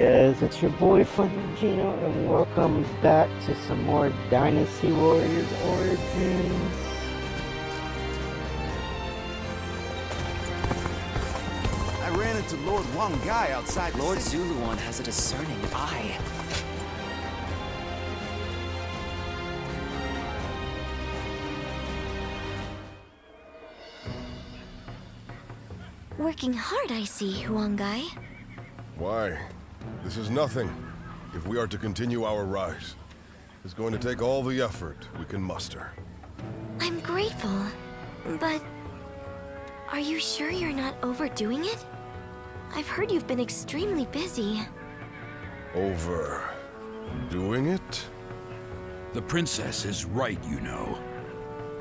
Yes, it's your boy Gino, and welcome back to some more Dynasty Warriors Origins. I ran into Lord Wangai outside the Lord city. Zuluan has a discerning eye. Working hard, I see, Huangai. Why? This is nothing. If we are to continue our rise, it's going to take all the effort we can muster. I'm grateful, but are you sure you're not overdoing it? I've heard you've been extremely busy. Overdoing it? The princess is right, you know.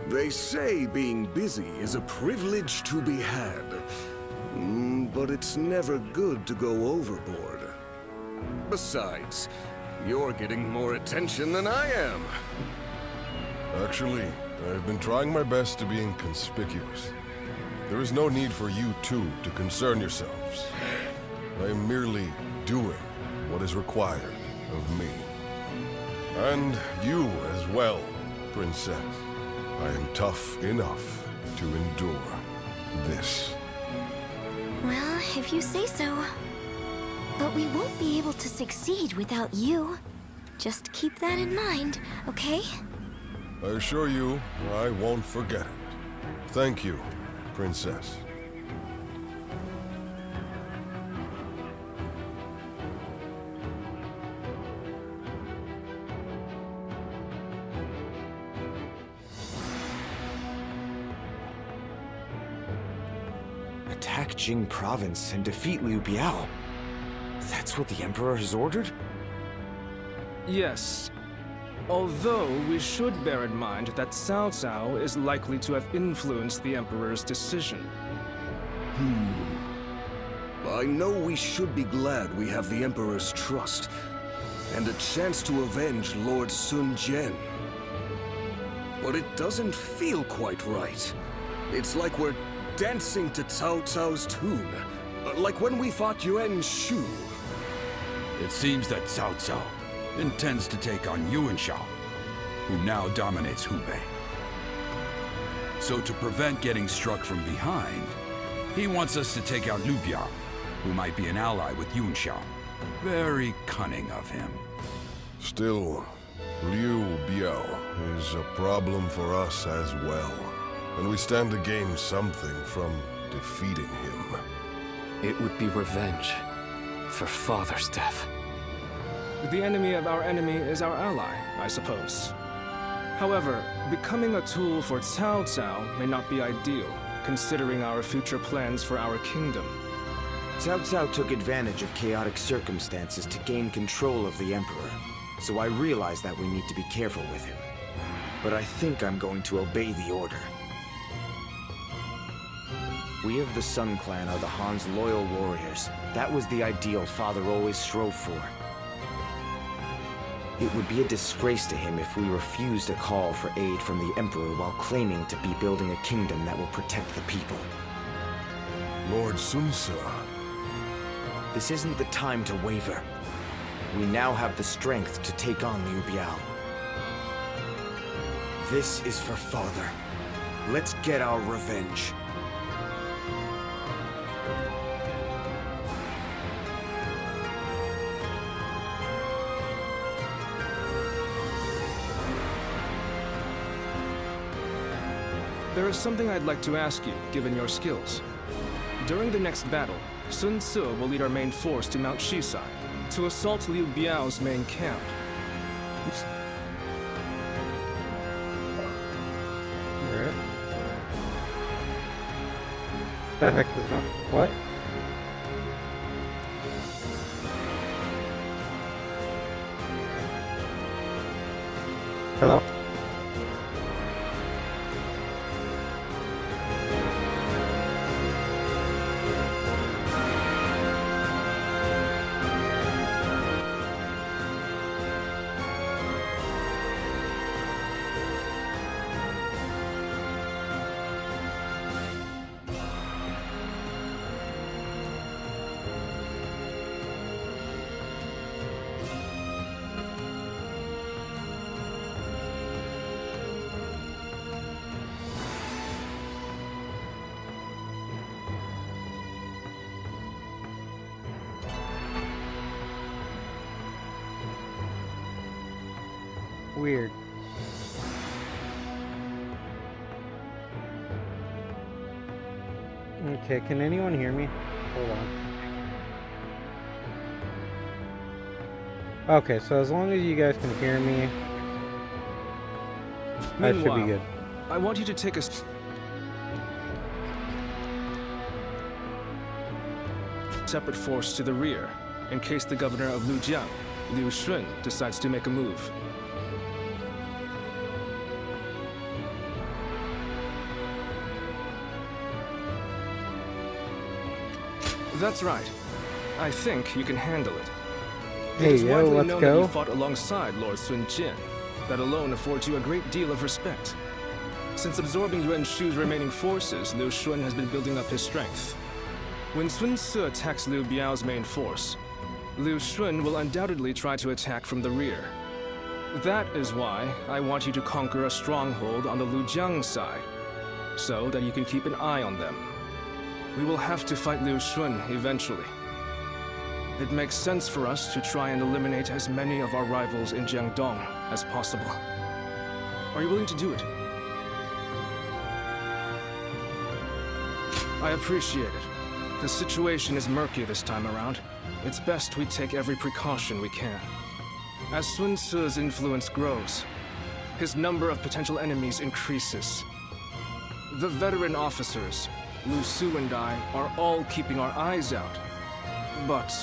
They say being busy is a privilege to be had. But it's never good to go overboard. Besides, you're getting more attention than I am. Actually, I've been trying my best to be inconspicuous. There is no need for you two to concern yourselves. I am merely doing what is required of me. And you as well, Princess. I am tough enough to endure this. Well, if you say so. But we won't be able to succeed without you. Just keep that in mind, okay? I assure you, I won't forget it. Thank you, Princess. Attack Jing Province and defeat Liu Biao. That's what the Emperor has ordered? Yes. Although we should bear in mind that Cao Cao is likely to have influenced the Emperor's decision. I know we should be glad we have the Emperor's trust, and a chance to avenge Lord Sun Jian. But it doesn't feel quite right. It's like we're dancing to Cao Cao's tune, like when we fought Yuan Shu. It seems that Cao Cao intends to take on Yuan Shao, who now dominates Hubei. So to prevent getting struck from behind, he wants us to take out Liu Biao, who might be an ally with Yuan Shao. Very cunning of him. Still, Liu Biao is a problem for us as well. And we stand to gain something from defeating him. It would be revenge for Father's death. The enemy of our enemy is our ally, I suppose. However, becoming a tool for Cao Cao may not be ideal, considering our future plans for our kingdom. Cao Cao took advantage of chaotic circumstances to gain control of the Emperor, so I realize that we need to be careful with him. But I think I'm going to obey the order. We of the Sun Clan are the Han's loyal warriors. That was the ideal Father always strove for. It would be a disgrace to him if we refused a call for aid from the Emperor while claiming to be building a kingdom that will protect the people. Lord Sun Ce. This isn't the time to waver. We now have the strength to take on Liu Biao. This is for Father. Let's get our revenge. There is something I'd like to ask you, given your skills. During the next battle, Sun Ce will lead our main force to Mount Shisai, to assault Liu Biao's main camp. Alright. The heck is not. What? Hello? Weird. Okay, can anyone hear me? Hold on. Okay, so as long as you guys can hear me, that should be good. I want you to take a separate force to the rear, in case the governor of Lujiang, Liu Shun, decides to make a move. That's right. I think you can handle it. Hey, It is yo, widely let's known go. that you fought alongside Lord Sun Jian. That alone affords you a great deal of respect. Since absorbing Yuan Shu's remaining forces, Liu Shun has been building up his strength. When Sun Ce attacks Liu Biao's main force, Liu Shun will undoubtedly try to attack from the rear. That is why I want you to conquer a stronghold on the Lujiang side, so that you can keep an eye on them. We will have to fight Liu Shun eventually. It makes sense for us to try and eliminate as many of our rivals in Jiangdong as possible. Are you willing to do it? I appreciate it. The situation is murky this time around. It's best we take every precaution we can. As Sun Ce's influence grows, his number of potential enemies increases. The veteran officers, Lu Su and I, are all keeping our eyes out. But...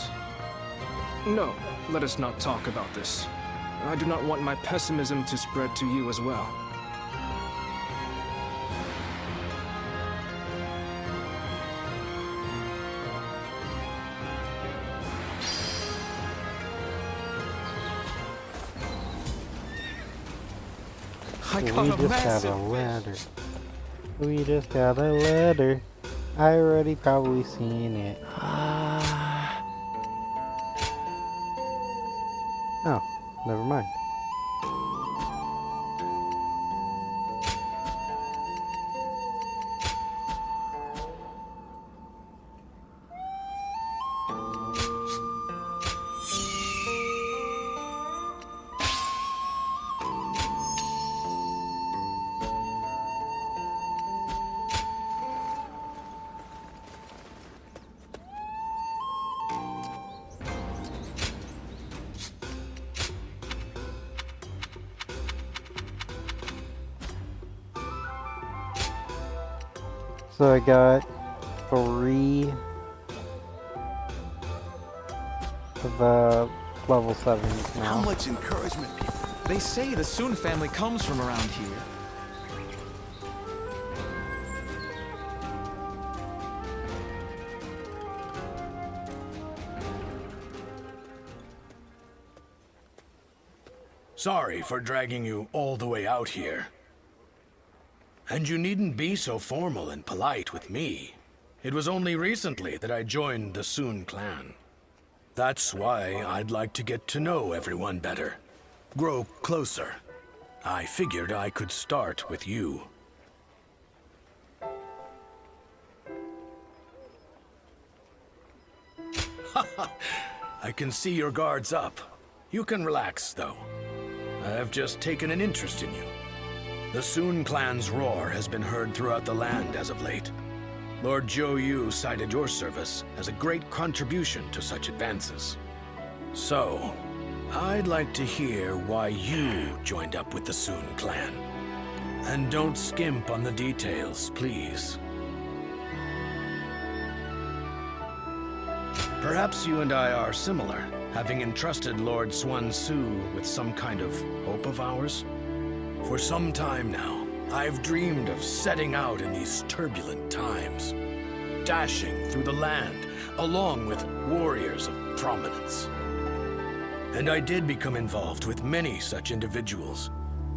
no, let us not talk about this. I do not want my pessimism to spread to you as well. I We got a just got a massive letter. We just got a letter. I already probably seen it. Oh, never mind. So I got 3 of the level 7s How now. much encouragement people. They say the Sun family comes from around here. Sorry for dragging you all the way out here. And you needn't be so formal and polite with me. It was only recently that I joined the Sun clan. That's why I'd like to get to know everyone better. Grow closer. I figured I could start with you. I can see your guard's up. You can relax, though. I've just taken an interest in you. The Sun clan's roar has been heard throughout the land as of late. Lord Zhou Yu cited your service as a great contribution to such advances. So, I'd like to hear why you joined up with the Sun clan. And don't skimp on the details, please. Perhaps you and I are similar, having entrusted Lord Xuan Su with some kind of hope of ours. For some time now, I've dreamed of setting out in these turbulent times, dashing through the land along with warriors of prominence. And I did become involved with many such individuals,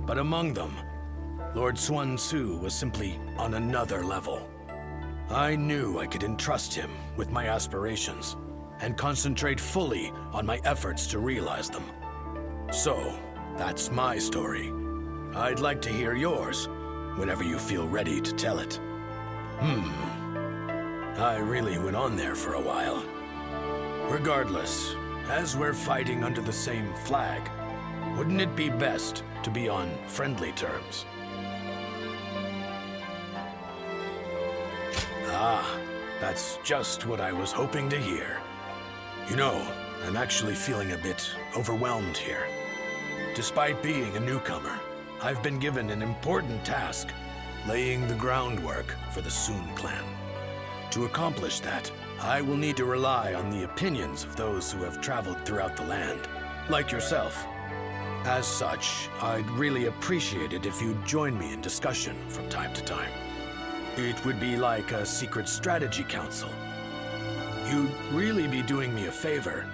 but among them, Lord Xuan Su was simply on another level. I knew I could entrust him with my aspirations and concentrate fully on my efforts to realize them. So, that's my story. I'd like to hear yours, whenever you feel ready to tell it. I really went on there for a while. Regardless, as we're fighting under the same flag, Wouldn't it be best to be on friendly terms? Ah, that's just what I was hoping to hear. You know, I'm actually feeling a bit overwhelmed here. Despite being a newcomer, I've been given an important task, laying the groundwork for the Sun clan. To accomplish that, I will need to rely on the opinions of those who have traveled throughout the land, like yourself. As such, I'd really appreciate it if you'd join me in discussion from time to time. It would be like a secret strategy council. You'd really be doing me a favor.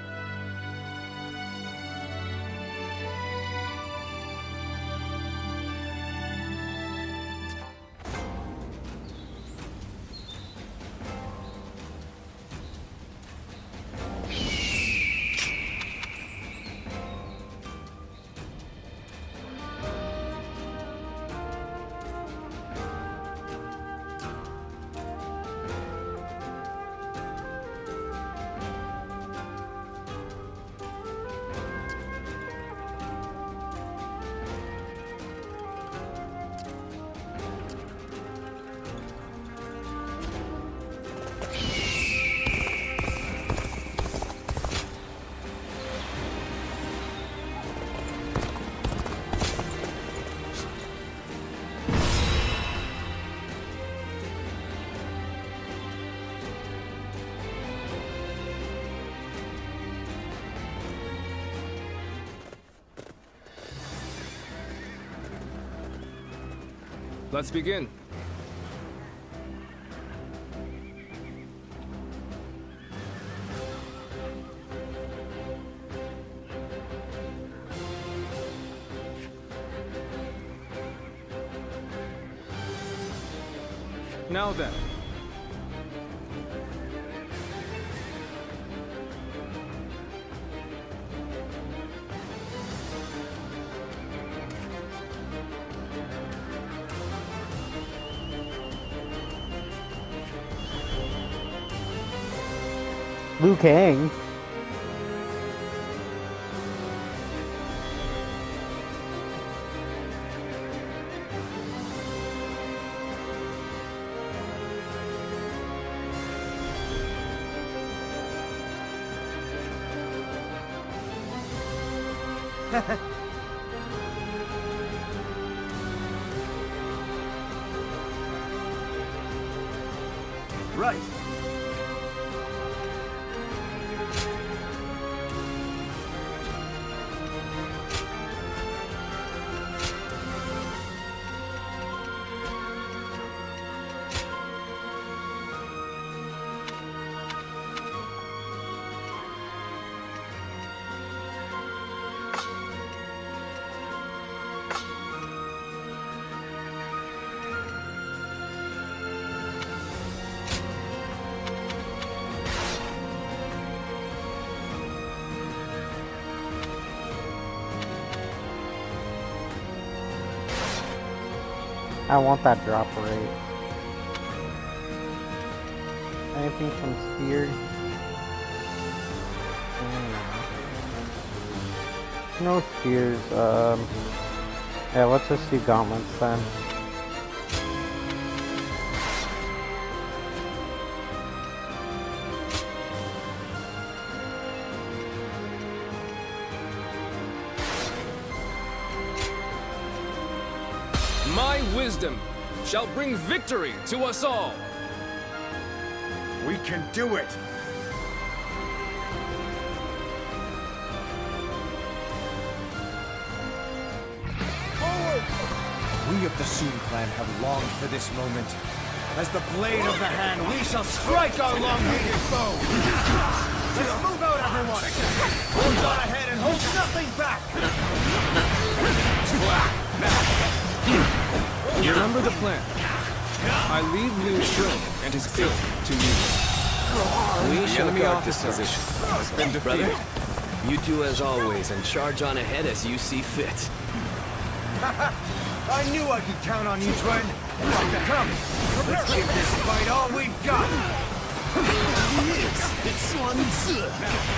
Let's begin. Now then. Liu Kang. Right. I want that drop rate. Anything from Spear? No Spears. Yeah, let's just do Gauntlets then. My wisdom shall bring victory to us all. We can do it! Forward! We of the Sun clan have longed for this moment. As the blade of the hand, we shall strike our long-hated foe! Let's move out, everyone! Hold on ahead and hold nothing back! Remember the plan. I leave Liu Shun and his ilk to you. We shall enemy guard officer this position. has been defeated. Brother, you do as always and charge on ahead as you see fit. I knew I could count on you, friend. Come, let's give this fight all we've got. He is. It's Swan Tzu.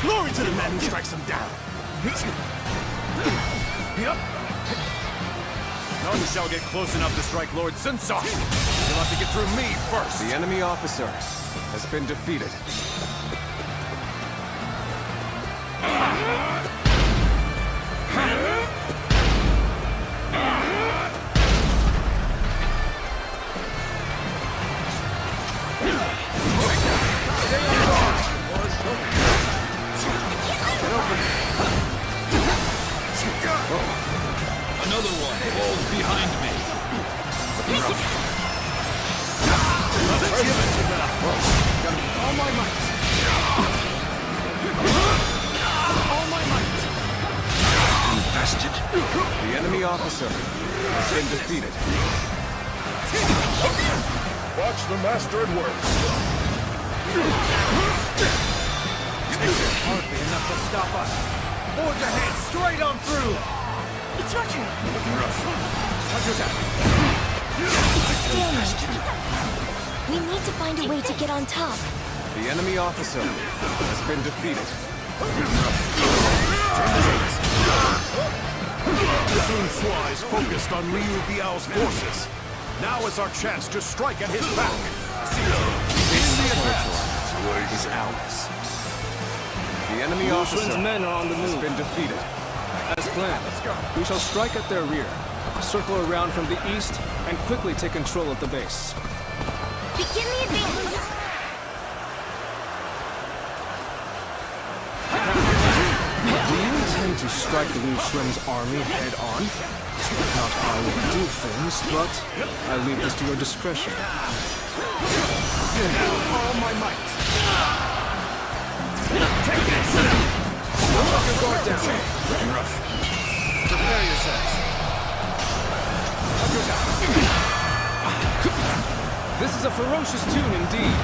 Glory to the man who strikes him down. None shall get close enough to strike Lord Sunsa. You'll have to get through me first. The enemy officer has been defeated. Another one falls behind me. All my might. All my might. Infested. The enemy officer has been defeated. Watch the master at work. Hardly enough to stop us. Forge ahead, straight on through. It's your turn. How's your attack? It's a stalemate. We need to find a way to get on top. The enemy officer has been defeated. Sun Sua is focused on Liu Biao's forces. Now is our chance to strike at his back. Is ours. The enemy Lu officer Xun's men are on the has move. been defeated. As planned, we shall strike at their rear, circle around from the east, and quickly take control of the base. Begin the advance. Do you intend to strike Lu Xun's army head-on? Not how I would do things, but I leave this to your discretion. All my might. Take this! Let your guard down. Prepare yourselves. This is a ferocious tune indeed.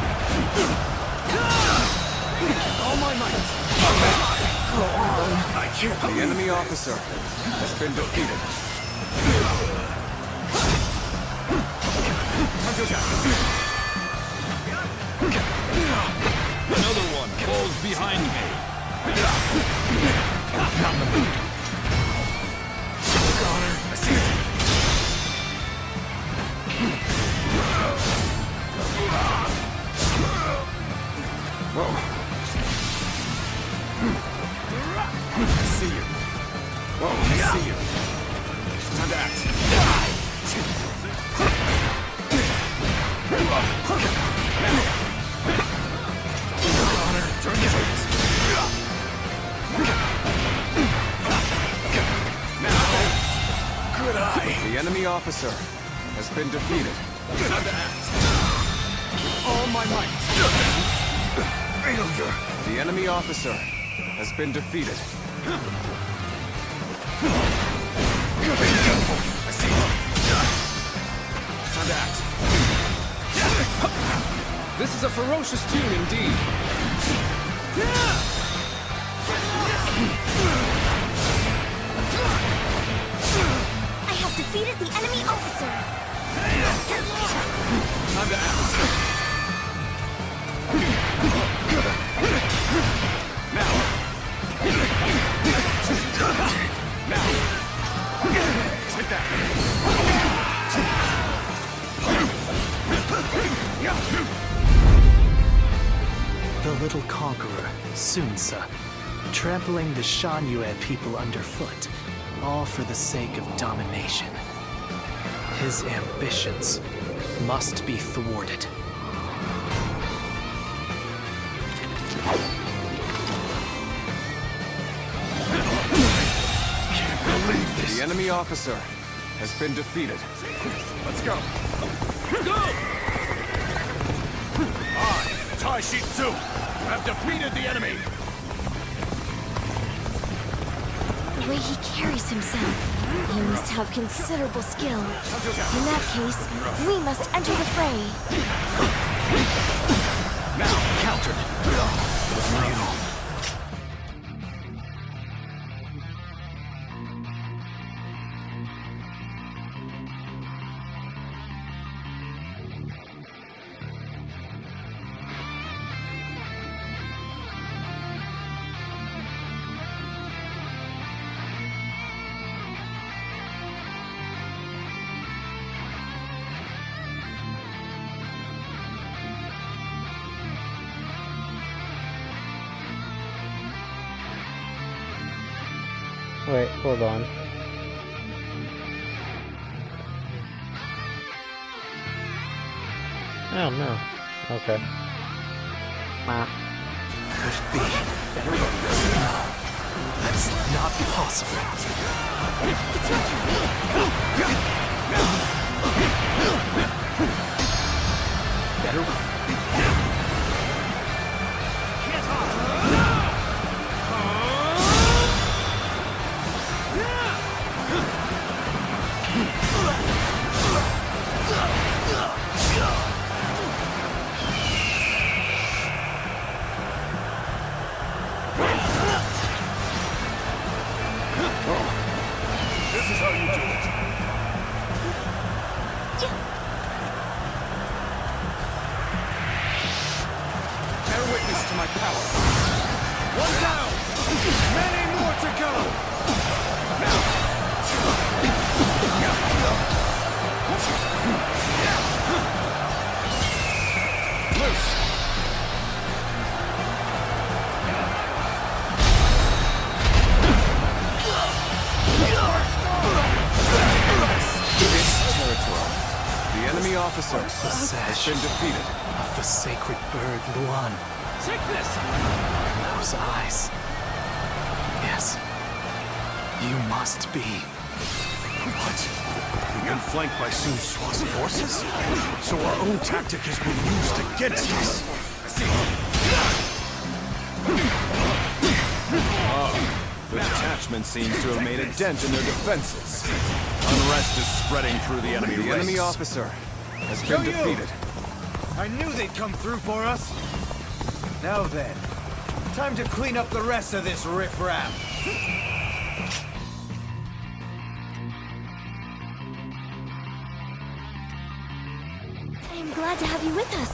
All my might. I can't. The enemy officer has been defeated. Another one falls behind me. I see you. Whoa, I see you. Time to act. Honor, turn the tables. Now, good eye. The enemy officer has been defeated. Time to act. All my might. Failure. The enemy officer has been defeated. I see you. Time to act. This is a ferocious tune indeed. I have defeated the enemy officer. Time to act. Now. Take that. The little conqueror, Sunsa, trampling the Shanyue people underfoot, all for the sake of domination. His ambitions must be thwarted. The enemy officer has been defeated. Let's go. Go! I, Tai Shitsu, have defeated the enemy. The way he carries himself, he must have considerable skill. In that case, we must enter the fray. Now, countered. With my own. Wait, hold on. Oh no. Okay. Could it be? No. That's not possible. Better. This is how you do it. Bear witness to my power. One down! Many more to go! Loose! The enemy officer has been defeated. Of the sacred bird, Luan. Take this! And those eyes. Yes. You must be. What? We've been flanked by Sun Quan's forces? So our own tactic has been used against us. The detachment seems to have made a dent in their defenses. Unrest is spreading through the enemy ranks. The enemy officer has been defeated. I knew they'd come through for us. Now then, time to clean up the rest of this riffraff. I am glad to have you with us.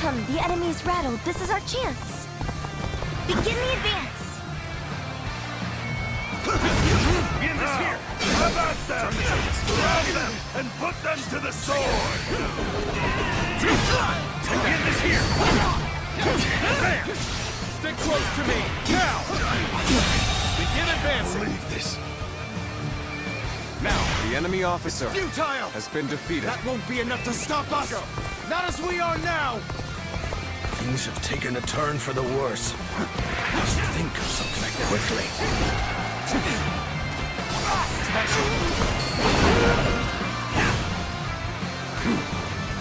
Come, the enemy's rattled. This is our chance. Begin the advance. Begin this here. How about them? Grab them and put them to the sword. Begin this here. There. Stick close to me, now! Begin advancing! Leave this. Now, the enemy officer Futile! has been defeated. That won't be enough to stop us! Not as we are now! Things have taken a turn for the worse. I must think of something quickly.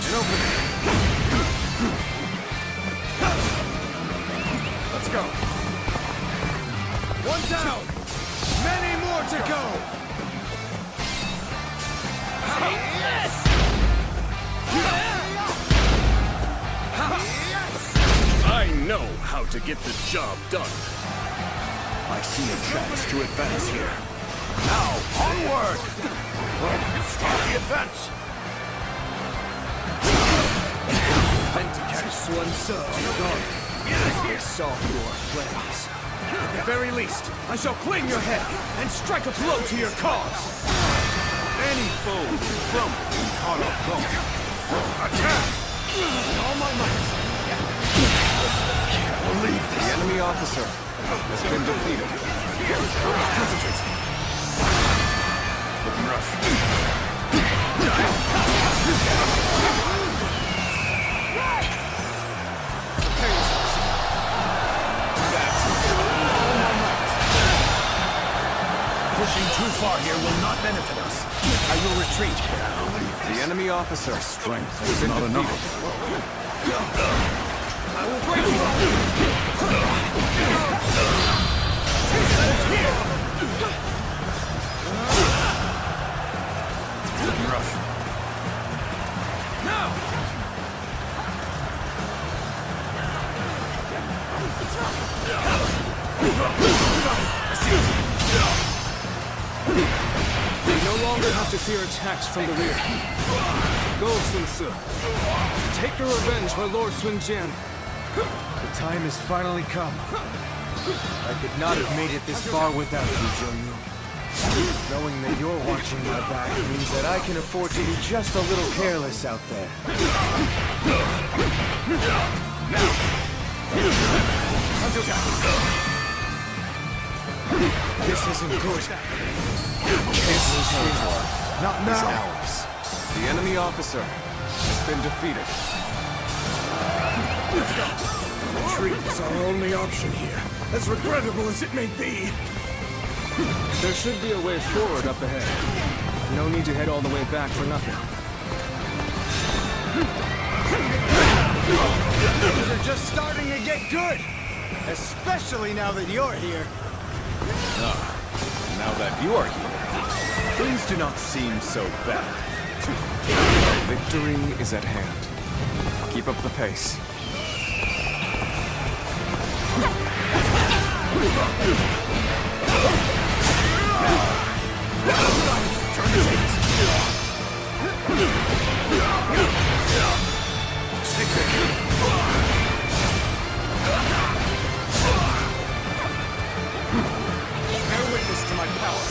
An opening. Let's go. One down! Many more to go! I know how to get the job done. I see a chance to advance here. Now, onward! Start the advance! I saw your plans. At the very least, I shall claim your head and strike a blow to your cause! Any foe will crumble when caught off guard. Attack! All my might! Can't believe this. The enemy officer has been defeated. Concentrate! Looking rough. Pushing too far here will not benefit us. I will retreat. The enemy officer Strength has is been not defeated. enough. I will break you! Looking rough. We no longer have to fear attacks from the rear. Go, Sun Ce. Take your revenge for Lord Sun Jian. The time has finally come. I could not have made it this far without you, Zhou. Knowing that you're watching my back means that I can afford to be just a little careless out there. Now! This isn't good. This territory Not is now. ours. The enemy officer has been defeated. Retreat is our only option here, as regrettable as it may be. There should be a way forward up ahead. No need to head all the way back for nothing. Things are just starting to get good. Especially now that you're here. Now that you are here, things do not seem so bad. Victory is at hand. Keep up the pace. Bear witness to my power.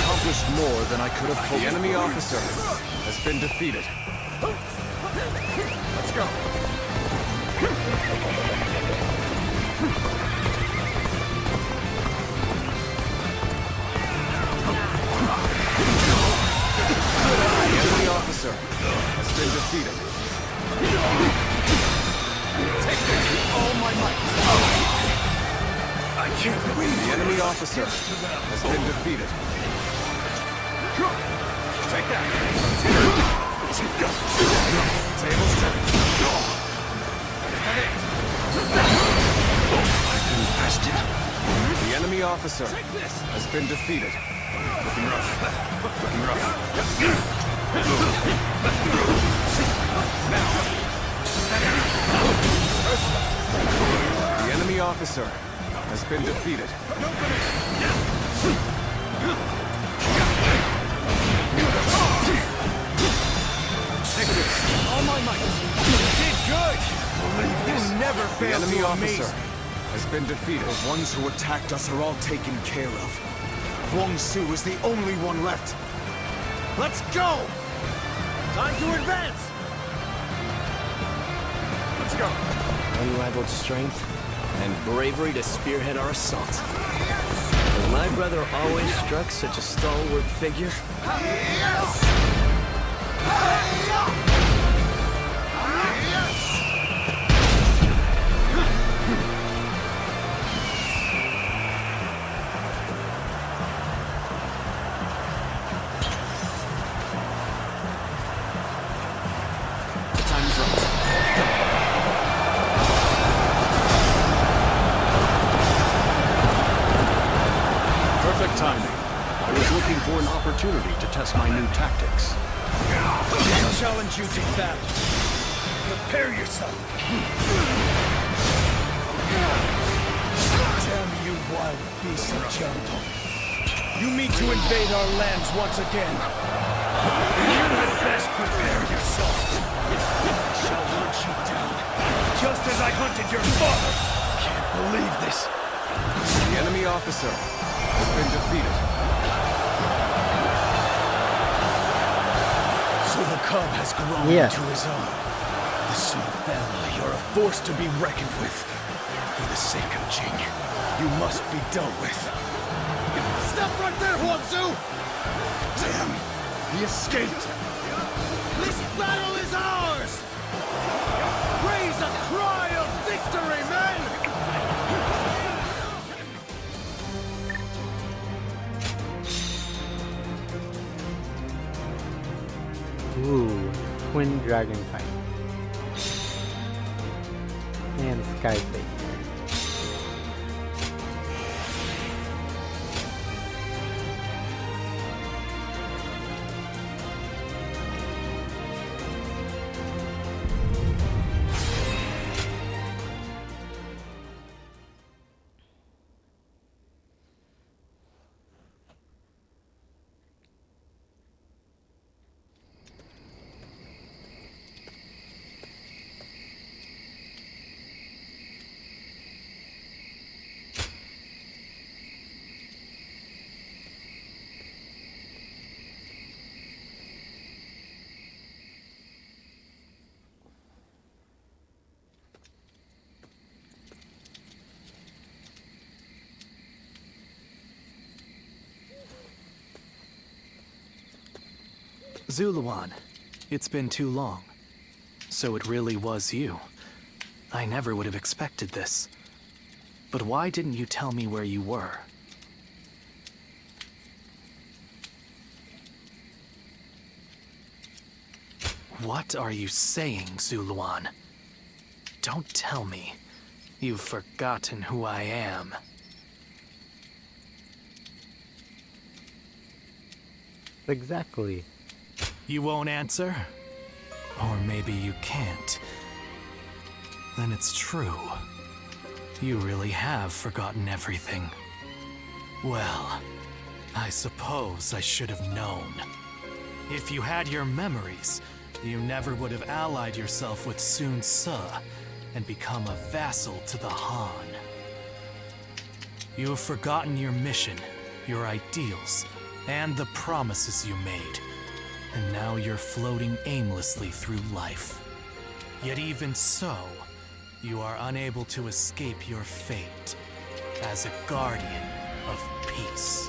Accomplished more than I could have hoped. The enemy officer has been defeated. Let's go. The enemy officer has been defeated. Take this with all my might. I can't believe The enemy officer has been defeated. Take that. Tables turn. The enemy officer has been defeated. Looking rough. Looking rough. The enemy officer has been defeated. Take this. All my might. You did good. You never The failed enemy to officer amaze me. has been defeated. The ones who attacked us are all taken care of. Huang Su is the only one left. Let's go! Time to advance! Let's go. Unrivaled strength and bravery to spearhead our assault. Has my brother always struck such a stalwart figure? Perfect timing. I was looking for an opportunity to test my new tactics. I challenge you to battle. Prepare yourself. Damn you, wild beast of Jiangdong. You mean to invade our lands once again? You had best prepare yourself. I shall hunt you down, just as I hunted your father. Can't believe this. The enemy officer has been defeated. So the cub has grown into his own. The Sun family are a force to be reckoned with. For the sake of Jing, you must be dealt with. Stop right there, Huang Su! Damn, he escaped. This battle is ours! Raise a cry of victory, men! Ooh, twin dragon fight. And sky figure. Zuluan, it's been too long. So it really was you. I never would have expected this. But why didn't you tell me where you were? What are you saying, Zuluan? Don't tell me you've forgotten who I am. Exactly. You won't answer? Or maybe you can't. Then it's true. You really have forgotten everything. Well, I suppose I should have known. If you had your memories, you never would have allied yourself with Sun Ce and become a vassal to the Han. You have forgotten your mission, your ideals, and the promises you made. And now you're floating aimlessly through life. Yet even so, you are unable to escape your fate as a guardian of peace.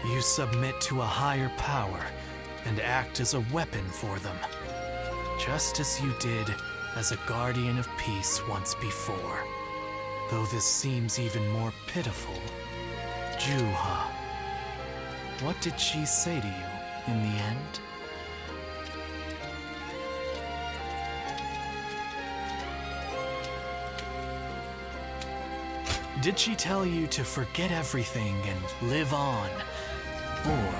You submit to a higher power and act as a weapon for them, just as you did as a guardian of peace once before. Though this seems even more pitiful, Juha. What did she say to you in the end? Did she tell you to forget everything and live on? Or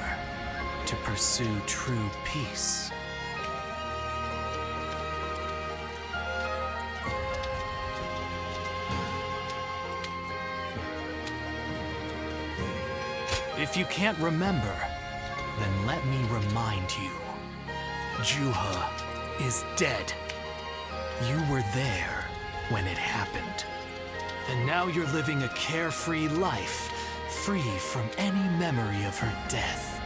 to pursue true peace? If you can't remember, then let me remind you. Juha is dead. You were there when it happened. And now you're living a carefree life, free from any memory of her death.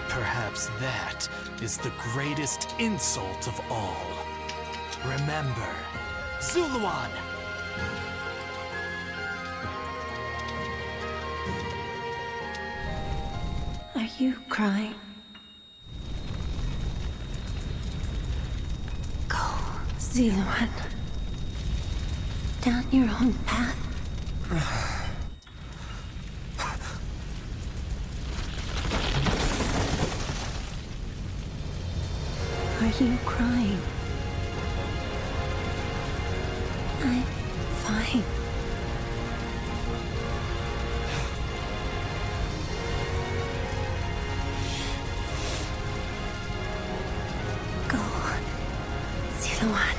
Perhaps that is the greatest insult of all. Remember, Zuluan! Are you crying? Go, Zuluan. Down your own path. Are you crying? I'm fine. Go, Zuluan.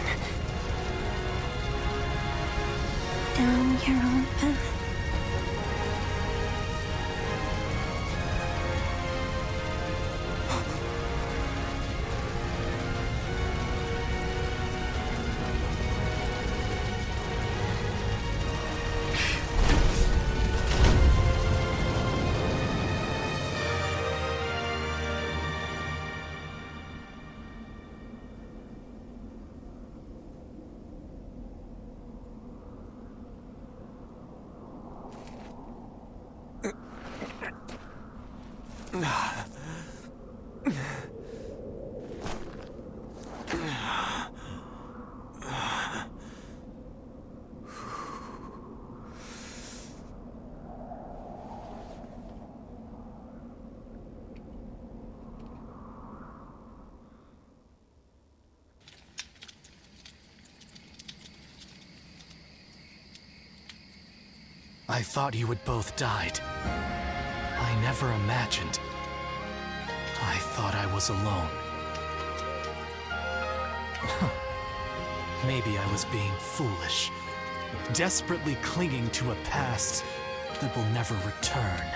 Down your own path. I thought you had both died. I never imagined. I thought I was alone. Maybe I was being foolish, desperately clinging to a past that will never return.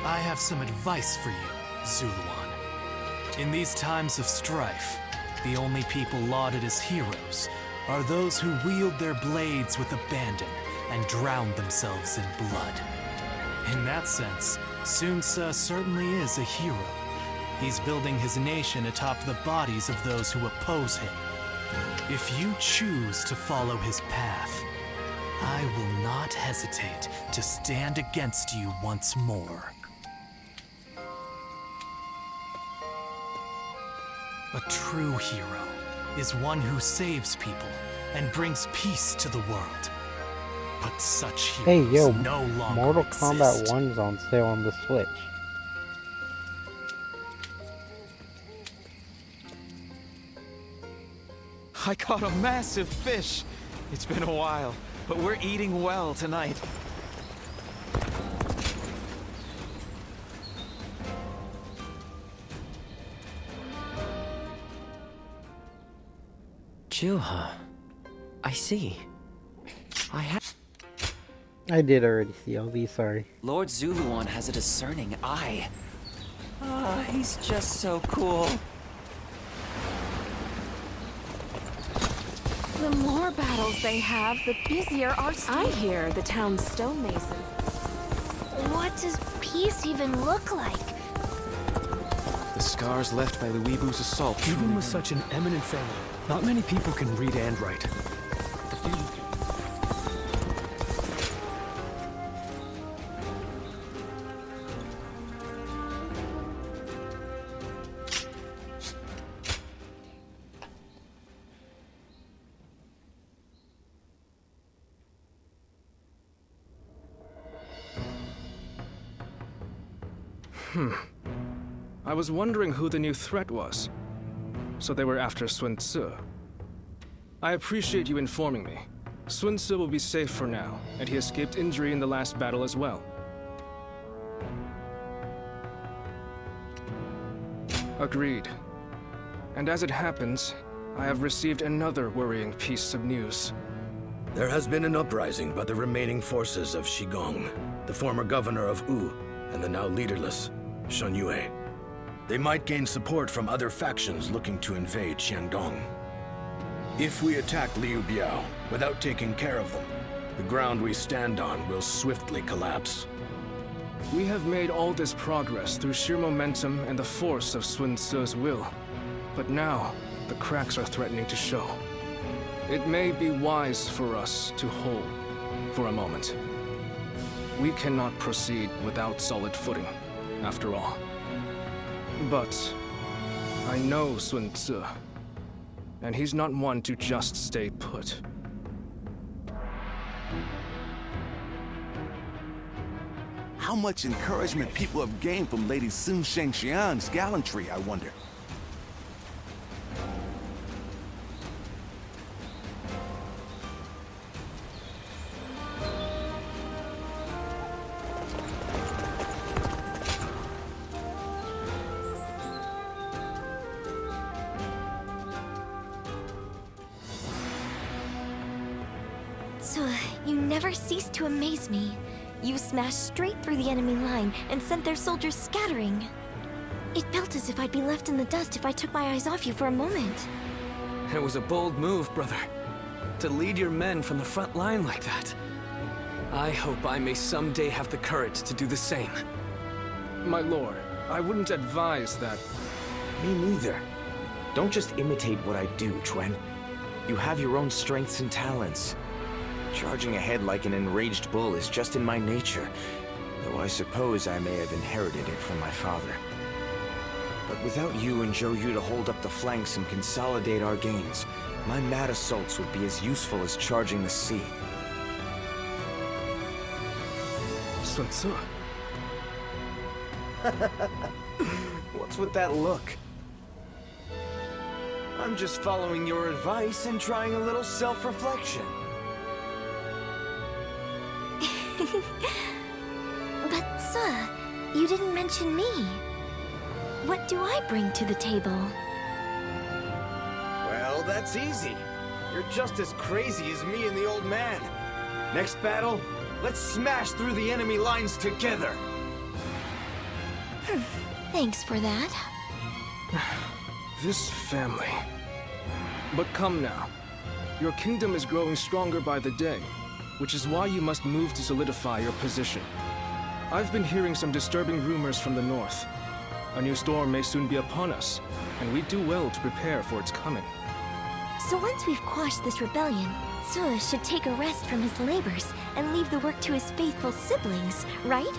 I have some advice for you, Zuluan. In these times of strife, the only people lauded as heroes are those who wield their blades with abandon and drown themselves in blood. In that sense, Sun Ce certainly is a hero. He's building his nation atop the bodies of those who oppose him. If you choose to follow his path, I will not hesitate to stand against you once more. A true hero is one who saves people and brings peace to the world. But such Hey, heroes yo, no longer Mortal exist. Kombat 1's on sale on the Switch. I caught a massive fish. It's been a while, but we're eating well tonight. Juha. I see. I did already see all these, sorry. Lord Zuluan has a discerning eye. Ah, he's just so cool. The more battles they have, the busier our I hear the town's stonemasons. What does peace even look like? The scars left by Luibu's assault. Even with such an eminent family, not many people can read and write. I was wondering who the new threat was. So they were after Sun Tzu. I appreciate you informing me. Sun Tzu will be safe for now, and he escaped injury in the last battle as well. Agreed. And as it happens, I have received another worrying piece of news. There has been an uprising by the remaining forces of Shigong, the former governor of Wu, and the now leaderless Shen Yue. They might gain support from other factions looking to invade Xiangdong. If we attack Liu Biao without taking care of them, the ground we stand on will swiftly collapse. We have made all this progress through sheer momentum and the force of Sun Tzu's will. But now, the cracks are threatening to show. It may be wise for us to hold for a moment. We cannot proceed without solid footing, after all. But I know Sun Tzu, and he's not one to just stay put. How much encouragement people have gained from Lady Sun Shengxian's gallantry, I wonder. So, you never cease to amaze me. You smashed straight through the enemy line and sent their soldiers scattering. It felt as if I'd be left in the dust if I took my eyes off you for a moment. It was a bold move, brother. To lead your men from the front line like that. I hope I may someday have the courage to do the same. My lord, I wouldn't advise that. Me neither. Don't just imitate what I do, Chuen. You have your own strengths and talents. Charging ahead like an enraged bull is just in my nature, though I suppose I may have inherited it from my father. But without you and Zhou Yu to hold up the flanks and consolidate our gains, my mad assaults would be as useful as charging the sea. Sun Tzu. What's with that look? I'm just following your advice and trying a little self-reflection. But, sir, you didn't mention me. What do I bring to the table? Well, that's easy. You're just as crazy as me and the old man. Next battle, let's smash through the enemy lines together. Thanks for that. This family. But come now. Your kingdom is growing stronger by the day, which is why you must move to solidify your position. I've been hearing some disturbing rumors from the north. A new storm may soon be upon us, and we do well to prepare for its coming. So once we've quashed this rebellion, Tzu should take a rest from his labors and leave the work to his faithful siblings, right?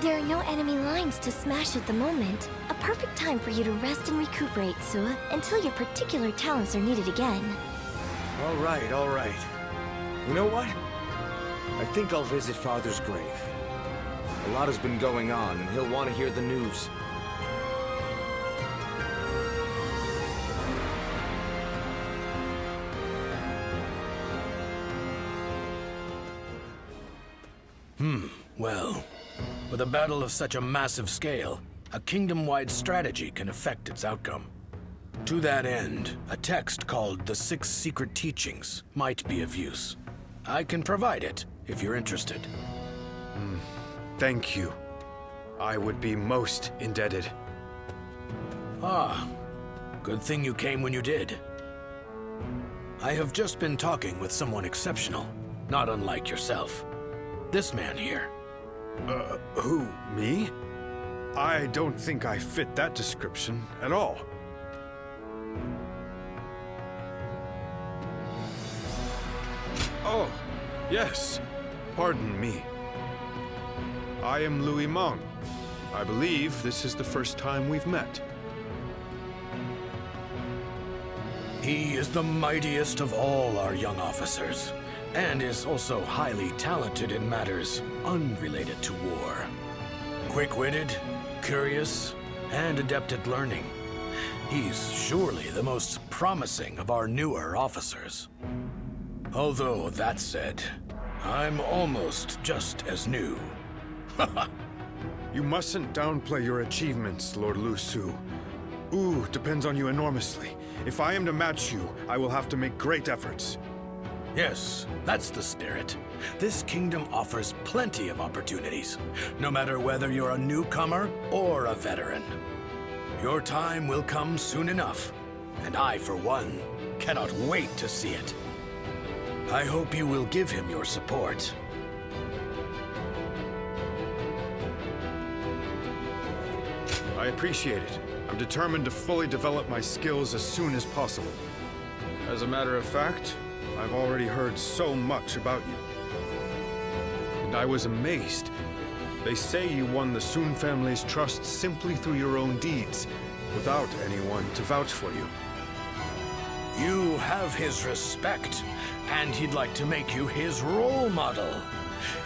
There are no enemy lines to smash at the moment. A perfect time for you to rest and recuperate, Sue, until your particular talents are needed again. All right, all right. You know what? I think I'll visit Father's grave. A lot has been going on, and he'll want to hear the news. Well, with a battle of such a massive scale, a kingdom-wide strategy can affect its outcome. To that end, a text called The Six Secret Teachings might be of use. I can provide it, if you're interested. Thank you. I would be most indebted. Ah, good thing you came when you did. I have just been talking with someone exceptional, not unlike yourself. This man here. Who, me? I don't think I fit that description at all. Oh, yes. Pardon me. I am Louis Meng. I believe this is the first time we've met. He is the mightiest of all our young officers, and is also highly talented in matters unrelated to war. Quick-witted, curious, and adept at learning. He's surely the most promising of our newer officers. Although, that said, I'm almost just as new. You mustn't downplay your achievements, Lord Lu Su. Ooh depends on you enormously. If I am to match you, I will have to make great efforts. Yes, that's the spirit. This kingdom offers plenty of opportunities, no matter whether you're a newcomer or a veteran. Your time will come soon enough, and I, for one, cannot wait to see it. I hope you will give him your support. I appreciate it. I'm determined to fully develop my skills as soon as possible. As a matter of fact, I've already heard so much about you. And I was amazed. They say you won the Sun family's trust simply through your own deeds, without anyone to vouch for you. You have his respect, and he'd like to make you his role model.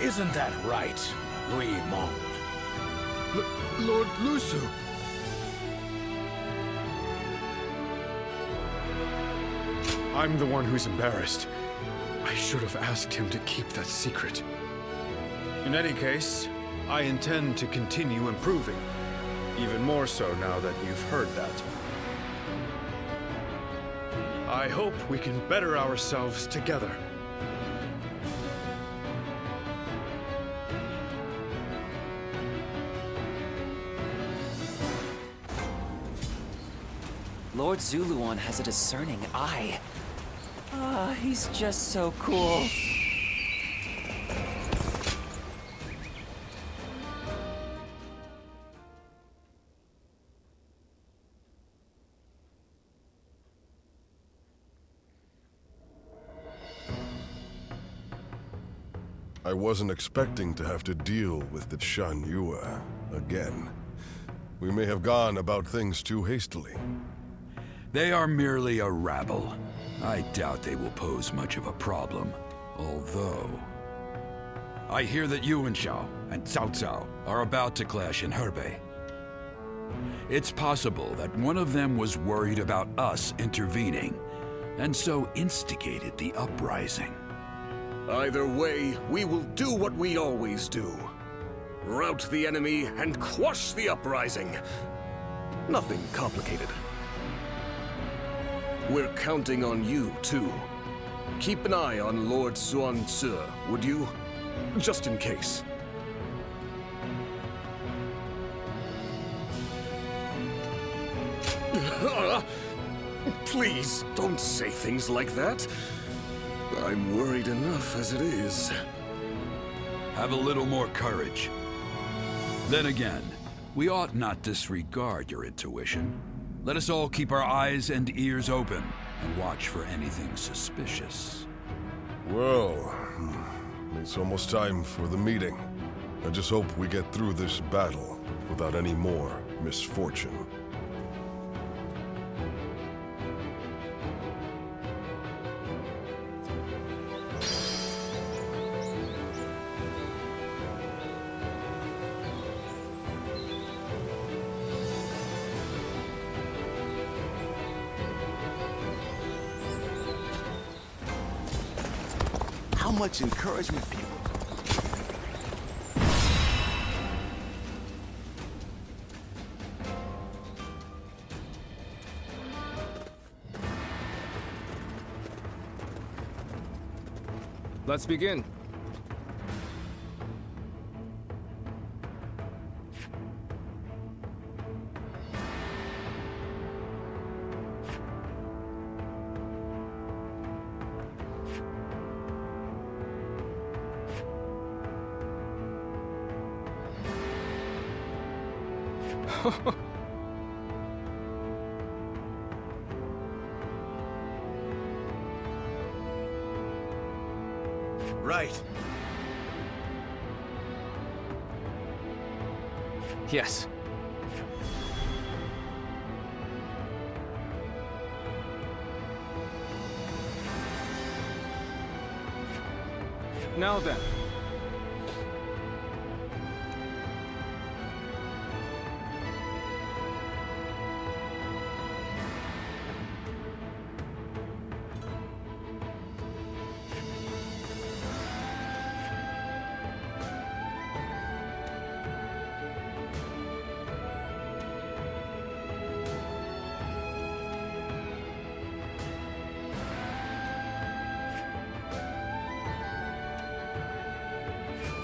Isn't that right, Louis Meng? Lord Lu Su! I'm the one who's embarrassed. I should have asked him to keep that secret. In any case, I intend to continue improving. Even more so now that you've heard that. I hope we can better ourselves together. Lord Zuluan has a discerning eye. He's just so cool. I wasn't expecting to have to deal with the Shan Yue again. We may have gone about things too hastily. They are merely a rabble. I doubt they will pose much of a problem, although... I hear that Yuan Shao and Cao Cao are about to clash in Hebei. It's possible that one of them was worried about us intervening, and so instigated the uprising. Either way, we will do what we always do. Rout the enemy and quash the uprising. Nothing complicated. We're counting on you, too. Keep an eye on Lord Xuanzi, would you? Just in case. Please, don't say things like that. I'm worried enough as it is. Have a little more courage. Then again, we ought not disregard your intuition. Let us all keep our eyes and ears open and watch for anything suspicious. Well, it's almost time for the meeting. I just hope we get through this battle without any more misfortune. How much encouragement people... Let's begin. Right. Yes. Now then.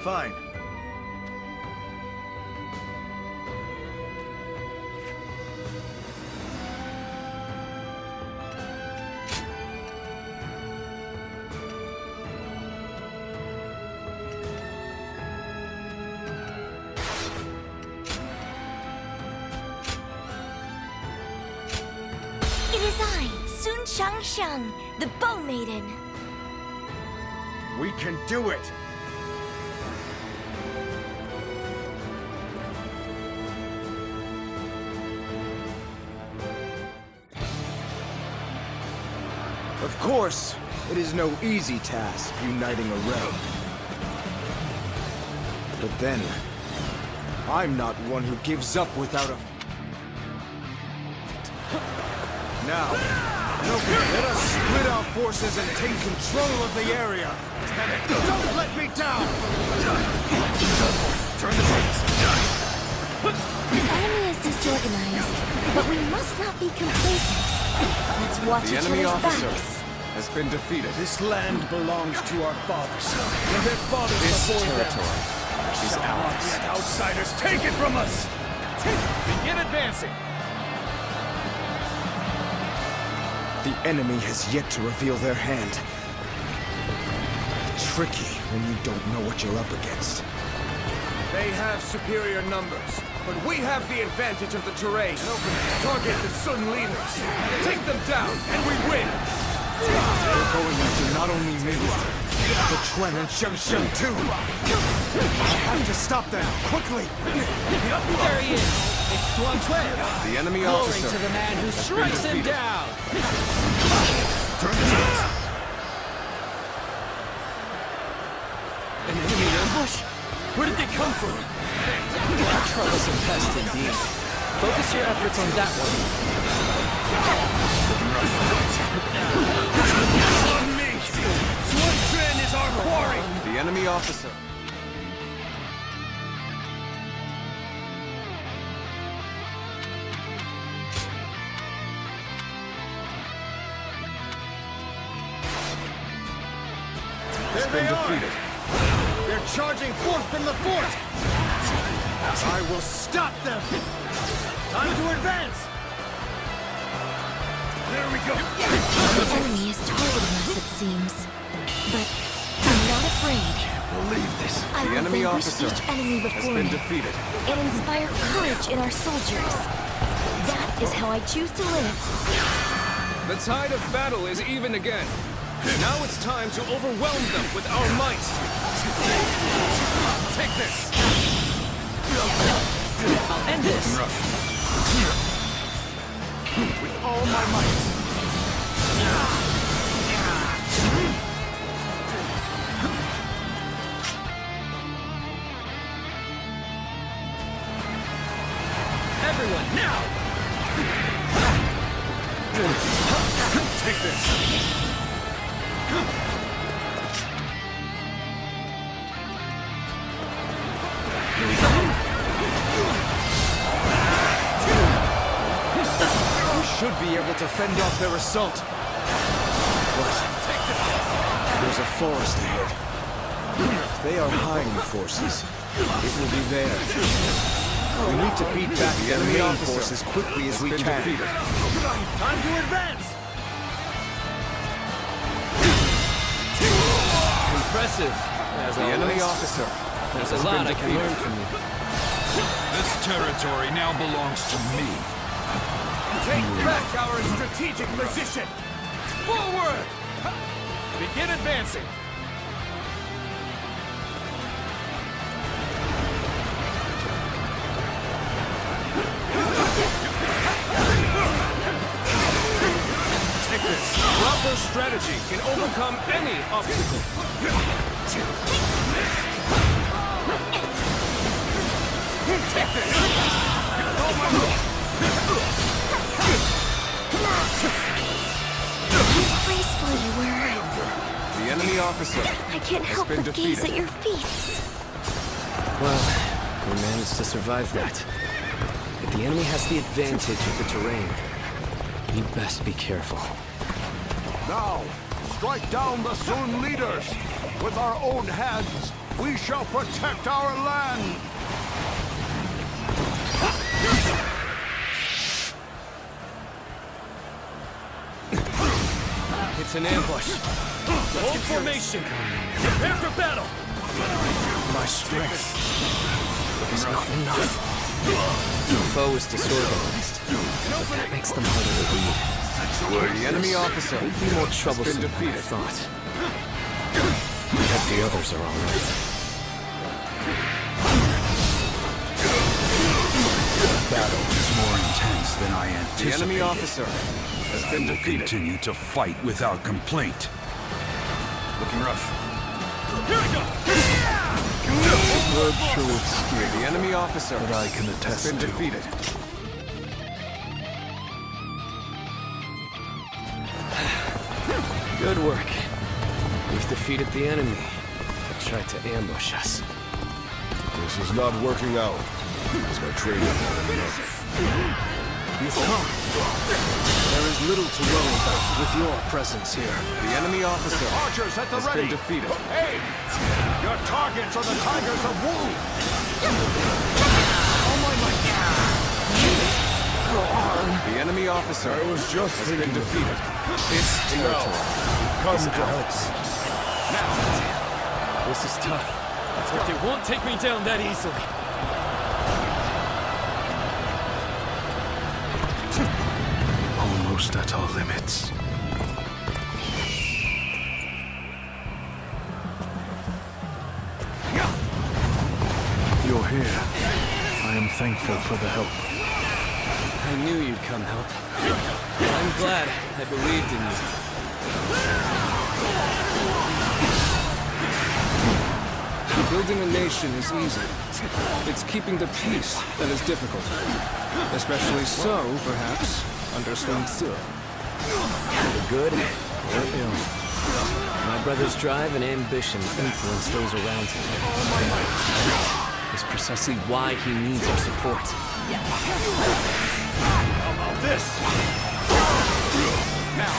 Fine. It is I, Sun Shang, the Bow Maiden. We can do it! Of course, it is no easy task uniting a realm. But then, I'm not one who gives up without a... Now, let us split our forces and take control of the area! Don't let me down! Turn the tables! The enemy is disorganized, but we must not be complacent. Let's watch The each enemy other's officer backs. has been defeated. This land belongs to our fathers, and their fathers This before territory them. is Shall not ours. let outsiders take it from us! Begin advancing. The enemy has yet to reveal their hand. Tricky when you don't know what you're up against. They have superior numbers, but we have the advantage of the terrain. Target the Sun leaders. Take them down, and we win! They're going after not only me, but Quan and Shang too. I have to stop them, quickly! There he is. It's Swan Quan. The enemy Glory officer to the man who has been strikes him defeated. down. Turn the tables. An enemy ambush? Where did they come from? Troublesome pest indeed. Focus your efforts on that one. On me! Swan Quan is our quarry! The enemy officer. There they are! They're charging forth from the fort! I will stop them! Time to advance! There we go! The enemy is targeting us, it seems. But I'm not afraid. Believe this. I The will enemy vanquish officer each enemy has before been me defeated. and inspire courage in our soldiers. That is how I choose to live. The tide of battle is even again. Now it's time to overwhelm them with our might. Take this! I'll end this! With all my might. Everyone, now! Take this! We should be able to fend off their assault. But there's a forest ahead. If they are hiding forces, it will be there. We need to beat back the enemy force as quickly as we can. Time to advance! Impressive, as The always. enemy officer. There's a lot I can learn from you. This territory now belongs to me. Take back our strategic position! Forward! Begin advancing! Take this! Proper strategy can overcome any obstacle. Graceful you were. The enemy officer. I can't help been but gaze defeated. at your feats. Well, we managed to survive that. But the enemy has the advantage of the terrain. You best be careful. Now, strike down the Sun leaders. With our own hands, we shall protect our land. It's an ambush. Hold formation. Prepare for battle. My strength is not enough. The foe is disorganized, but that makes them harder to read. The enemy officer Could be more troublesome than I thought. I hope the others are all right. The battle is more intense than I anticipated. The enemy officer has been I will defeated. continue to fight without complaint. Looking rough. Here we go! Superb show of skill. The enemy officer that I can attest has been to. defeated. Good work. We've defeated the enemy that tried to ambush us. This is not working out, as my training had enough. You've come. There is little to worry about with your presence here. The enemy officer Archers at the has ready. been defeated. Aim! Your targets are the Tigers of Wu! The enemy officer Just has been defeated. This territory. Come to help. This is tough. But they won't take me down that easily. Almost at our limits. You're here. I am thankful for the help. I knew you'd come help. I'm glad I believed in you. Building a nation is easy. It's keeping the peace that is difficult. Especially so, perhaps, under Sun Tzu. For good or ill. My brother's drive and ambition influence those around him. Is precisely why he needs our support. How about this? Now!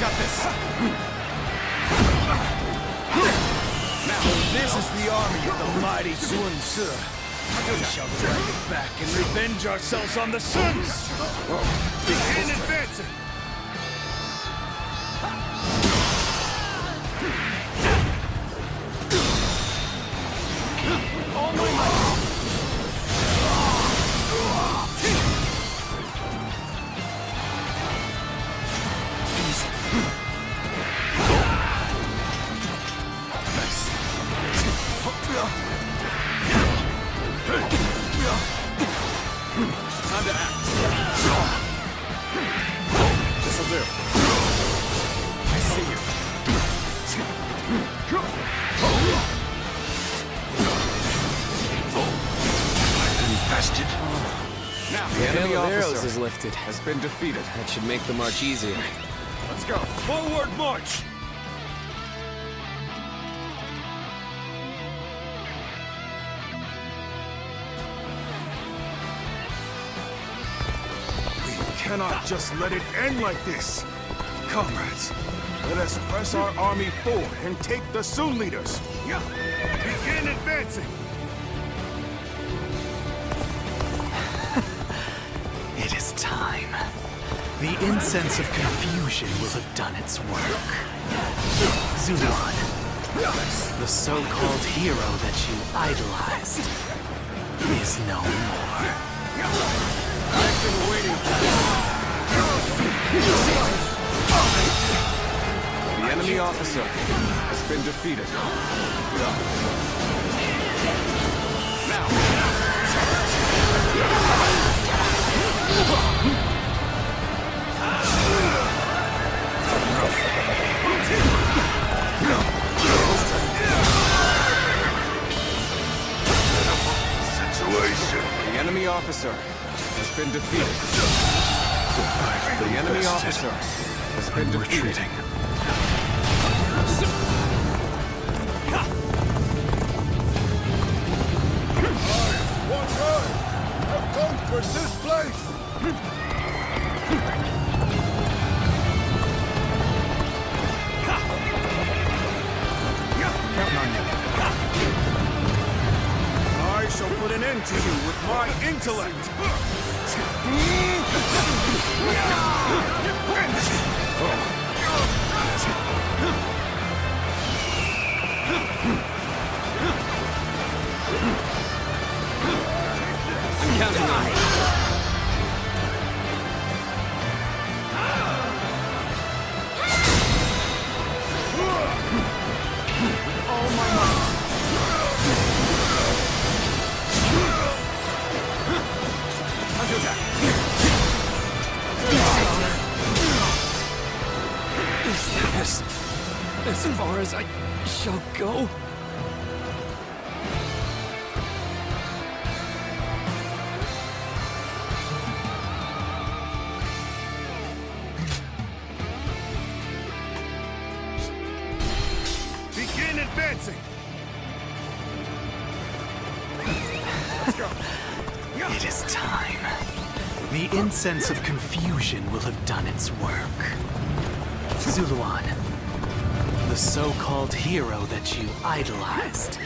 Got this! Now, this is the army of the mighty Sun Tzu. We shall drag it back and revenge ourselves on the Suns! Begin advancing! All my might! arrows officer is lifted. has been defeated. That should make the march easier. Let's go. Forward march! We cannot just let it end like this. Comrades, let us press our army forward and take the Sun leaders. Begin advancing. It is time. The incense of confusion will have done its work. Zulon, the so-called hero that you idolized, is no more. I've been waiting for this. The enemy officer has been defeated. The enemy officer has been defeated. The enemy officer has been defeated. One guard have conquered this place! Counting on you. I shall put an end to you with my intellect. I'm counting on you. All my might. Under attack. Is this as far as I shall go? Begin advancing. Let's go. It is time. The incense of confusion will have done its work. Zuluan, the so-called hero that you idolized,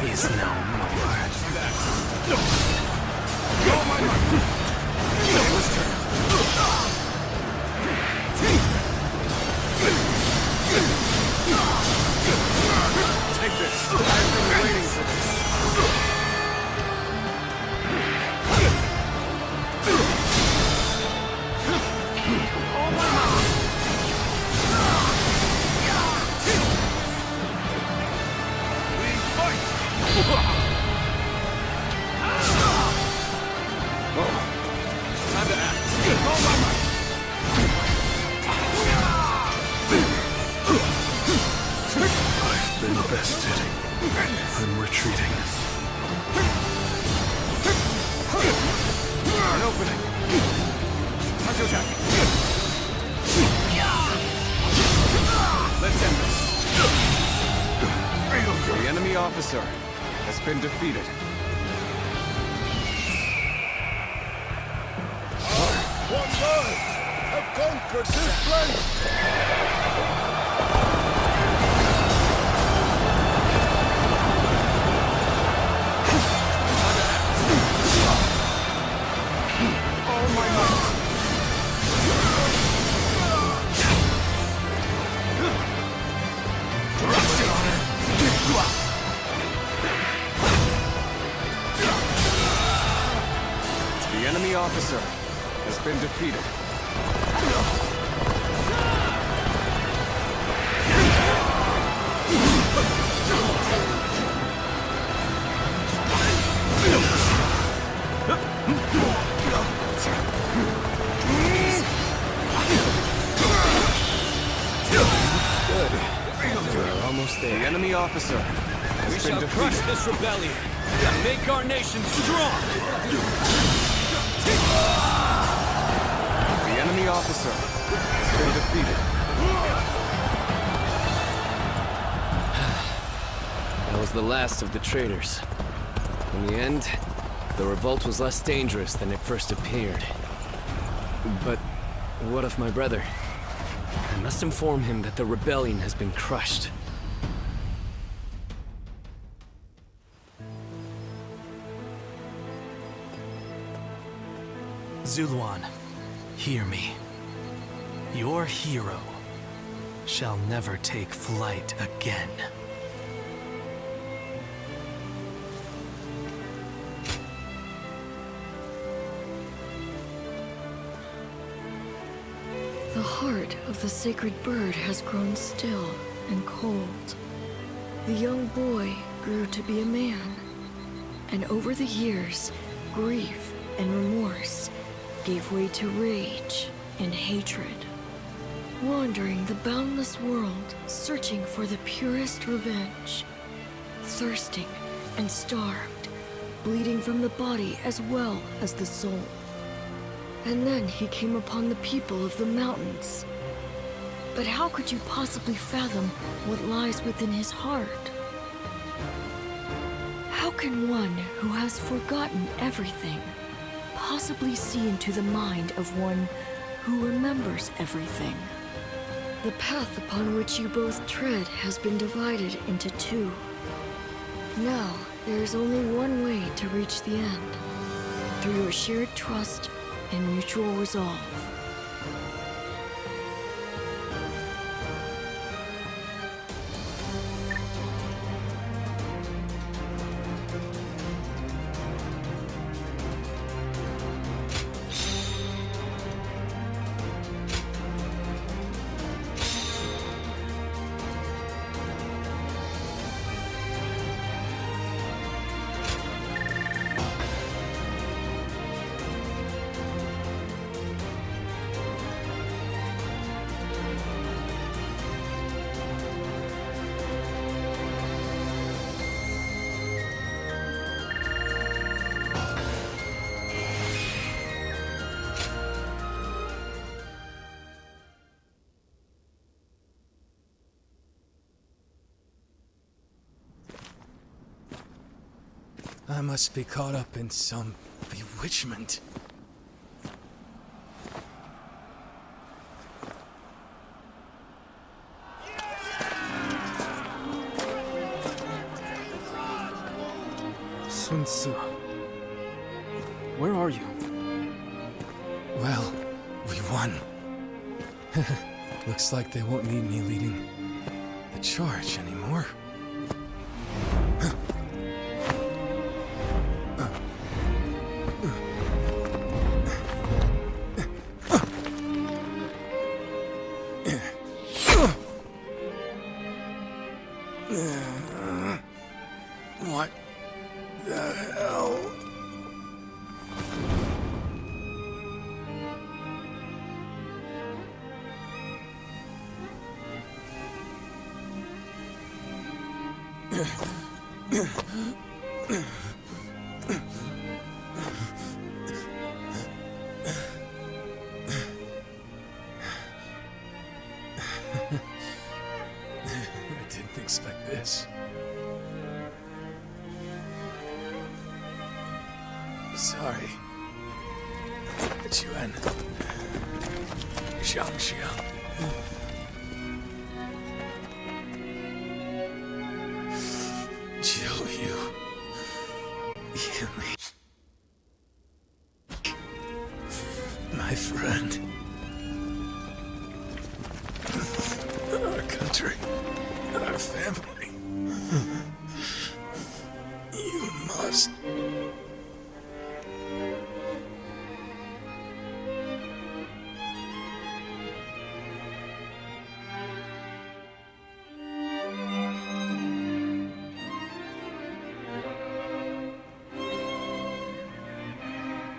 is no more. All my might. Take this. I've been waiting for this. Time to act. All my might. I've been bested. I'm retreating. An opening. Time to attack. Let's end this. The enemy officer has been defeated. One guard have conquered this place! All my might. The enemy officer has been defeated. Good. We're almost there. The enemy officer has been defeated. Crush this rebellion and make our nation strong! The enemy officer has been defeated. That was the last of the traitors. In the end, the revolt was less dangerous than it first appeared. But what of my brother? I must inform him that the rebellion has been crushed. Zuluan, hear me. Your hero shall never take flight again. The heart of the sacred bird has grown still and cold. The young boy grew to be a man, and over the years, grief and remorse gave way to rage and hatred. Wandering the boundless world, searching for the purest revenge. Thirsting and starved, bleeding from the body as well as the soul. And then he came upon the people of the mountains. But how could you possibly fathom what lies within his heart? How can one who has forgotten everything possibly see into the mind of one who remembers everything? The path upon which you both tread has been divided into two. Now, there is only one way to reach the end, through your shared trust and mutual resolve. I must be caught up in some bewitchment. Sun Tzu. Where are you? Well, we won. Looks like they won't need me leading the charge anymore. What the hell? I didn't expect this. Sorry. Chuan. Xiang. Jiu Yu. Yumi. My friend. Our country. Our family. You must.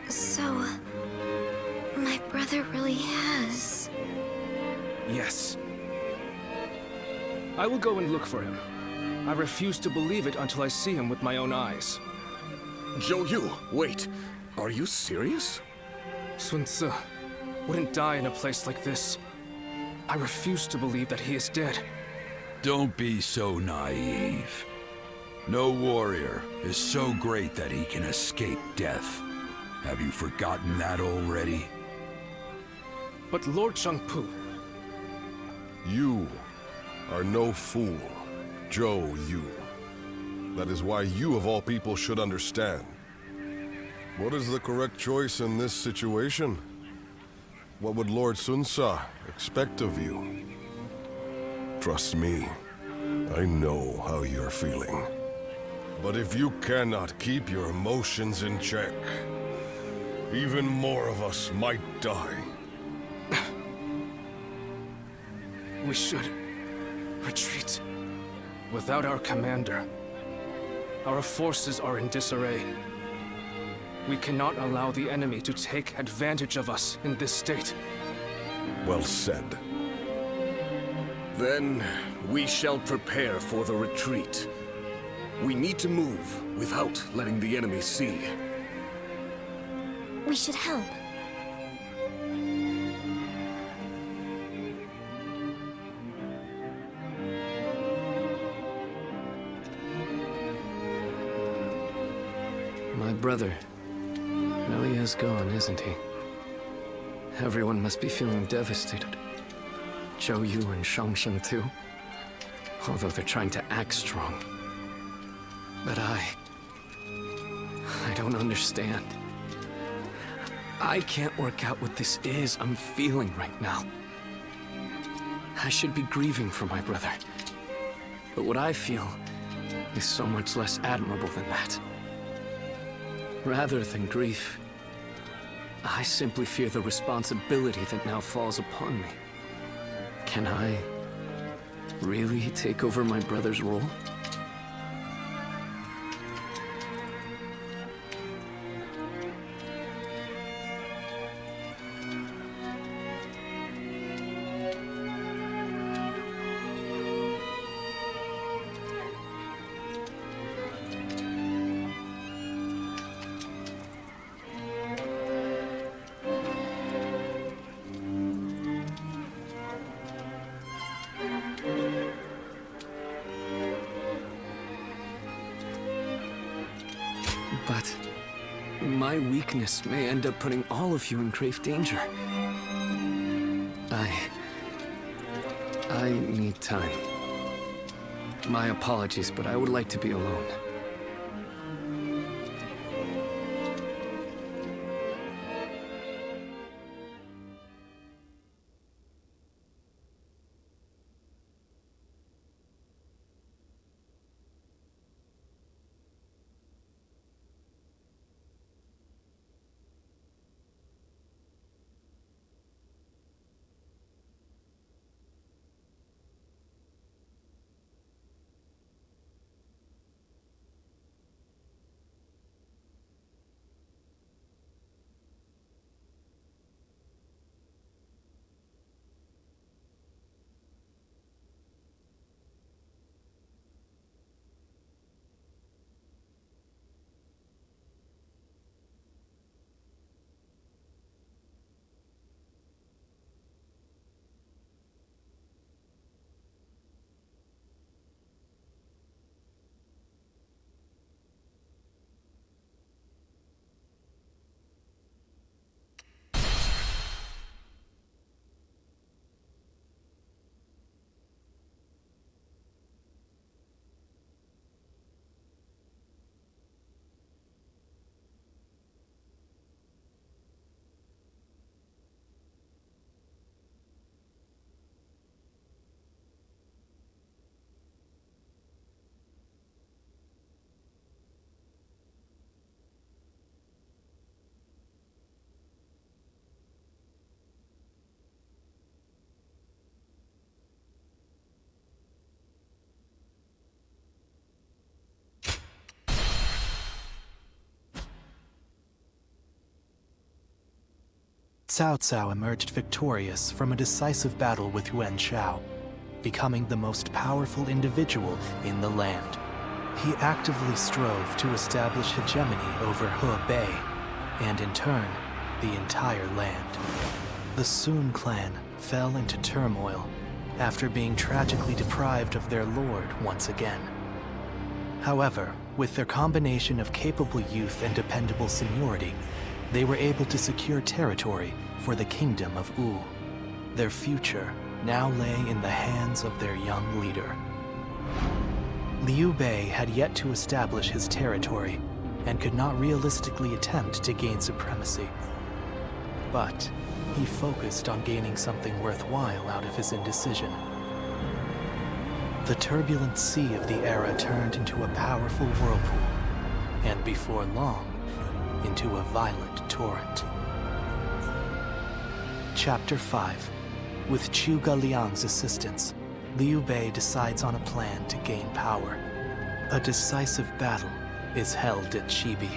So, my brother really has. Yes. I will go and look for him. I refuse to believe it until I see him with my own eyes. Zhou Yu, wait. Are you serious? Sun Tzu wouldn't die in a place like this. I refuse to believe that he is dead. Don't be so naive. No warrior is so great that he can escape death. Have you forgotten that already? But Lord Changpu... You are no fool, Zhou Yu. That is why you of all people should understand. What is the correct choice in this situation? What would Lord Sun Tzu expect of you? Trust me, I know how you're feeling. But if you cannot keep your emotions in check, even more of us might die. We should retreat. Without our commander, our forces are in disarray. We cannot allow the enemy to take advantage of us in this state. Well said. Then we shall prepare for the retreat. We need to move without letting the enemy see. We should help. My brother really is gone, isn't he? Everyone must be feeling devastated. Zhou Yu and Shangsheng too. Although they're trying to act strong. But I don't understand. I can't work out what this is I'm feeling right now. I should be grieving for my brother. But what I feel is so much less admirable than that. Rather than grief, I simply fear the responsibility that now falls upon me. Can I really take over my brother's role? But my weakness may end up putting all of you in grave danger. I need time. My apologies, but I would like to be alone. Cao Cao emerged victorious from a decisive battle with Yuan Shao, becoming the most powerful individual in the land. He actively strove to establish hegemony over Hebei, and in turn, the entire land. The Sun clan fell into turmoil after being tragically deprived of their lord once again. However, with their combination of capable youth and dependable seniority, they were able to secure territory for the Kingdom of Wu. Their future now lay in the hands of their young leader. Liu Bei had yet to establish his territory and could not realistically attempt to gain supremacy. But he focused on gaining something worthwhile out of his indecision. The turbulent sea of the era turned into a powerful whirlpool, and before long, into a violent torrent. Chapter 5. With Chu Liang's assistance, Liu Bei decides on a plan to gain power. A decisive battle is held at Chibi.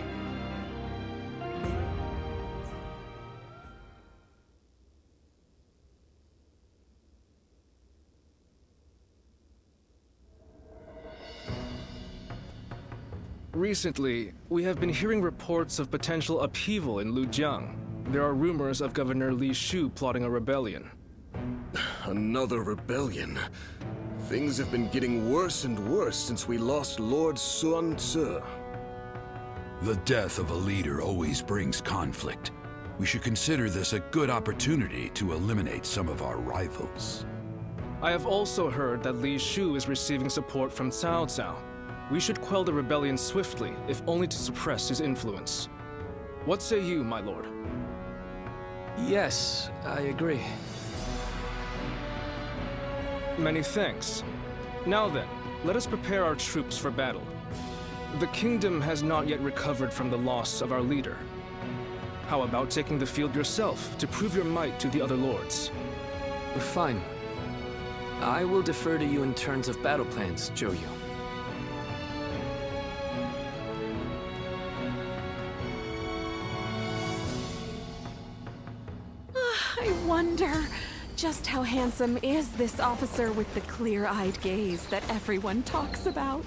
Recently, we have been hearing reports of potential upheaval in Lujiang. There are rumors of Governor Li Shu plotting a rebellion. Another rebellion. Things have been getting worse and worse since we lost Lord Sun Tzu. The death of a leader always brings conflict. We should consider this a good opportunity to eliminate some of our rivals. I have also heard that Li Shu is receiving support from Cao Cao. We should quell the rebellion swiftly, if only to suppress his influence. What say you, my lord? Yes, I agree. Many thanks. Now then, let us prepare our troops for battle. The kingdom has not yet recovered from the loss of our leader. How about taking the field yourself to prove your might to the other lords? Fine. I will defer to you in terms of battle plans, Zhou Yu. I wonder, just how handsome is this officer with the clear-eyed gaze that everyone talks about?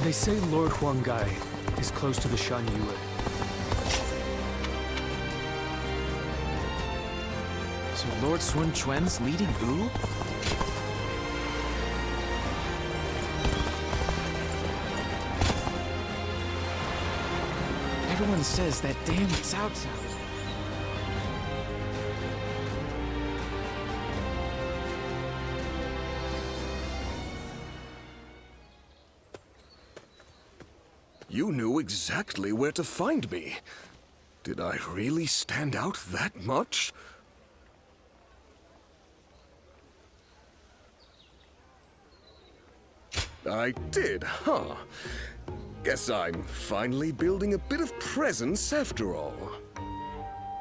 They say Lord Huanggai is close to the Shan Yue. So Lord Sun Quan's leading Wu? Everyone says that damn Cao Cao. You knew exactly where to find me. Did I really stand out that much? I did, huh? Guess I'm finally building a bit of presence after all.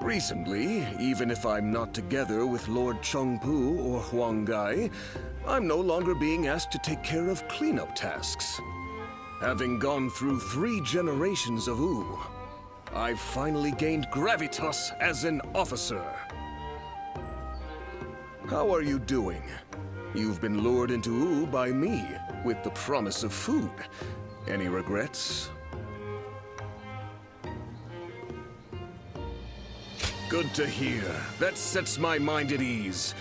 Recently, even if I'm not together with Lord Chengpu or Huanggai, I'm no longer being asked to take care of cleanup tasks. Having gone through 3 generations of Wu, I've finally gained gravitas as an officer. How are you doing? You've been lured into Wu by me, with the promise of food. Any regrets? Good to hear. That sets my mind at ease.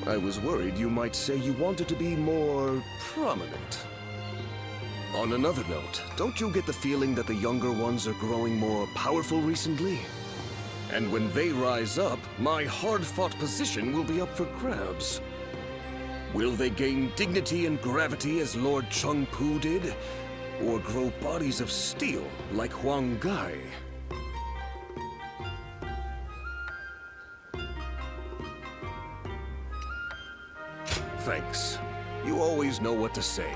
I was worried you might say you wanted to be more prominent. On another note, don't you get the feeling that the younger ones are growing more powerful recently? And when they rise up, my hard-fought position will be up for grabs. Will they gain dignity and gravity as Lord Chung Pu did? Or grow bodies of steel like Huang Gai? Thanks. You always know what to say.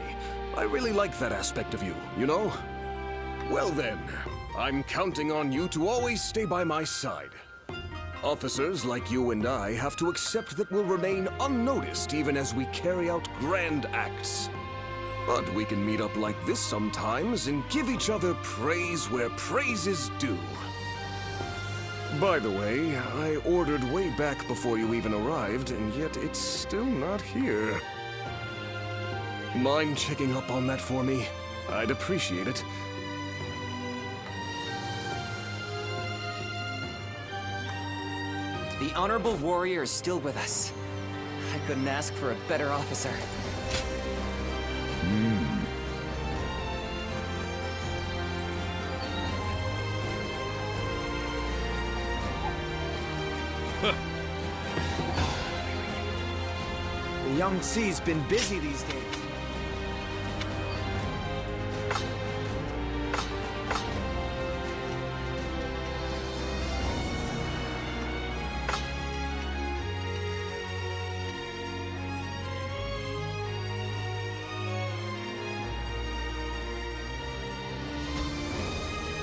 I really like that aspect of you, you know? Well then, I'm counting on you to always stay by my side. Officers like you and I have to accept that we'll remain unnoticed even as we carry out grand acts. But we can meet up like this sometimes and give each other praise where praise is due. By the way, I ordered way back before you even arrived, and yet it's still not here. Mind checking up on that for me? I'd appreciate it. The honorable warrior is still with us. I couldn't ask for a better officer. The young C's been busy these days.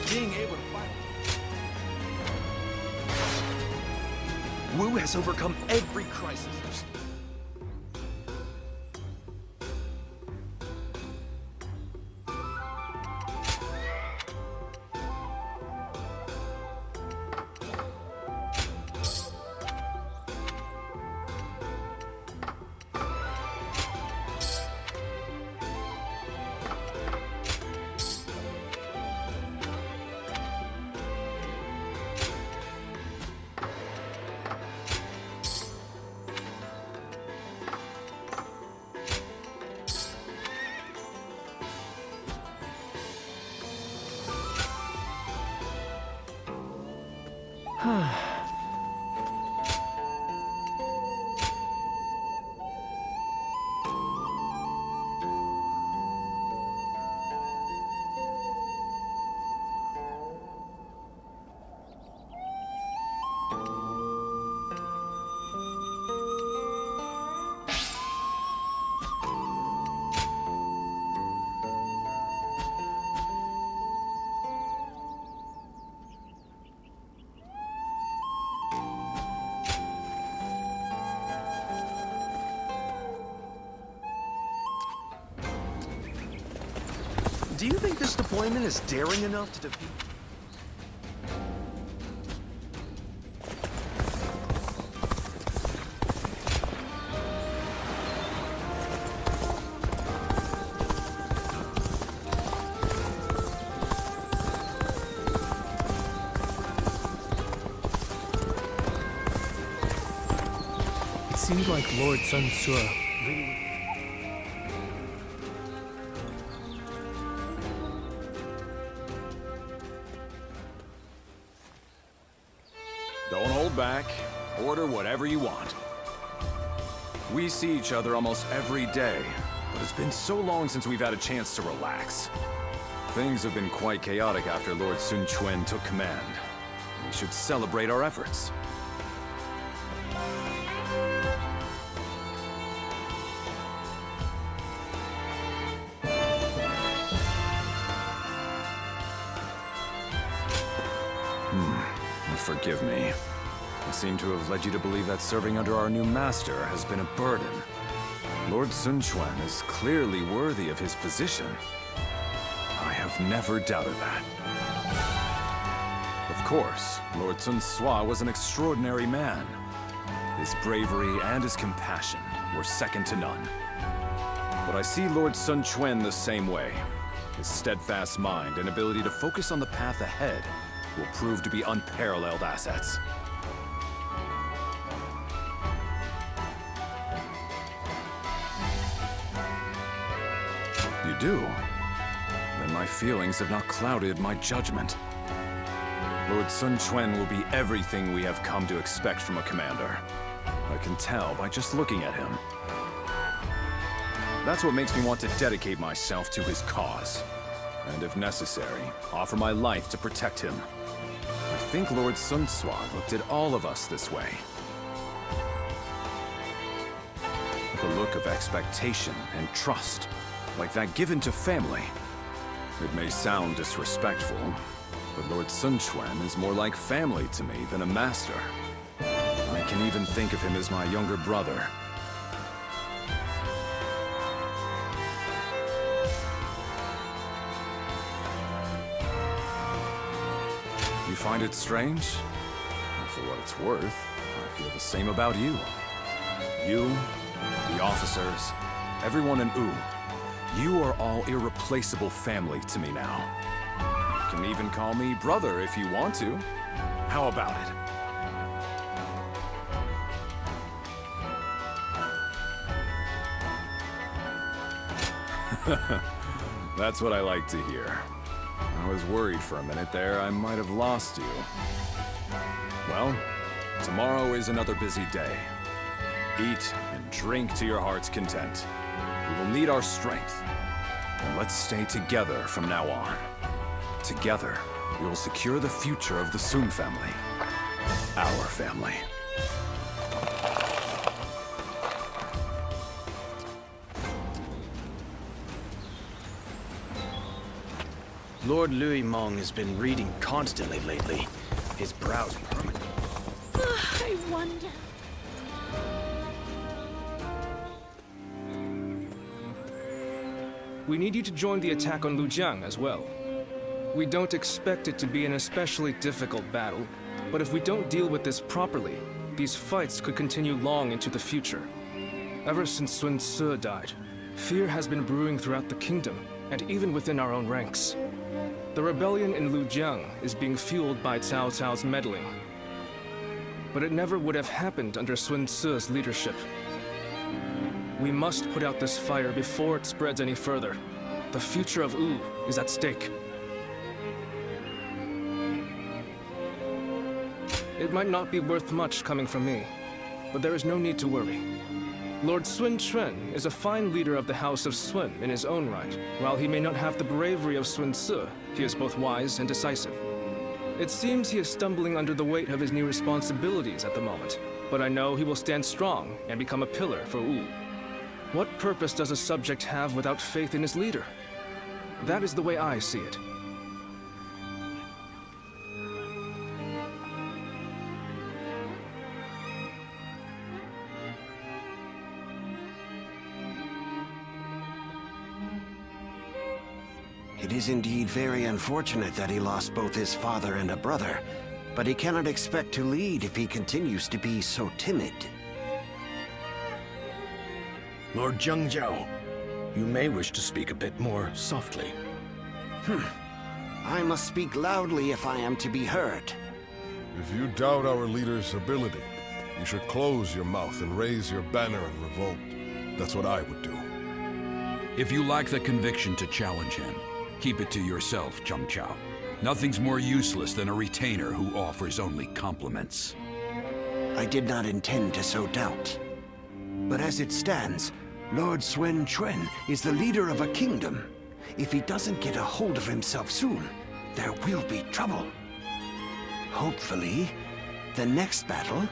Being able to fight. Wu has overcome every crisis. Do you think this deployment is daring enough to defeat? It seemed like Lord Sun Tzu really... Don't hold back. Order whatever you want. We see each other almost every day, but it's been so long since we've had a chance to relax. Things have been quite chaotic after Lord Sun Quan took command. We should celebrate our efforts. Forgive me. I seem to have led you to believe that serving under our new master has been a burden. Lord Sun Quan is clearly worthy of his position. I have never doubted that. Of course, Lord Sun Sua was an extraordinary man. His bravery and his compassion were second to none. But I see Lord Sun Quan the same way. His steadfast mind and ability to focus on the path ahead will prove to be unparalleled assets. You do? Then my feelings have not clouded my judgment. Lord Sun Quan will be everything we have come to expect from a commander. I can tell by just looking at him. That's what makes me want to dedicate myself to his cause. And if necessary, offer my life to protect him. I think Lord Sun Quan looked at all of us this way. With a look of expectation and trust, like that given to family. It may sound disrespectful, but Lord Sun Quan is more like family to me than a master. I can even think of him as my younger brother. You find it strange? Well, for what it's worth, I feel the same about you. You, the officers, everyone in Wu. You are all irreplaceable family to me now. You can even call me brother if you want to. How about it? That's what I like to hear. I was worried for a minute there I might have lost you. Well, tomorrow is another busy day. Eat and drink to your heart's content. We will need our strength. And let's stay together from now on. Together, we will secure the future of the Sun family. Our family. Lord Louis Mong has been reading constantly lately. His brow's permanent. I wonder. We need you to join the attack on Lujiang as well. We don't expect it to be an especially difficult battle, but if we don't deal with this properly, these fights could continue long into the future. Ever since Sun Ce died, fear has been brewing throughout the kingdom, and even within our own ranks. The rebellion in Lujiang is being fueled by Cao Cao's meddling. But it never would have happened under Sun Ce's leadership. We must put out this fire before it spreads any further. The future of Wu is at stake. It might not be worth much coming from me, but there is no need to worry. Lord Sun Quan is a fine leader of the House of Sun in his own right. While he may not have the bravery of Sun Ce, he is both wise and decisive. It seems he is stumbling under the weight of his new responsibilities at the moment, but I know he will stand strong and become a pillar for Wu. What purpose does a subject have without faith in his leader? That is the way I see it. It is indeed very unfortunate that he lost both his father and a brother, but he cannot expect to lead if he continues to be so timid. Lord Zhengjiao, you may wish to speak a bit more softly. I must speak loudly if I am to be heard. If you doubt our leader's ability, you should close your mouth and raise your banner in revolt. That's what I would do. If you lack the conviction to challenge him, keep it to yourself, Zheng Chao. Nothing's more useless than a retainer who offers only compliments. I did not intend to sow doubt. But as it stands, Lord Sun Quan is the leader of a kingdom. If he doesn't get a hold of himself soon, there will be trouble. Hopefully, the next battle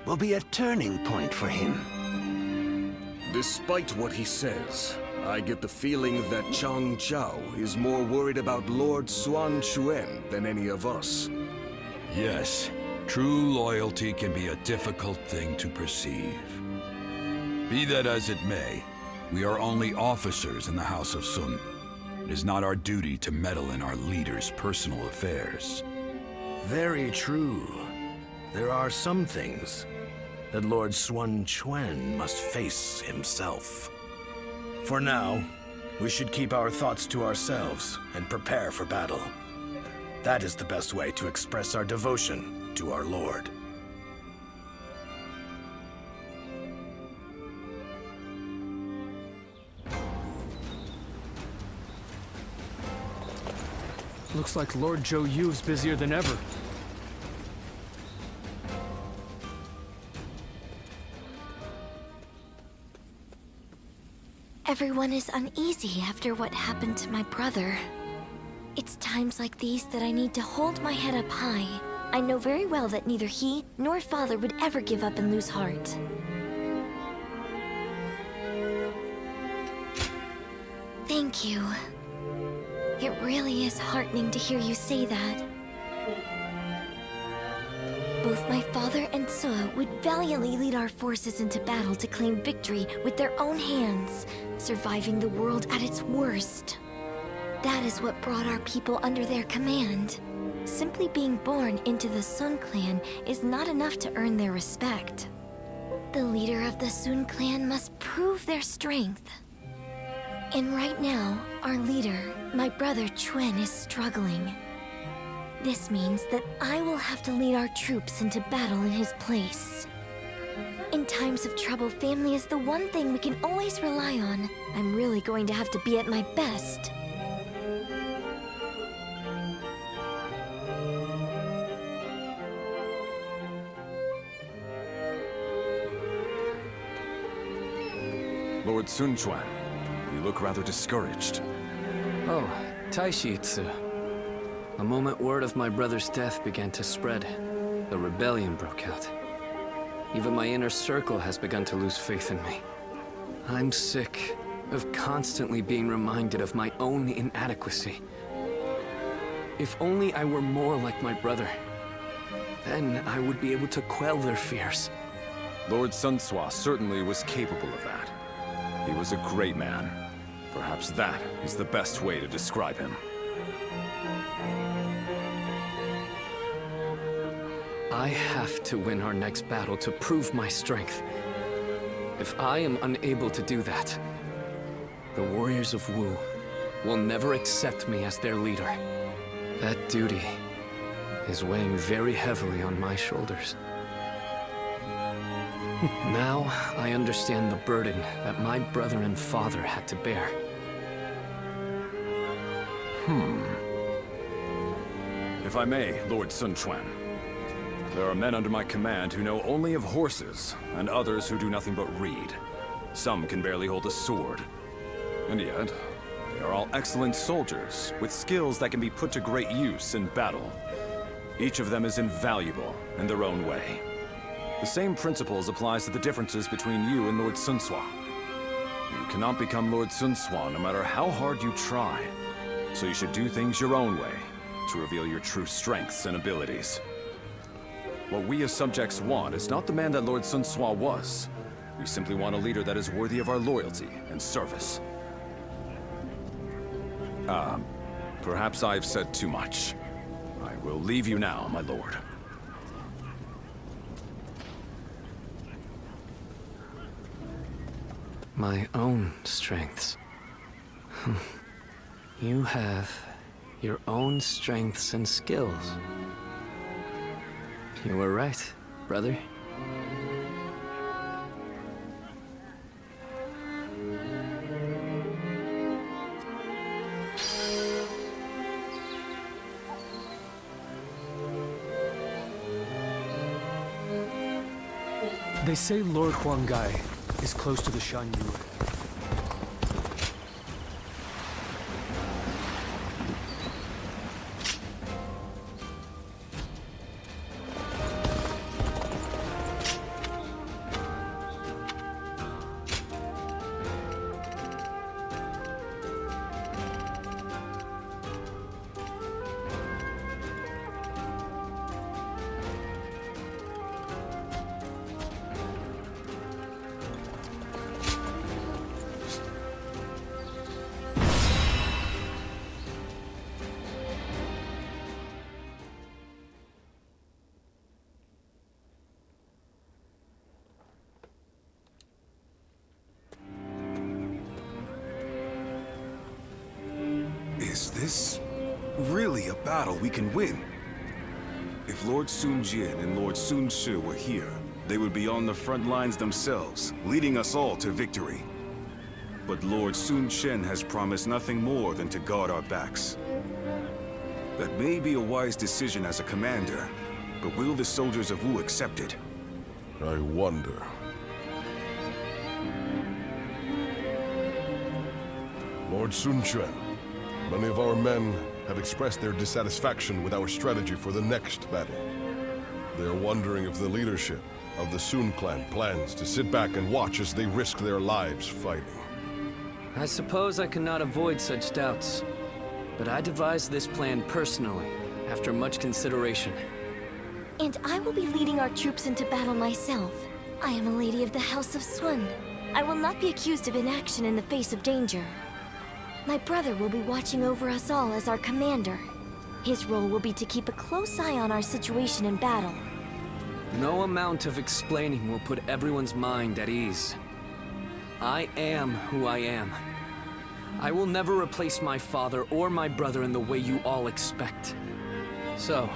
will be a turning point for him. Despite what he says, I get the feeling that Zhang Zhao is more worried about Lord Sun Quan than any of us. Yes, true loyalty can be a difficult thing to perceive. Be that as it may, we are only officers in the House of Sun. It is not our duty to meddle in our leader's personal affairs. Very true. There are some things that Lord Sun Quan must face himself. For now, we should keep our thoughts to ourselves and prepare for battle. That is the best way to express our devotion to our Lord. Looks like Lord Zhou Yu's busier than ever. Everyone is uneasy after what happened to my brother. It's times like these that I need to hold my head up high. I know very well that neither he nor father would ever give up and lose heart. Thank you. It really is heartening to hear you say that. Both my father and Suo would valiantly lead our forces into battle to claim victory with their own hands, surviving the world at its worst. That is what brought our people under their command. Simply being born into the Sun clan is not enough to earn their respect. The leader of the Sun clan must prove their strength. And right now, our leader, my brother Chuen, is struggling. This means that I will have to lead our troops into battle in his place. In times of trouble, family is the one thing we can always rely on. I'm really going to have to be at my best. Lord Sun Quan, you look rather discouraged. Oh, Taishitsu. The moment word of my brother's death began to spread, the rebellion broke out. Even my inner circle has begun to lose faith in me. I'm sick of constantly being reminded of my own inadequacy. If only I were more like my brother, then I would be able to quell their fears. Lord Sun Sua certainly was capable of that. He was a great man. Perhaps that is the best way to describe him. I have to win our next battle to prove my strength. If I am unable to do that, the warriors of Wu will never accept me as their leader. That duty is weighing very heavily on my shoulders. Now I understand the burden that my brother and father had to bear. If I may, Lord Sun Quan, there are men under my command who know only of horses, and others who do nothing but read. Some can barely hold a sword. And yet, they are all excellent soldiers, with skills that can be put to great use in battle. Each of them is invaluable in their own way. The same principles applies to the differences between you and Lord Sun Sua. You cannot become Lord Sun Sua no matter how hard you try. So you should do things your own way, to reveal your true strengths and abilities. What we as subjects want is not the man that Lord Sun Sua was. We simply want a leader that is worthy of our loyalty and service. Perhaps I've said too much. I will leave you now, my lord. My own strengths. You have your own strengths and skills. You were right, brother. They say Lord Huanggai is close to the Shan Yu. Is this really be a battle we can win. If Lord Sun Jian and Lord Sun Shi were here, they would be on the front lines themselves, leading us all to victory. But Lord Sun Chen has promised nothing more than to guard our backs. That may be a wise decision as a commander, but will the soldiers of Wu accept it? I wonder. Lord Sun Quan, many of our men have expressed their dissatisfaction with our strategy for the next battle. They are wondering if the leadership of the Sun clan plans to sit back and watch as they risk their lives fighting. I suppose I cannot avoid such doubts, but I devised this plan personally, after much consideration. And I will be leading our troops into battle myself. I am a lady of the House of Sun. I will not be accused of inaction in the face of danger. My brother will be watching over us all as our commander. His role will be to keep a close eye on our situation in battle. No amount of explaining will put everyone's mind at ease. I am who I am. I will never replace my father or my brother in the way you all expect. So,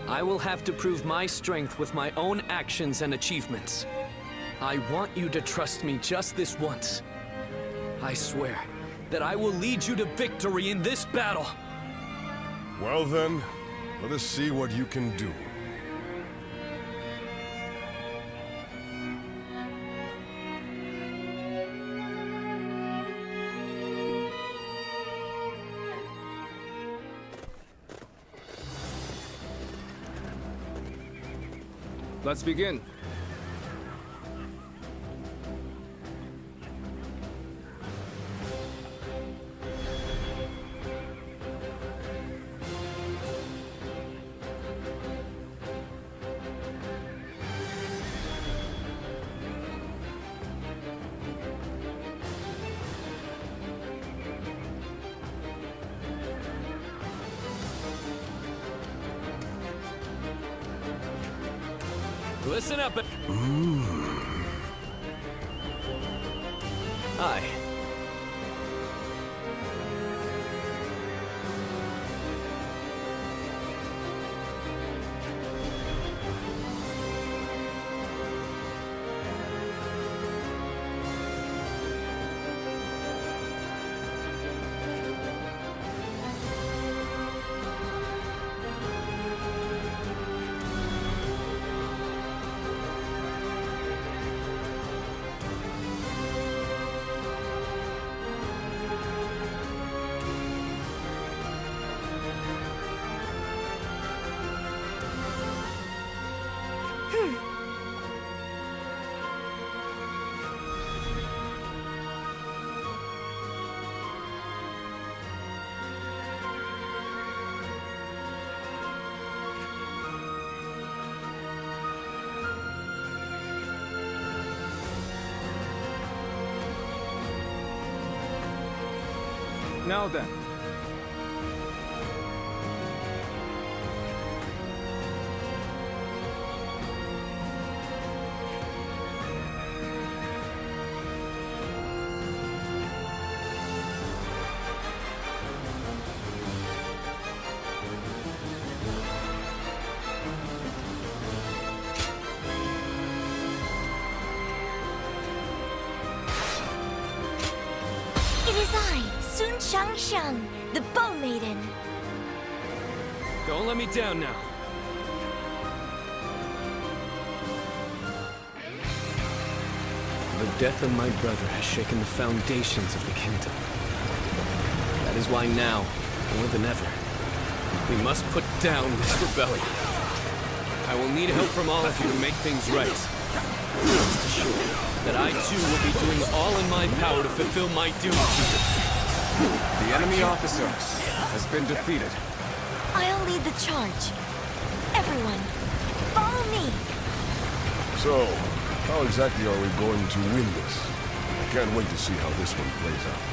I will have to prove my strength with my own actions and achievements. I want you to trust me just this once. I swear that I will lead you to victory in this battle. Well then, let us see what you can do. Let's begin. Listen up. Hi. Now then. It is I, Sun Changxiang, the Bow Maiden. Don't let me down now. The death of my brother has shaken the foundations of the kingdom. That is why now, more than ever, we must put down this rebellion. I will need help from all of you to make things right. Rest assured that I too will be doing all in my power to fulfill my duty to you. The enemy officer has been defeated. I'll lead the charge. Everyone, follow me. So, how exactly are we going to win this? I can't wait to see how this one plays out.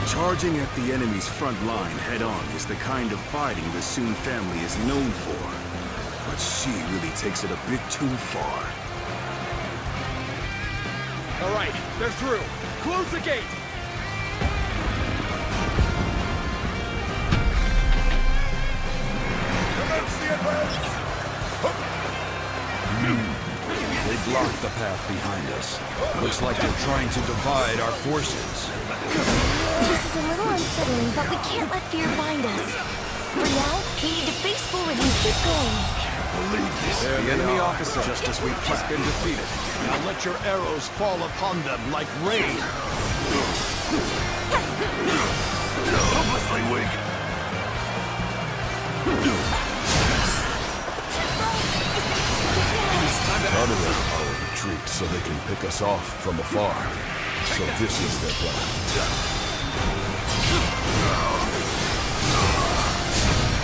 Charging at the enemy's front line head-on is the kind of fighting the Sun family is known for. But she really takes it a bit too far. All right, they're through. Close the gate! path behind us. Looks like they're trying to divide our forces. This is a little unsettling, but we can't let fear bind us. For now, we need to face forward and keep going. Believe this. The enemy officer, just as we've has been defeated. Now let your arrows fall upon them like rain. Hopelessly weak. Part of our retreat so they can pick us off from afar. So this is their plan.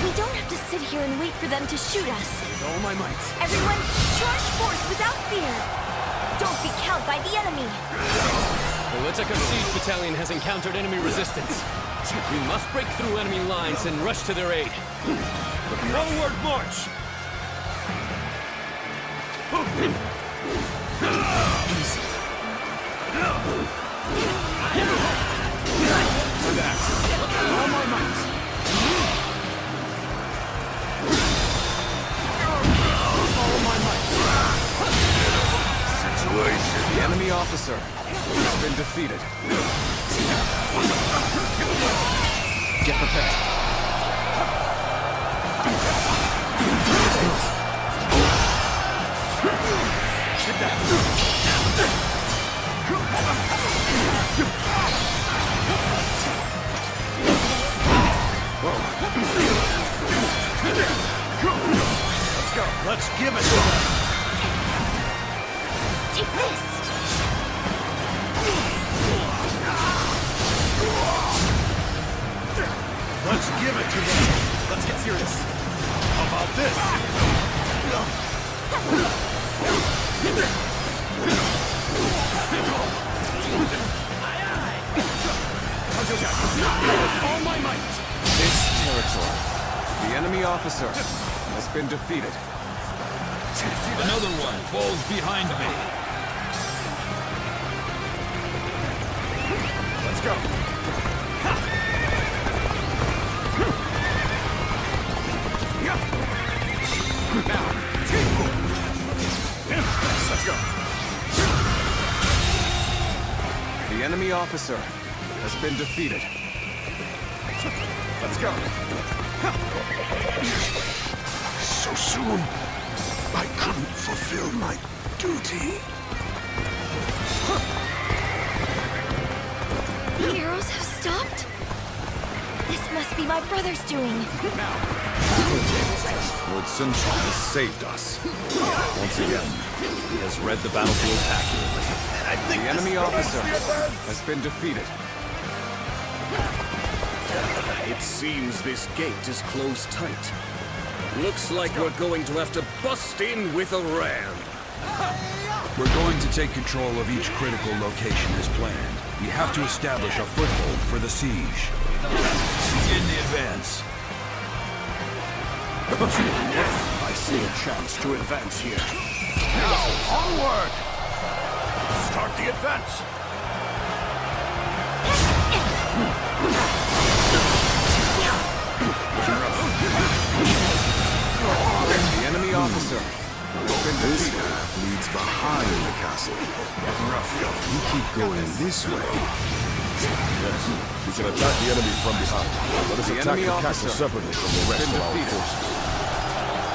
We don't have to sit here and wait for them to shoot us. With all my might. Everyone, charge forth without fear. Don't be cowed by the enemy. The Whittaker Siege Battalion has encountered enemy resistance. We must break through enemy lines and rush to their aid. Forward march! All my might. All my might. Situation. The enemy officer has been defeated. Get prepared. Get that. Let's go. Let's give it to them. Take this. Let's give it to them. Let's get serious. How about this? All my might. This territory. The enemy officer has been defeated. Another one falls behind me. Let's go. Now. Let's go. The enemy officer has been defeated. Let's go. So soon, I couldn't fulfill my duty. The arrows have stopped? This must be my brother's doing. Lord Sun Quan has saved us. Once again, he has read the battlefield accurately. The enemy officer has been defeated. It seems this gate is closed tight. Looks like we're going to have to bust in with a ram. We're going to take control of each critical location as planned. We have to establish a foothold for the siege. Begin the advance. I see a chance to advance here. Now, onward! Start the advance! The enemy officer has been This defeated. path leads behind the castle. You keep going this way. Yes, we can attack the enemy from behind. Let us The attack enemy the castle officer separately from the has rest been of our defeated. forces.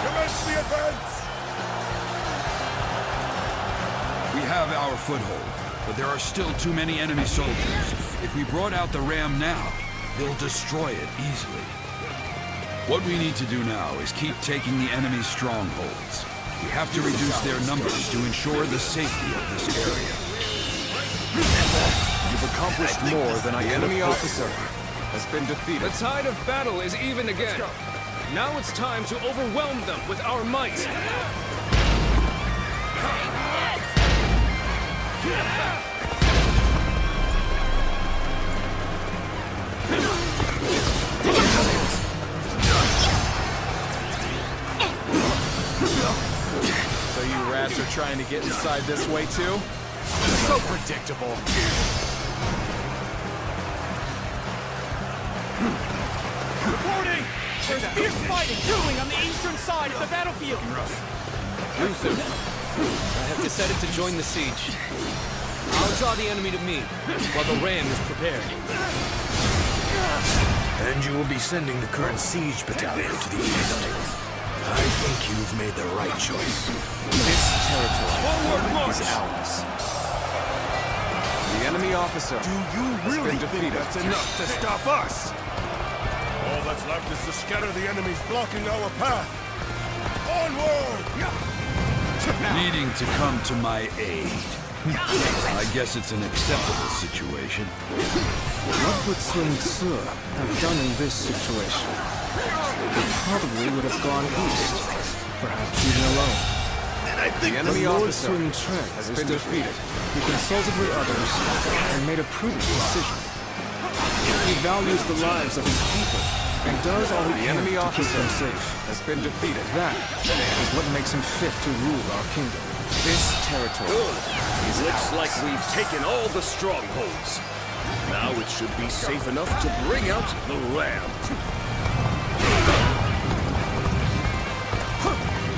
Commence the advance! We have our foothold, but there are still too many enemy soldiers. If we brought out the ram now, they'll destroy it easily. What we need to do now is keep taking the enemy's strongholds. We have to reduce their numbers to ensure the safety of this area. You've accomplished more than I could have hoped. The enemy officer has been defeated. The tide of battle is even again. Now it's time to overwhelm them with our might. So you rats are trying to get inside this way too? So predictable. Reporting! There's fierce fighting brewing on the eastern side of the battlefield. Rusu, I have decided to join the siege. I'll draw the enemy to me, while the ram is prepared. And you will be sending the current siege battalion to the east. I think you've made the right choice. This territory is ours. The enemy officer has been defeated. That's enough to stop us? All that's left is to scatter the enemies blocking our path. Onward! Needing to come to my aid. I guess it's an acceptable situation. What would Sun Tzu have done in this situation? He probably would have gone east, perhaps even alone. The enemy Lord officer Sun Quan has is been different. defeated. He consulted with others and made a prudent decision. He values the lives of his people and does all he The can enemy to keep officer them safe. has been defeated. That is what makes him fit to rule our kingdom. This territory is Looks like we've taken all the strongholds. Now it should be safe enough to bring out the ram.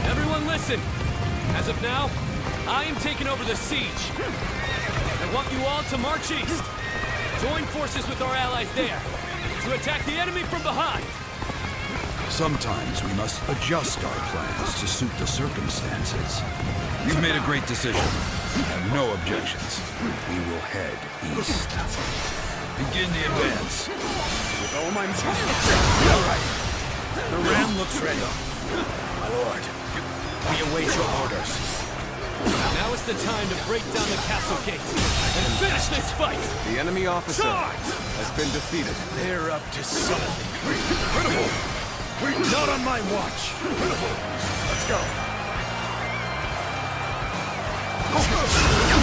Everyone listen! As of now, I am taking over the siege. I want you all to march east. Join forces with our allies there to attack the enemy from behind. Sometimes we must adjust our plans to suit the circumstances. You've made a great decision. I have no objections. We will head east. Begin the advance. With all my might. All right. The ram looks ready. My lord, we await your orders. Now is the time to break down the castle gate and finish this fight! The enemy officer Charge! has been defeated. They're up to something. Pitiful! Not on my watch! Pitiful! Let's go!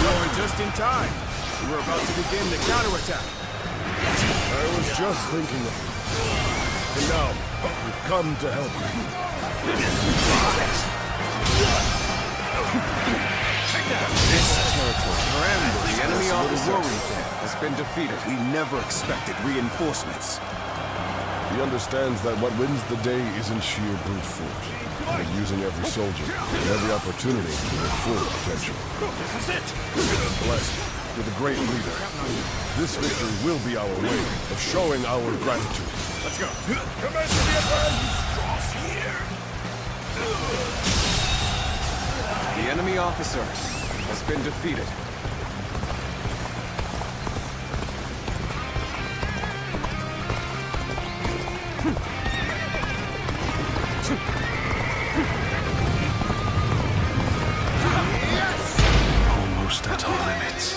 You're just in time. We were about to begin the counterattack. I was just thinking of you. And now, we've come to help you. This territory, the enemy officer has been defeated. We never expected reinforcements. He understands that what wins the day isn't sheer brute force, but using every soldier and every opportunity to their full potential. This is it! Blessed with a great leader, this victory will be our way of showing our gratitude. Let's go! Commence the advance! Here! The enemy officer has been defeated. Almost at our limits.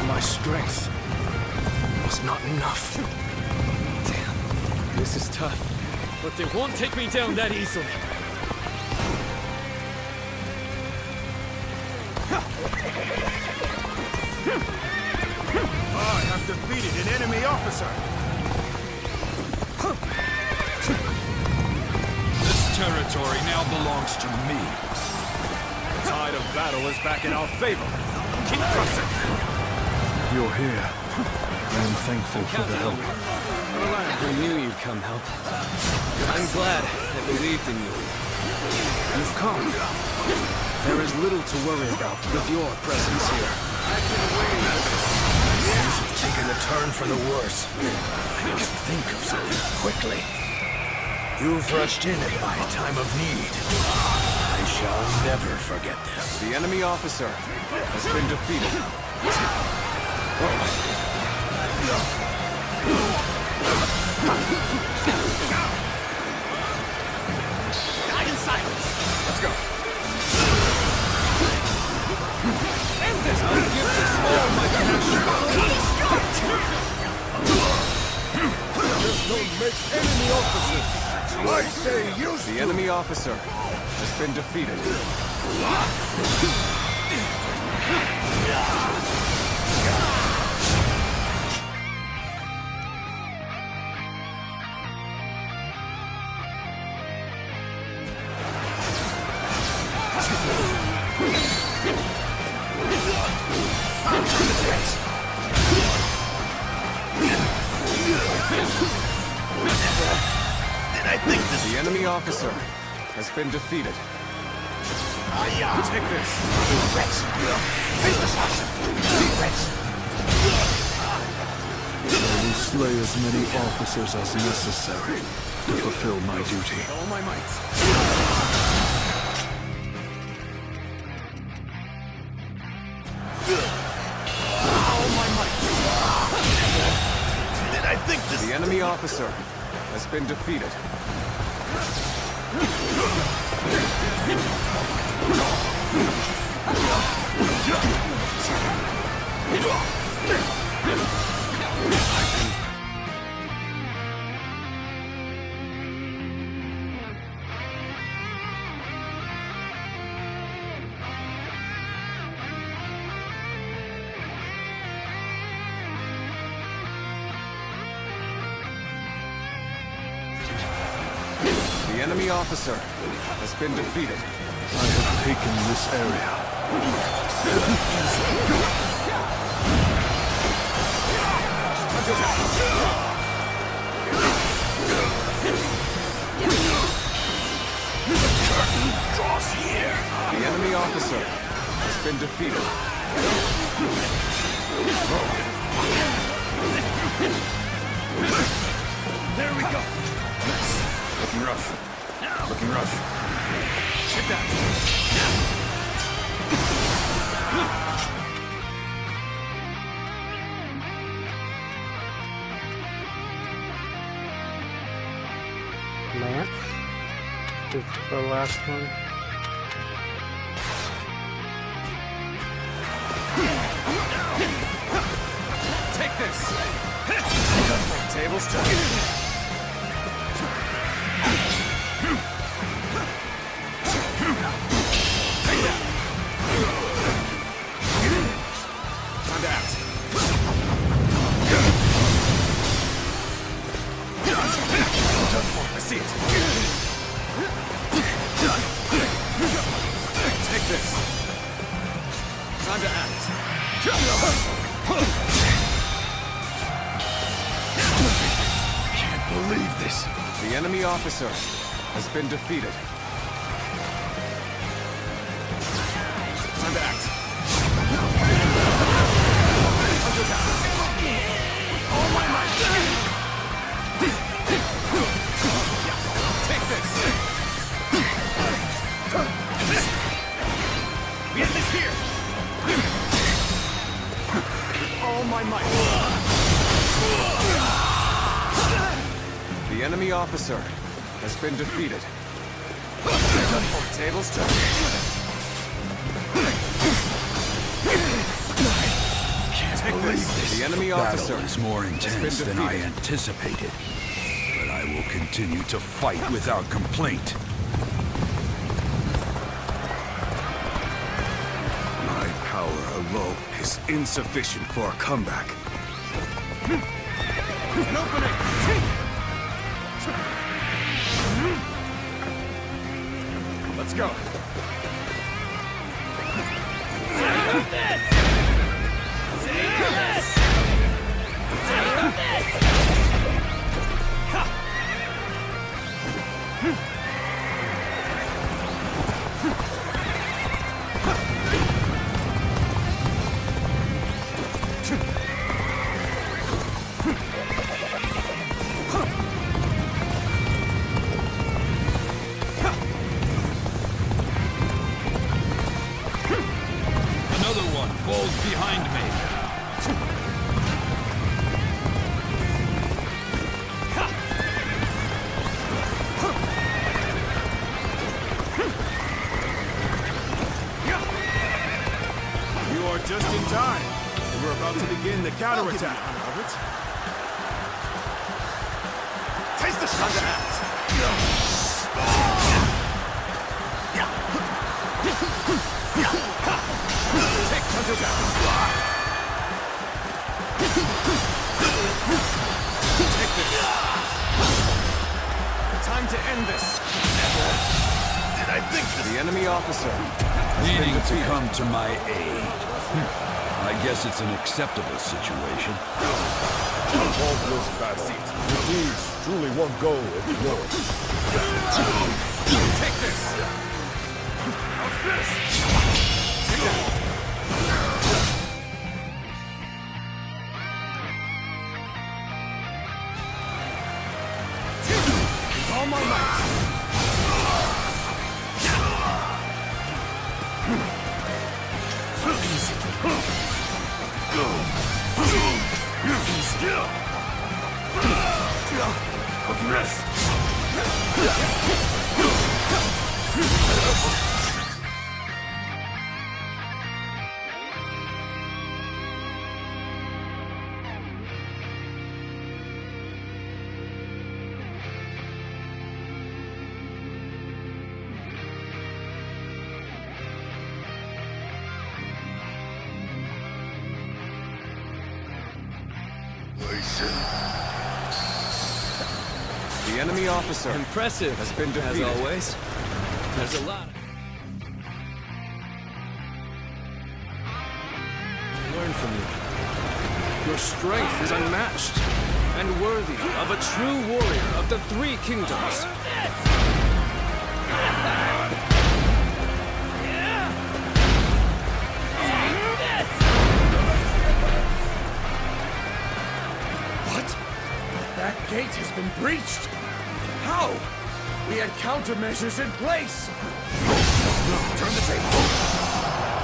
My strength was not enough. Damn, this is tough. But they won't take me down that easily. I have defeated an enemy officer. This territory now belongs to me. The tide of battle is back in our favor. Keep pressing. You're here. I am thankful for the help. I knew you'd come help. I'm glad I believed in you. You've come. There is little to worry about with your presence here. Things have taken a turn for the worse. I must think of something quickly. You've rushed in at my time of need. I shall never forget this. The enemy officer has been defeated. Die in silence! Let's go. End this! I'll give this all my Just don't make enemy officers! I say use The enemy officer has been defeated. enemy officer has been defeated. Take this. I will slay as many officers as necessary to fulfill my duty. All my might. Did I think this? The enemy officer has been defeated. The enemy officer has been defeated. I have taken this area. Draws here. The enemy officer has been defeated. There we go. Looking rough. Looking rough. Hit that. Lance is the last one. Take this. Tables turn. I see it. Take this. Time to act. Can't believe this. The enemy officer has been defeated. Time to act. All my might. Take this. We end this here. All my might. The enemy officer has been defeated. Tables turn. Can't believe this. The enemy officer is more intense than I defeated. anticipated. But I will continue to fight without complaint. My power alone is insufficient for a comeback. An opening! Let's go. Save this! Save this! Save this! Another one falls behind me. You are just in time. We're about to begin the counterattack. Taste the shot to act. Take Hunter down. Take this. Time to end this. Did I think this? The enemy officer Needing to come to my aid. I guess it's an acceptable situation. A faultless battle. It needs truly one goal of yours. Take this! How's this? Take that! With all my might! Easy. Look at this! The enemy officer Impressive, has been defeated. as always. There's a lot. Learn from you. Your strength is unmatched and worthy of a true warrior of the Three Kingdoms. What? That gate has been breached! How? We had countermeasures in place! Turn the table!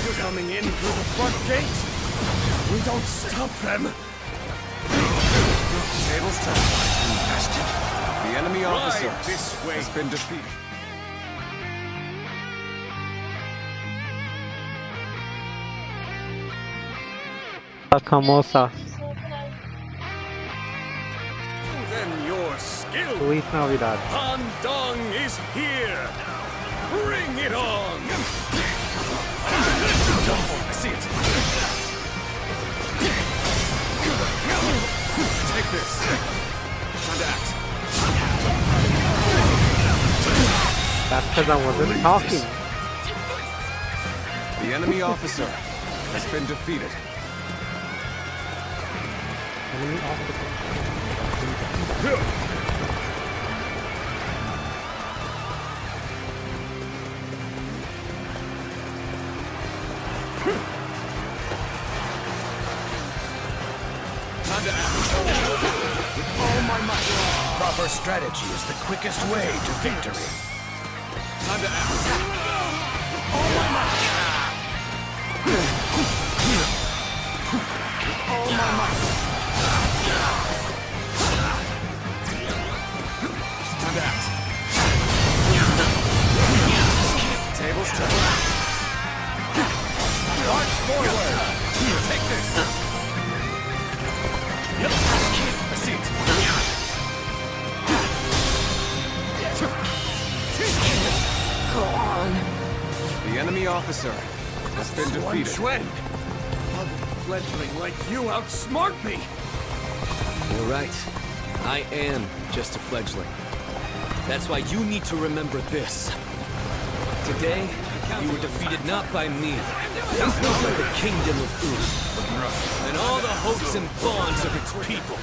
They're coming in through the front gate! We don't stop them! Table's time. The enemy officer this way. has been defeated. Famosa. Then your skill. Feliz Navidad. Handong is here. Bring it on. I see it. Take this. Time to act. That's because I wasn't talking. The enemy officer has been defeated. Enemy officer. Time to act. With all my might. Proper strategy is the quickest way to victory. Time to act. With all my might. With all my might. Time to act. Tables turn. March forward. Take this. I see it. Go on. The enemy officer has been defeated. Xuan! How did a fledgling like you outsmart me? You're right. I am just a fledgling. That's why you need to remember this. Today, you were defeated not by me, but by the kingdom of Ur, and all the hopes and bonds of its people.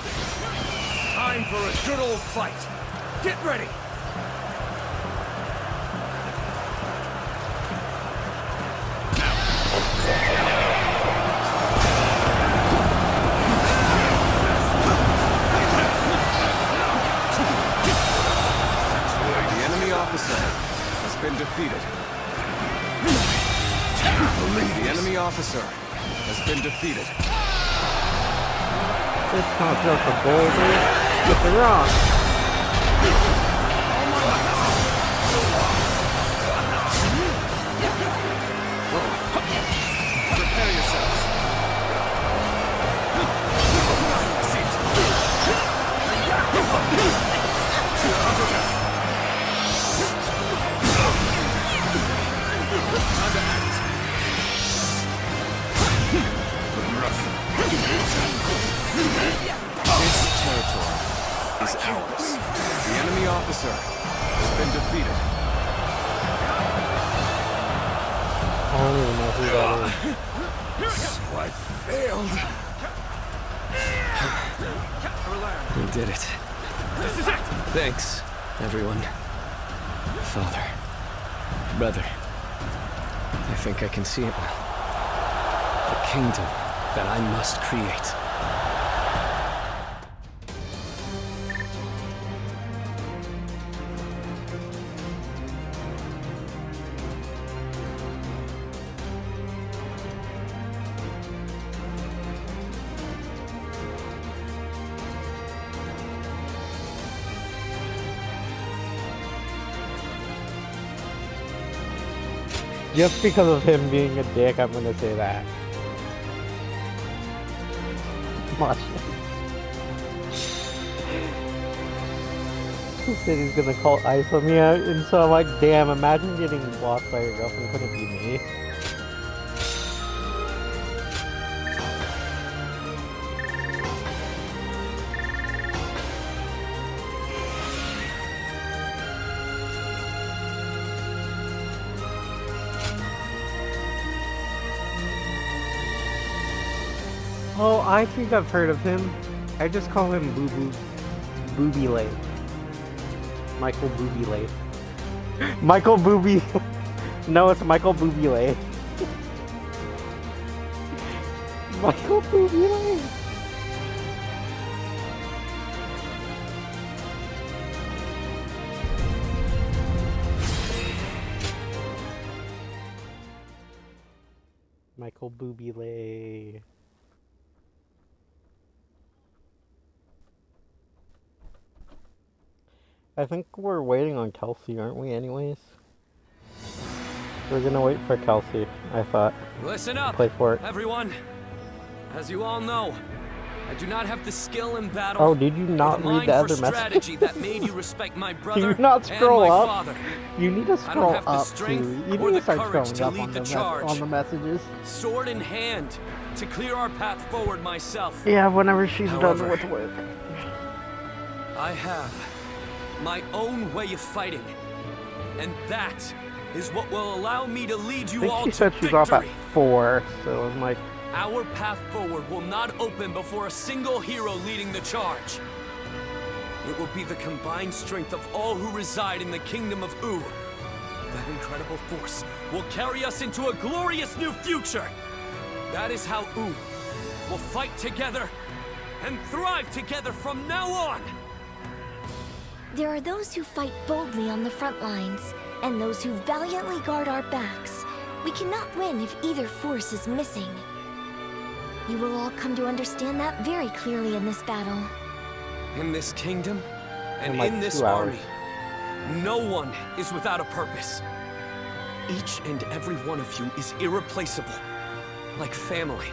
Time for a good old fight. Get ready! The enemy officer has been defeated. The enemy officer has been defeated. It's not just a boulder, it's a rock. Prepare yourselves. Time to act. This territory is ours. The enemy officer has been defeated. don't even know who that is. So I failed. We did it. This is it! Thanks, everyone. Father. Brother. I think I can see it now. The kingdom that I must create. Just because of him being a dick, I'm gonna say that. Watch. He said he's gonna call ice on me, and so I'm like, damn, imagine getting blocked by your girlfriend. Couldn't be me. Oh, I think I've heard of him. I just call him Booby Lay. Michael Booby Lay. Michael Booby. No, it's Michael Booby Lay. Michael Booby Lay. Michael Booby Lay. I think we're waiting on Kelsey, aren't we, anyways? We're gonna wait for Kelsey, I thought. Listen up, play for it. everyone. As you all know, I do not have the skill in battle. Oh, did you not read the other strategy that made you respect my brother Do you not scroll and my up? father. You need to I don't scroll have the up strength too. You or need the to start courage scrolling to up lead the charge. on the messages. Sword in hand, to clear our path forward myself. Yeah, whenever she's However, done with work. I have my own way of fighting, and that is what will allow me to lead I you think all she to said she's victory. off at 4, so I'm like, Our path forward will not open before a single hero leading the charge. It will be the combined strength of all who reside in the kingdom of U. That incredible force will carry us into a glorious new future. That is how U will fight together and thrive together from now on. There are those who fight boldly on the front lines, and those who valiantly guard our backs. We cannot win if either force is missing. You will all come to understand that very clearly in this battle. In this kingdom, and like in this 2 hours. army, no one is without a purpose. Each and every one of you is irreplaceable, like family.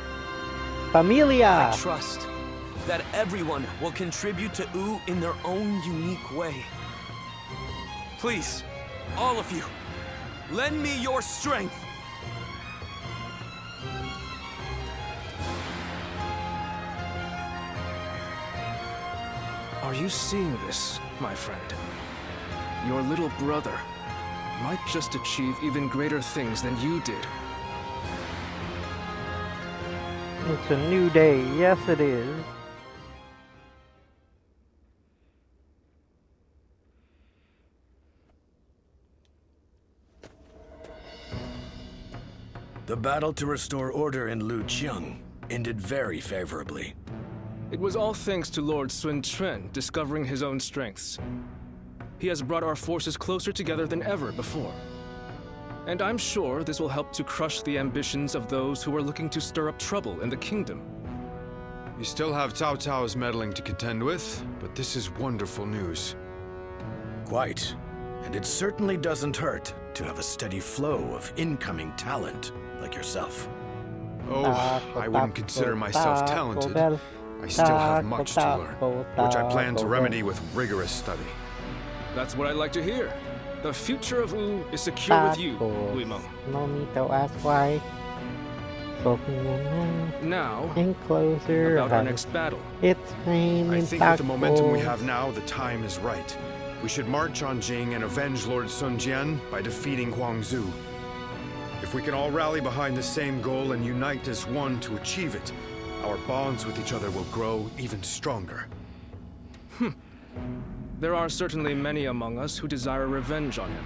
Familia! I trust that everyone will contribute to U in their own unique way. Please, all of you, lend me your strength. Are you seeing this, my friend? Your little brother might just achieve even greater things than you did. It's a new day. Yes, it is. The battle to restore order in Luqiang ended very favorably. It was all thanks to Lord Sun Quan discovering his own strengths. He has brought our forces closer together than ever before. And I'm sure this will help to crush the ambitions of those who are looking to stir up trouble in the kingdom. You still have Cao Cao's meddling to contend with, but this is wonderful news. Quite. And it certainly doesn't hurt to have a steady flow of incoming talent like yourself. Oh, I wouldn't consider myself talented. I still have much to learn, which I plan to remedy with rigorous study. That's what I'd like to hear. The future of U is secure with you, Guimeng. No need to ask why. Now, and closer. about our next battle. It's pain. I think with the momentum we have now, the time is right. We should march on Jing and avenge Lord Sun Jian by defeating Huangzu. If we can all rally behind the same goal and unite as one to achieve it, our bonds with each other will grow even stronger. There are certainly many among us who desire revenge on him.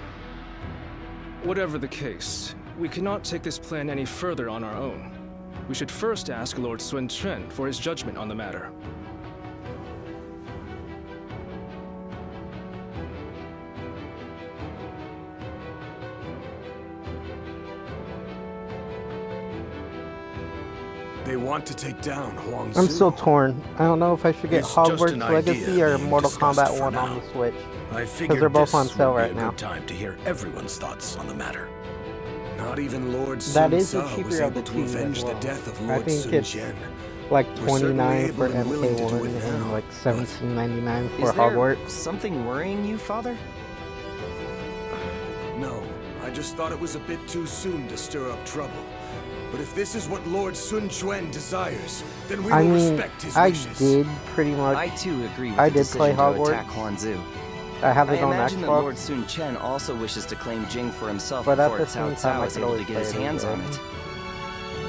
Whatever the case, we cannot take this plan any further on our own. We should first ask Lord Sun Quan for his judgment on the matter. They want to take down Huang Zu. I'm still torn. I don't know if I should get It's just Hogwarts an Legacy idea or being Mortal discussed Kombat for 1 now. on the Switch. I Because figured they're both this on sale would be right a now. good time to hear everyone's thoughts on the matter. Not even Lord That Sun is the Tzu was cheaper of the able to two as avenge well. the death of I Lord think Sun it's Jian. like We're certainly $29 for able and willing to do MK1 it and now. like $17.99 for Is there Hogwarts. something worrying you, Father? No, I just thought it was a bit too soon to stir up trouble. But if this is what Lord Sun Quan desires, then we I will mean, respect his I wishes. did pretty much. I too agree with I the did play decision to Hogwarts. attack Huang Zu. I have I it on imagine that Xbox. Lord Sun Quan also wishes to claim Jing for himself But at before the Cao same time, Cao I is could able to always get play his it hands on again. it.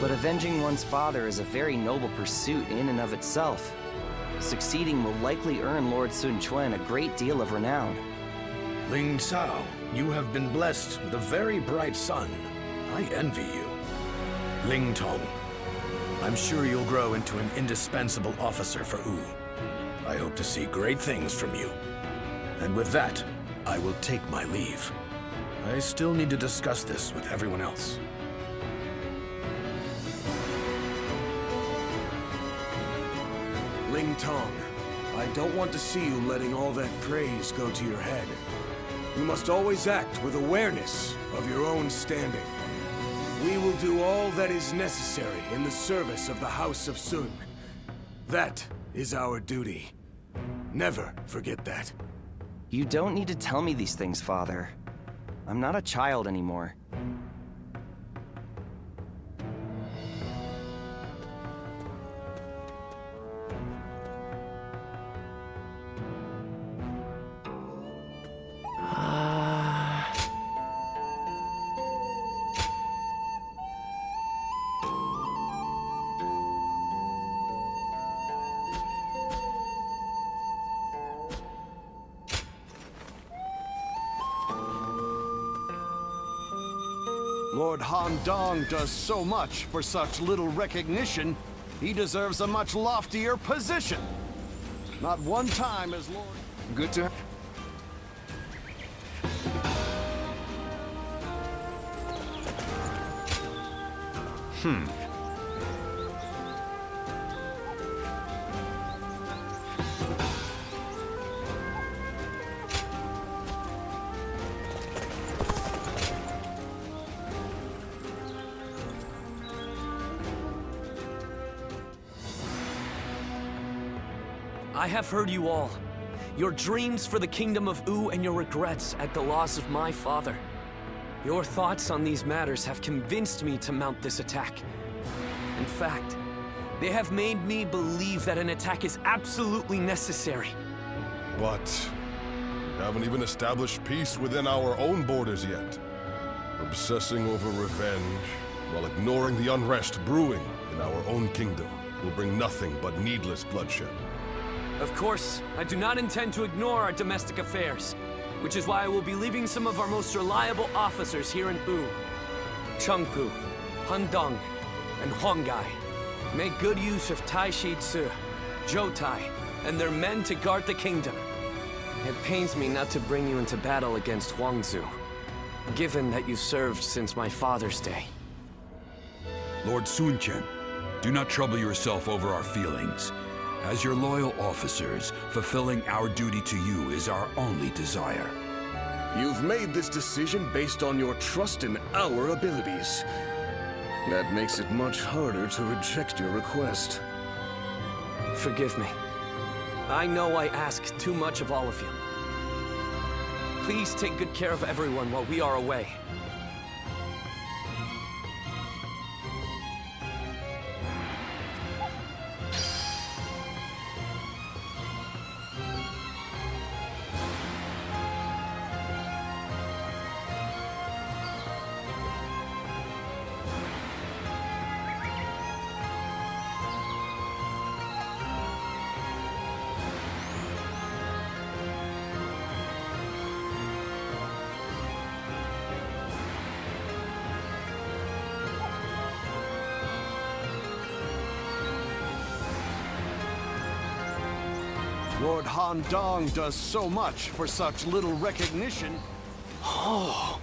But avenging one's father is a very noble pursuit in and of itself. Succeeding will likely earn Lord Sun Quan a great deal of renown. Ling Cao, you have been blessed with a very bright son. I envy you. Ling Tong, I'm sure you'll grow into an indispensable officer for Wu. I hope to see great things from you. And with that, I will take my leave. I still need to discuss this with everyone else. Ling Tong, I don't want to see you letting all that praise go to your head. You must always act with awareness of your own standing. We will do all that is necessary in the service of the House of Sun. That is our duty. Never forget that. You don't need to tell me these things, Father. I'm not a child anymore. Lord Han Dong does so much for such little recognition, he deserves a much loftier position. Not one time has Lord... Good to... I have heard you all. Your dreams for the kingdom of Wu and your regrets at the loss of my father. Your thoughts on these matters have convinced me to mount this attack. In fact, they have made me believe that an attack is absolutely necessary. But we haven't even established peace within our own borders yet. Obsessing over revenge while ignoring the unrest brewing in our own kingdom will bring nothing but needless bloodshed. Of course, I do not intend to ignore our domestic affairs, which is why I will be leaving some of our most reliable officers here in Wu. Chengpu, Han Dong, and Huanggai. Make good use of Tai Shi Tzu, Zhou Tai, and their men to guard the kingdom. It pains me not to bring you into battle against Huang Zu, given that you served since my father's day. Lord Sun Quan, do not trouble yourself over our feelings. As your loyal officers, fulfilling our duty to you is our only desire. You've made this decision based on your trust in our abilities. That makes it much harder to reject your request. Forgive me. I know I ask too much of all of you. Please take good care of everyone while we are away. Lord Han Dong does so much for such little recognition. Oh.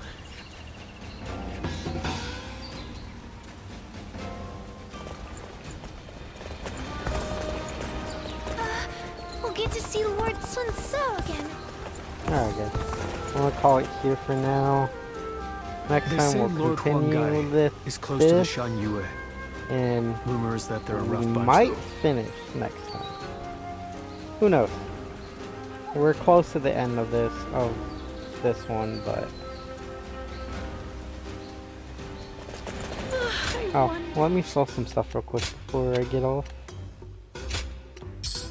We'll get to see Lord Sun Tzu again. Alright guys, I'm gonna call it here for now. Next They time say we'll Lord continue Huangai with is close to the this, Shan Yue. and Rumors that they're a rough we bunch, might though. finish next time. Who knows? We're close to the end of this one, but oh, let me sell some stuff real quick before I get off,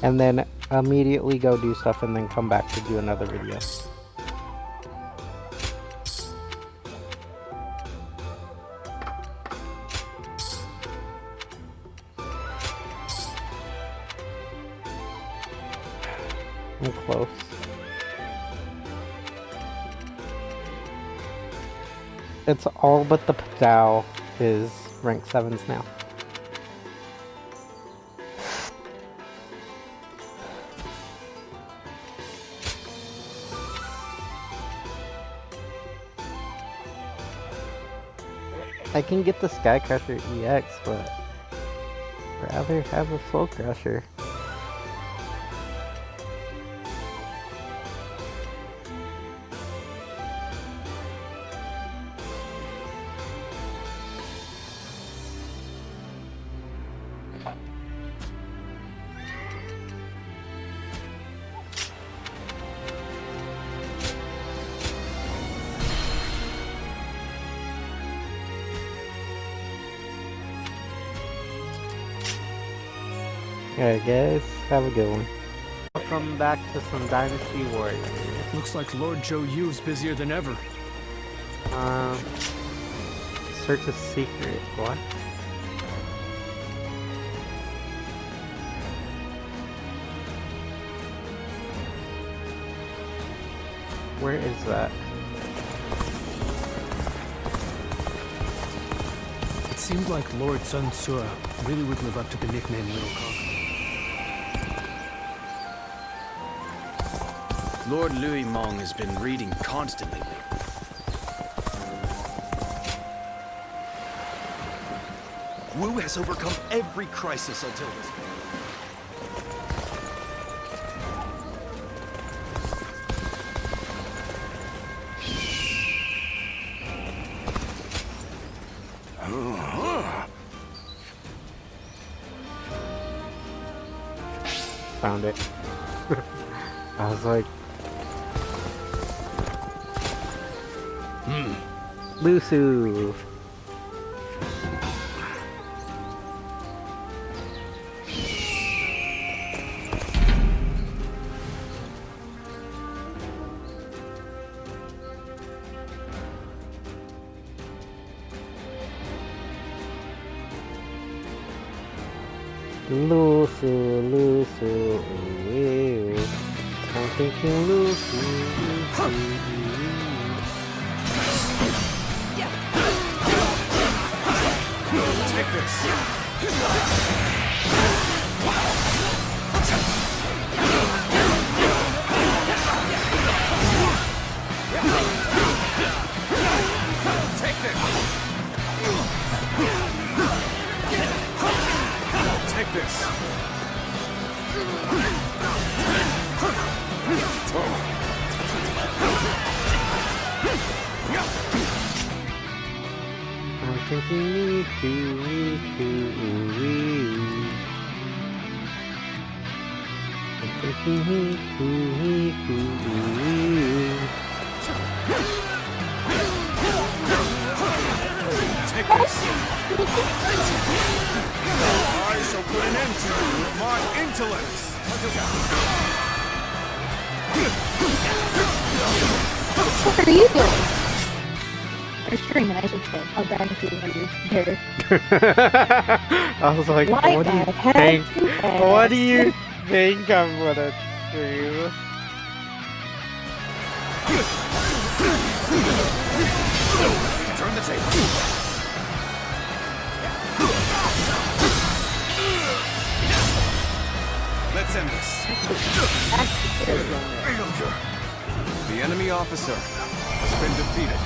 and then immediately go do stuff, and then come back to do another video. I'm close. It's all but the Padao is rank 7s now. I can get the Sky Crusher EX, but I'd rather have a Flow Crusher. Alright guys, have a good one. Welcome back to some Dynasty Warriors. Looks like Lord Zhou Yu's busier than ever. Search a secret. What? Where is that? It seemed like Lord Sun Tzu really would live up to the nickname Little Cock. Lord Louis Mong has been reading constantly lately. Wu has overcome every crisis until this point. Found it. I was like, Lusu. Lusu, Lusu, ooh, I'm thinking Lusu, Take this. Take this. Take this. I'm thinking me too, I'm thinking me too, Take this. I shall put an end to you with my intellects. What are you doing? Or streaming, I should say. I'll Dynasty Warriors there. I was like, Like what do you I had think? to ask. What do you think I'm gonna do? Turn the table. Let's end this. Failure. The enemy officer has been defeated.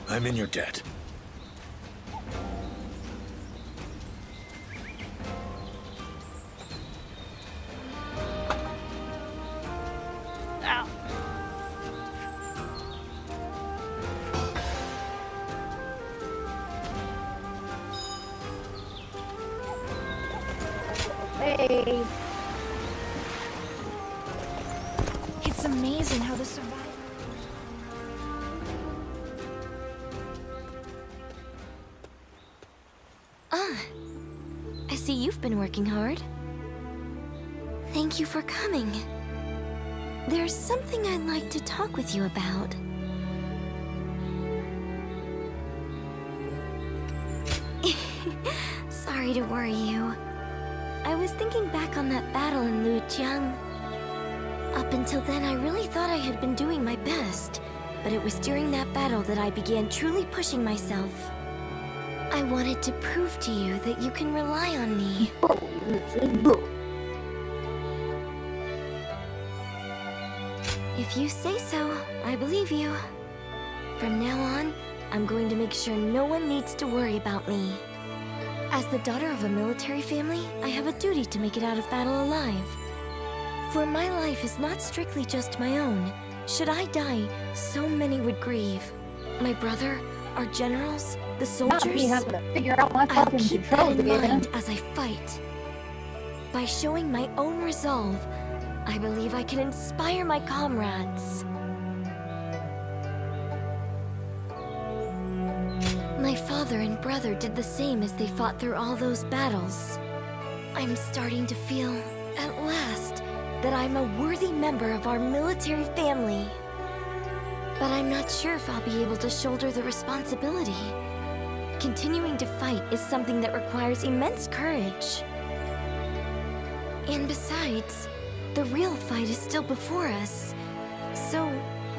I'm in your debt. Ow. Hey. It's amazing how the survivor. I see you've been working hard. Thank you for coming. There's something I'd like to talk with you about. Sorry to worry you. I was thinking back on that battle in Lujiang. Up until then, I really thought I had been doing my best, but it was during that battle that I began truly pushing myself. I wanted to prove to you that you can rely on me. If you say so, I believe you. From now on, I'm going to make sure no one needs to worry about me. As the daughter of a military family, I have a duty to make it out of battle alive. For my life is not strictly just my own. Should I die, so many would grieve. My brother, our generals, the soldiers. I'll keep that in mind as I fight. By showing my own resolve, I believe I can inspire my comrades. My father and brother did the same as they fought through all those battles. I'm starting to feel, at last, that I'm a worthy member of our military family. But I'm not sure if I'll be able to shoulder the responsibility. Continuing to fight is something that requires immense courage. And besides, the real fight is still before us. So,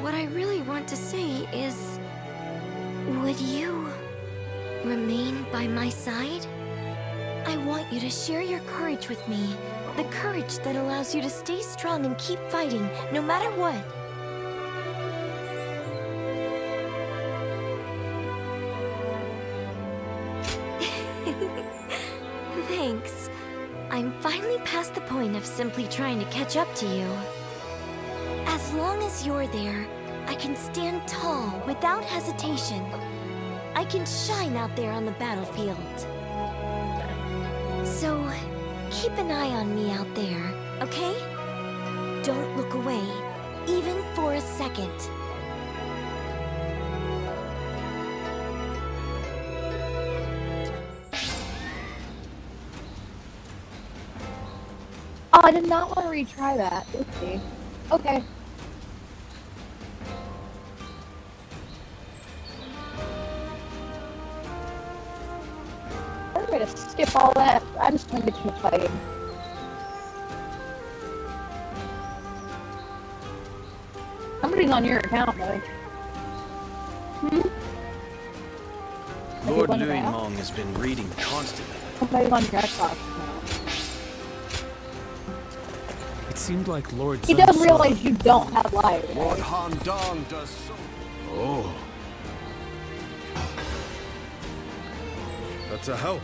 what I really want to say is... would you remain by my side? I want you to share your courage with me. The courage that allows you to stay strong and keep fighting, no matter what. Thanks. I'm finally past the point of simply trying to catch up to you. As long as you're there, I can stand tall without hesitation. I can shine out there on the battlefield. So, keep an eye on me out there, okay? Don't look away, even for a second. Oh, I did not want to retry that. Oopsie. Okay. I'm going to skip all that. I'm just going to keep fighting. Somebody's on your account, though. Lord Louis Mong has been reading constantly. Somebody's on your Xbox. It seemed like Lord He does realize you don't have lives. Lord Han Dong does so. Oh. That's a help.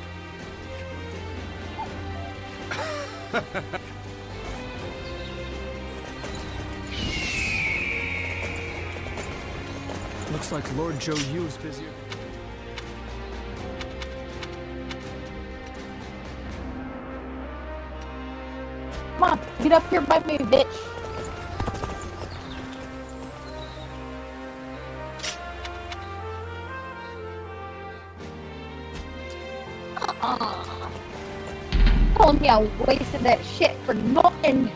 Looks like Lord Zhou Yu's busier. Come on, get up here by me, bitch. Telling me I wasted that shit for nothing.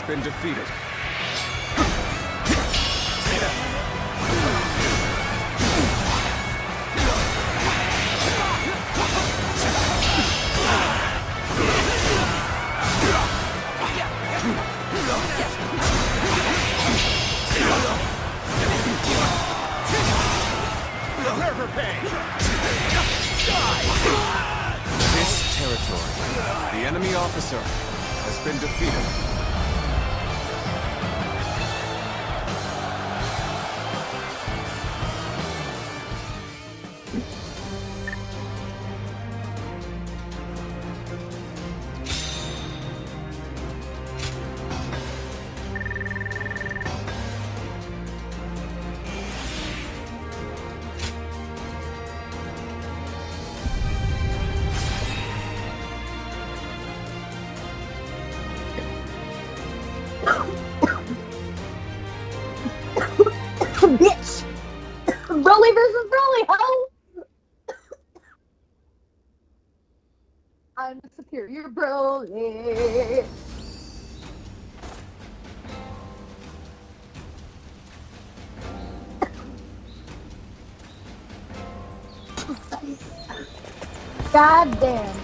has been defeated. This territory, the enemy officer, has been defeated. Bitch! Broly versus Broly, ho! I'm the superior Broly. God damn.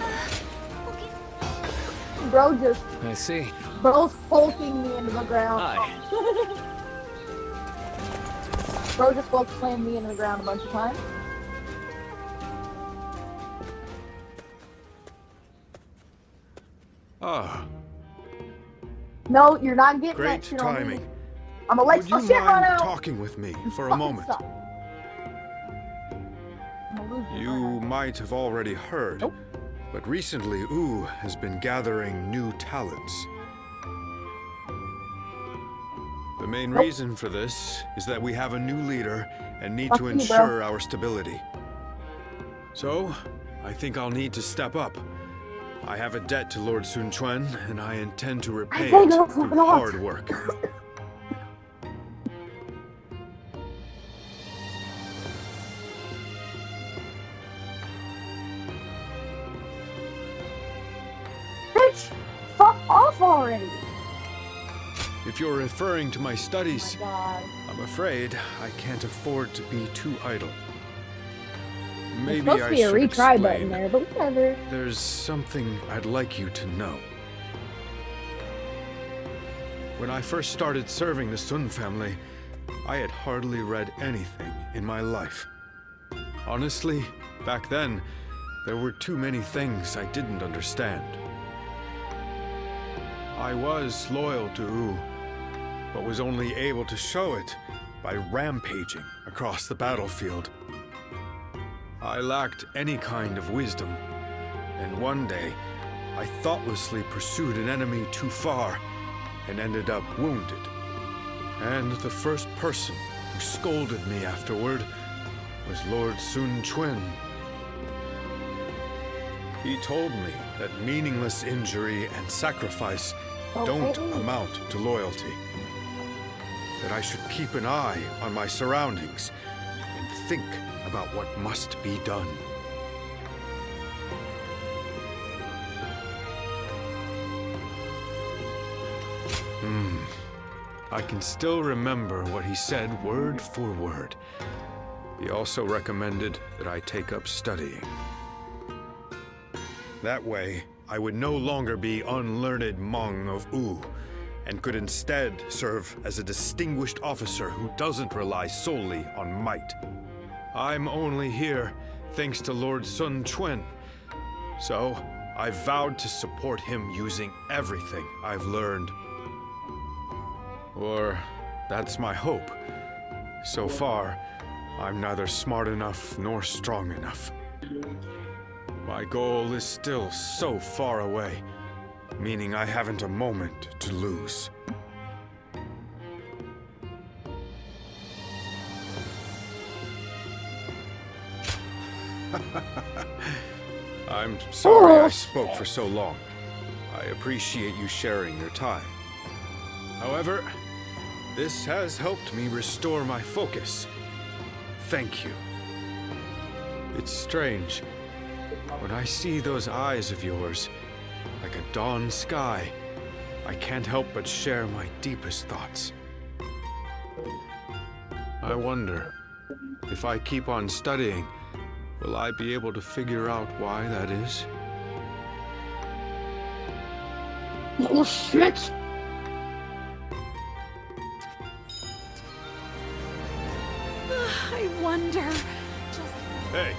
Bro just... I see. Bro's hulking me into the ground. Hi. Bro just slammed me into the ground a bunch of times. Ah. No, you're not getting Great that shit on me. timing. I'm gonna let Would some you shit run mind out. talking with me for a Fucking moment? stop. You might have already heard, but recently Ooh has been gathering new talents. The main reason for this is that we have a new leader and need to ensure our stability. So, I think I'll need to step up. I have a debt to Lord Sun Quan, and I intend to repay it through hard work. Bitch, fuck off already. If you're referring to my studies, God. I'm afraid I can't afford to be too idle. Maybe There's supposed I to be a should retry button explain. there, but whatever. There's something I'd like you to know. When I first started serving the Sun family, I had hardly read anything in my life. Honestly, back then, there were too many things I didn't understand. I was loyal to Ooh, but was only able to show it by rampaging across the battlefield. I lacked any kind of wisdom, and one day, I thoughtlessly pursued an enemy too far and ended up wounded. And the first person who scolded me afterward was Lord Sun Quan. He told me that meaningless injury and sacrifice don't amount to loyalty. That I should keep an eye on my surroundings and think about what must be done. I can still remember what he said word for word. He also recommended that I take up studying. That way, I would no longer be unlearned Hmong of Ooh, and could instead serve as a distinguished officer who doesn't rely solely on might. I'm only here thanks to Lord Sun Quan, so I vowed to support him using everything I've learned. Or that's my hope. So far, I'm neither smart enough nor strong enough. My goal is still so far away, meaning I haven't a moment to lose. I'm sorry I spoke for so long. I appreciate you sharing your time. However, this has helped me restore my focus. Thank you. It's strange. When I see those eyes of yours, like a dawn sky, I can't help but share my deepest thoughts. I wonder, if I keep on studying, will I be able to figure out why that is? Oh shit! I wonder. Hey!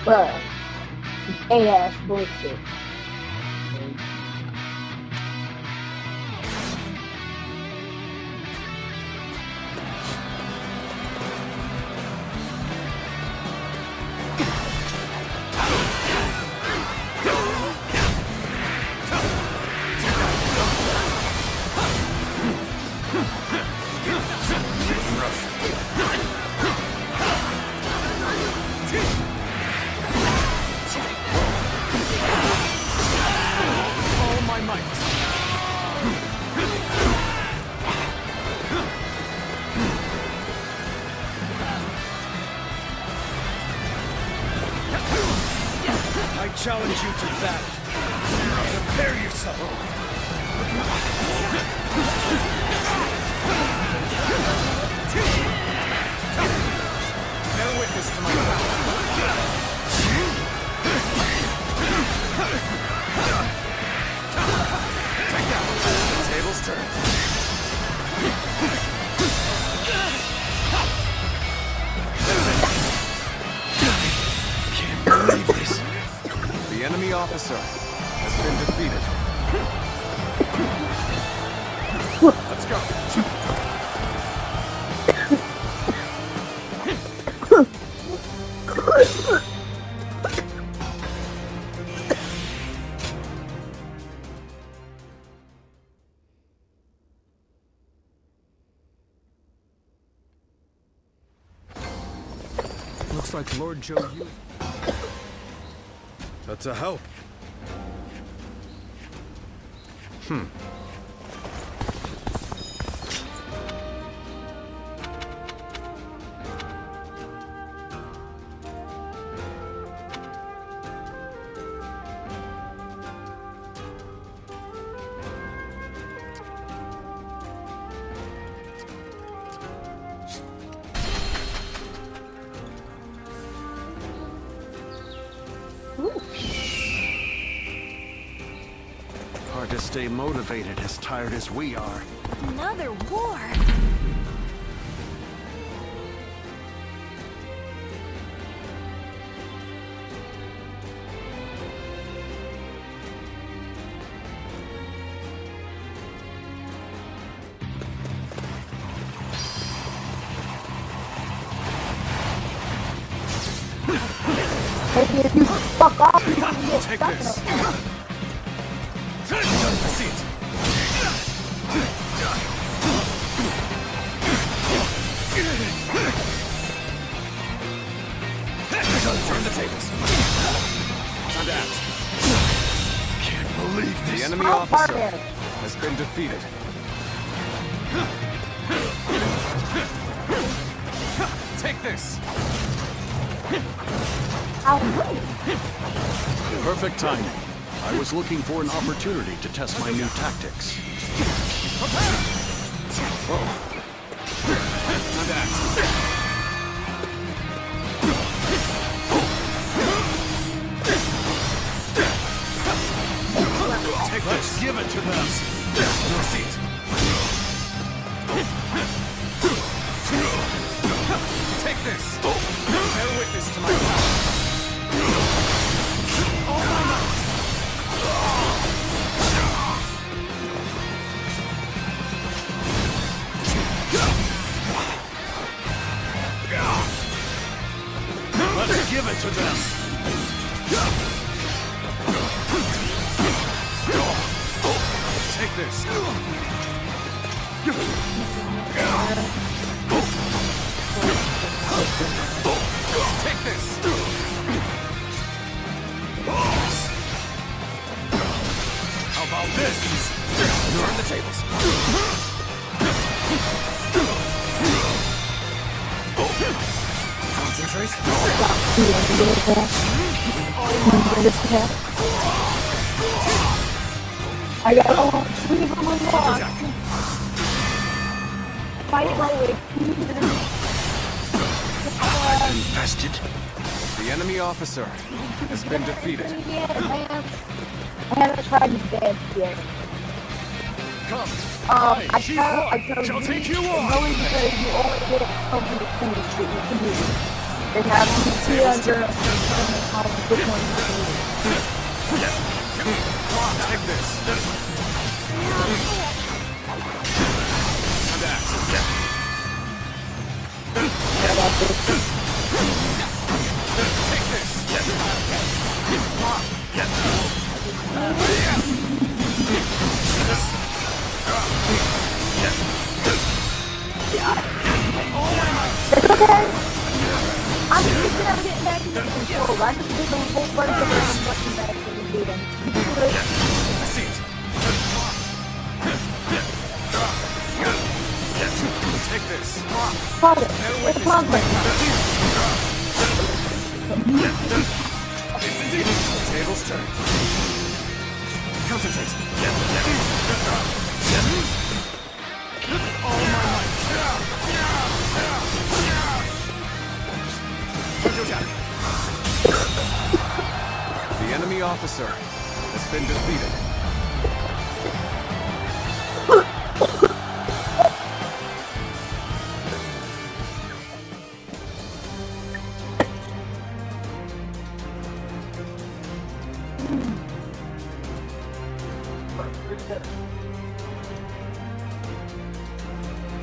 Bruh. Gay-ass bullshit. I challenge you to battle. Prepare yourself. Bear witness to my power. Take that. The tables turn. Can't believe this. The enemy officer has been defeated. Let's go. Looks like Lord Joe Yu. That's a help. Hard to stay motivated as tired as we are. Another war. Maybe if you fuck off, you can get Take stuck in this. a See it. Turn the tables. Time to act. Can't believe this. The enemy officer has been defeated. Take this. Perfect timing. I was looking for an opportunity to test my new tactics. Whoa. Time to act. Let's give it to them. No seat. Take this. Bear witness to my power. All my might. to them! Take this! Take this! How about this? Turn the tables. Concentrate. I got all three of them unlocked. Fight my way. Infested. The enemy officer has been defeated. I haven't tried the dance yet. Come. I shall take you on. Only because you only get something to finish that you can do. They have PC under this one. Take this. And that. Take this. It's okay. I'm just never getting back into control. I just did the whole bunch of them back to the beating. I see it. Take this. Pause it. It's a conflict. Tables turn. Concentrate. All my might. The enemy officer has been defeated.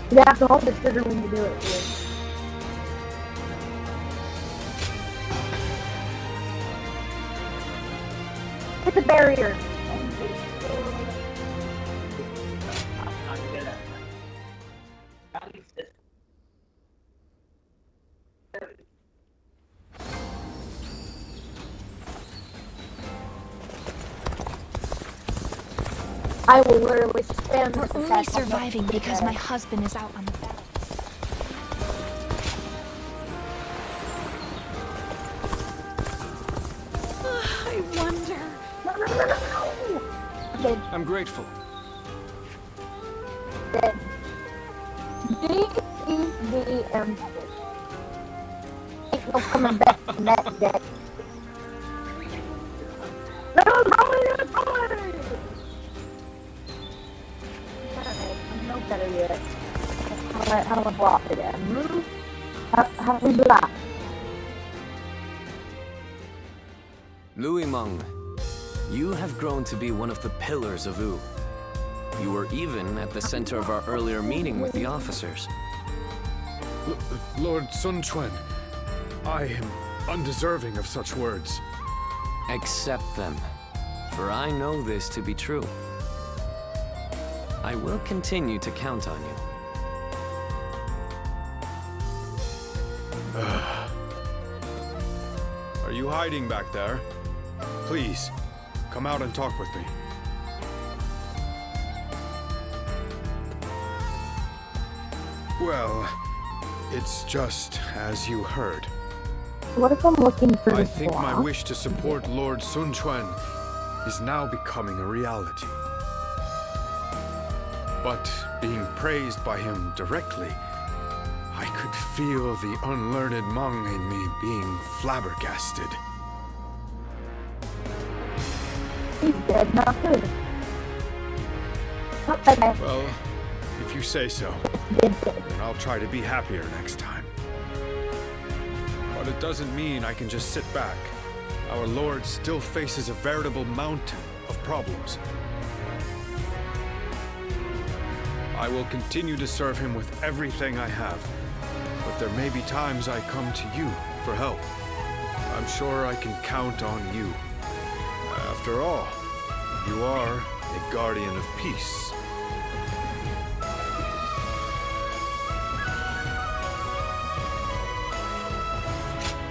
You have to hold the trigger when you do it. Dude. Hit the barrier. I will literally spam this. We're only surviving because my husband is out on the battle. I wonder. Okay. I'm grateful. DCVM. Ain't no coming back from that deck. No, I'm no better yet. How do I block it again? How do we block? Louis Meng, you have grown to be one of the pillars of Wu. You were even at the center of our earlier meeting with the officers. Lord Sun Quan, I am undeserving of such words. Accept them, for I know this to be true. I will continue to count on you. Are you hiding back there? Please, come out and talk with me. Well, it's just as you heard. What if I'm looking for I this think my block? wish to support Lord Sun Quan is now becoming a reality. But being praised by him directly, I could feel the unlearned Hmong in me being flabbergasted. He's dead, not good. Not bad. Well, if you say so, Dead. then I'll try to be happier next time. But it doesn't mean I can just sit back. Our Lord still faces a veritable mountain of problems. I will continue to serve him with everything I have, but there may be times I come to you for help. I'm sure I can count on you. After all, you are a guardian of peace.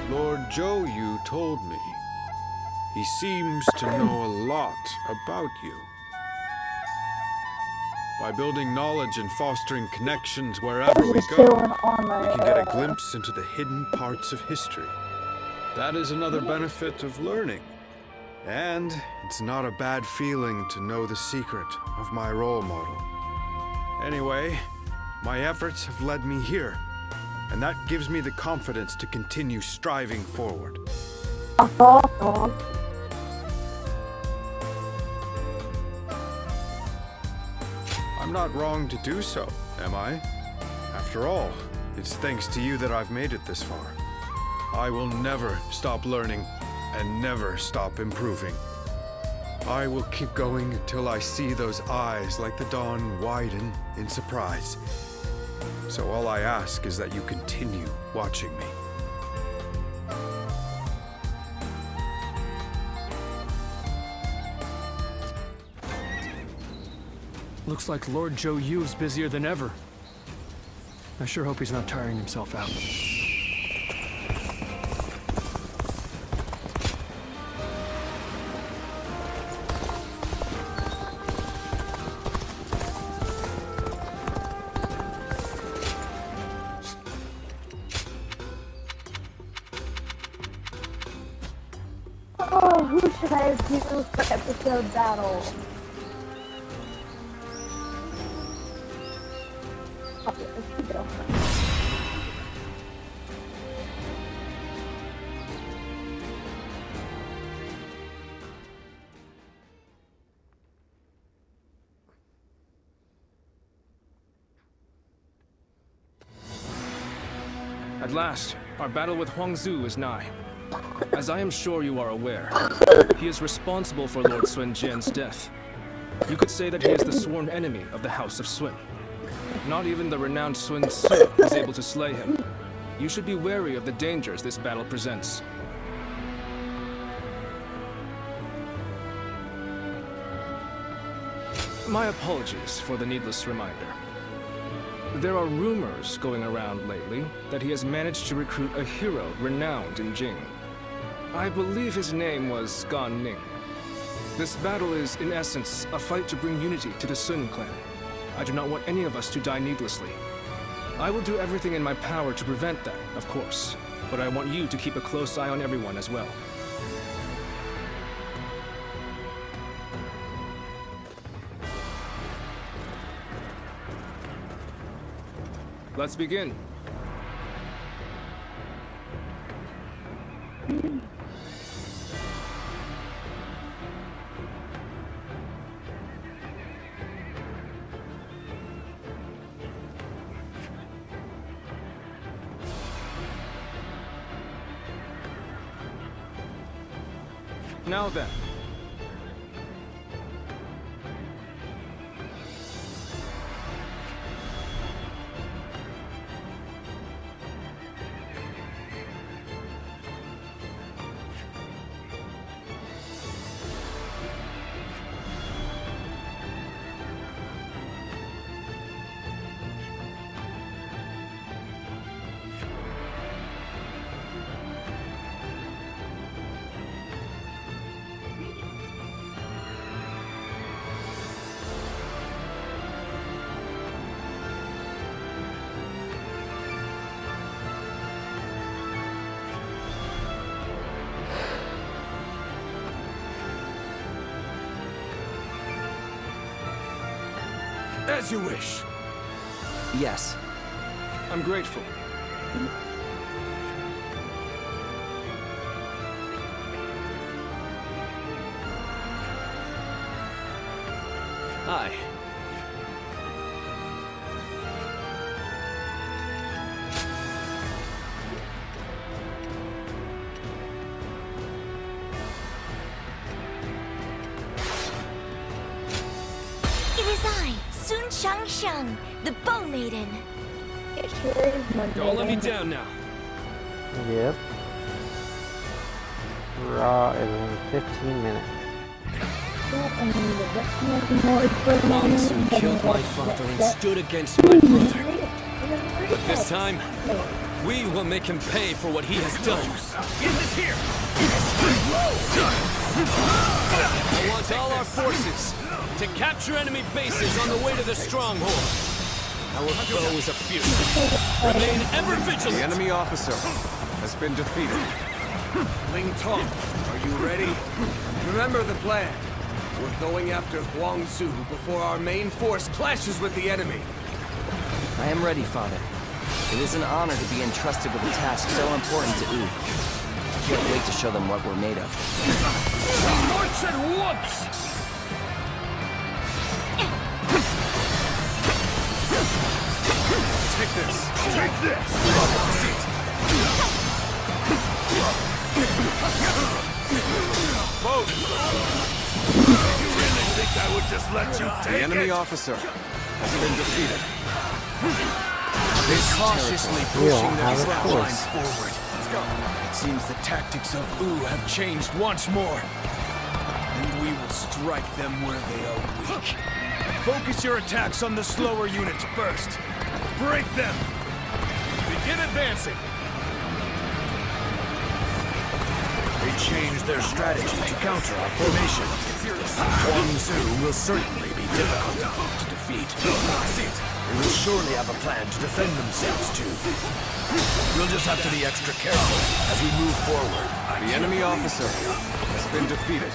Lord Zhou Yu told me. He seems to know a lot about you. By building knowledge and fostering connections wherever we go, we can get a glimpse into the hidden parts of history. That is another benefit of learning. And it's not a bad feeling to know the secret of my role model. Anyway, my efforts have led me here, and that gives me the confidence to continue striving forward. I'm not wrong to do so, am I? After all, it's thanks to you that I've made it this far. I will never stop learning and never stop improving. I will keep going until I see those eyes like the dawn widen in surprise. So all I ask is that you continue watching me. Looks like Lord Zhou Yu's busier than ever. I sure hope he's not tiring himself out. Oh, who should I do for episode battle? Okay, let's go. At last, our battle with Huangzu is nigh. As I am sure you are aware, he is responsible for Lord Sun Jian's death. You could say that he is the sworn enemy of the House of Sun. Not even the renowned Sun Tzu is able to slay him. You should be wary of the dangers this battle presents. My apologies for the needless reminder. There are rumors going around lately that he has managed to recruit a hero renowned in Jing. I believe his name was Gan Ning. This battle is, in essence, a fight to bring unity to the Sun clan. I do not want any of us to die needlessly. I will do everything in my power to prevent that, of course, but I want you to keep a close eye on everyone as well. Let's begin. Now then. As you wish. Yes. I'm grateful. Hi. It is I, Sun Shangsheng, the Bow Maiden. It sure is Monday. Don't let me down now. Yep. Raw is in 15 minutes. Wang Su killed my father and stood against my brother. But this time, we will make him pay for what he has done. Get this here! I want all our forces to capture enemy bases on the way to the stronghold. Our foe is a few. Remain ever vigilant! The enemy officer has been defeated. Ling Tong, are you ready? Remember the plan. We're going after Huang Su before our main force clashes with the enemy. I am ready, Father. It is an honor to be entrusted with a task so important to Wu. I can't wait to show them what we're made of. March at once! Take this! Take this! Both! You really think I would just let you take The enemy it? officer has been defeated. They're cautiously pushing their front line course. forward. Let's go. It seems the tactics of Wu have changed once more. And we will strike them where they are weak. Focus your attacks on the slower units first. Break them! Begin advancing! They changed their strategy to counter our formation. Huang Su will certainly be difficult to defeat. They will surely have a plan to defend themselves too. We'll just have to be extra careful as we move forward. The enemy officer has been defeated.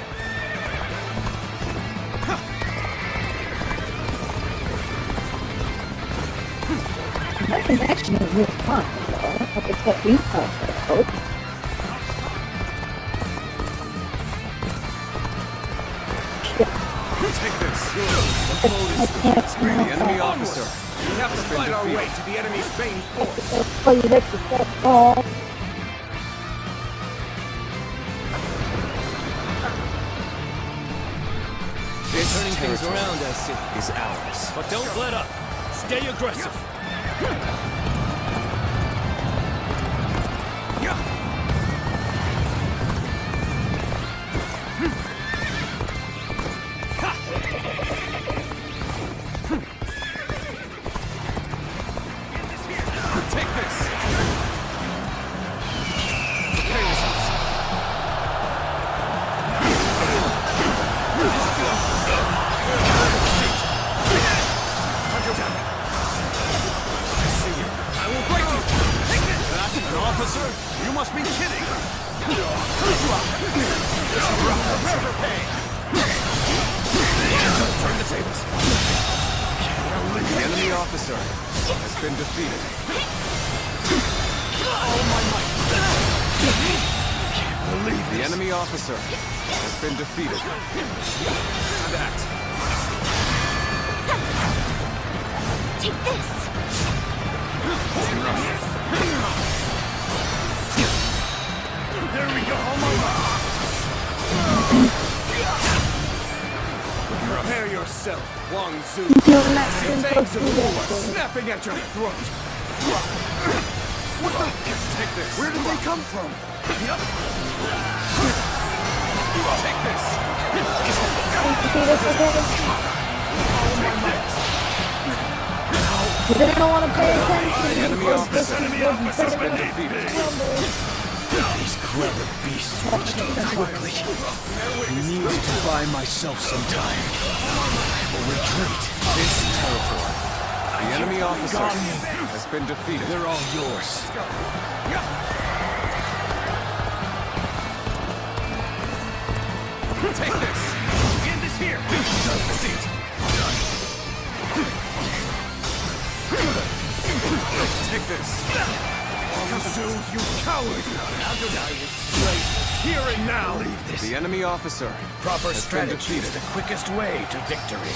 That is actually really fun, though. It's what we call it. Take this! The enemy officer. We have to fight our way to the enemy's main force. So you let yourself fall. This turning things around, I see. Is ours. But don't let up. Stay aggressive. Take this! An officer? You must be kidding! Turn the tables. The enemy officer has been defeated. The enemy officer has been defeated. Time to act. Take this! There we go! Prepare yourself, Huang Su. The fangs of Wu are snapping at your throat. What the? Take this. Where did they come from? Take this. They don't want to pay attention. The enemy officer has been defeated. These clever beasts reached me quickly. I need to buy myself some time. I will retreat. This territory. The enemy officer has been defeated. They're all yours. Take this. Get this here! The seat. Take this. Su, you coward! How did I would slay here and now? Leave this. The enemy officer Proper has been strategy is defeated. the quickest way to victory.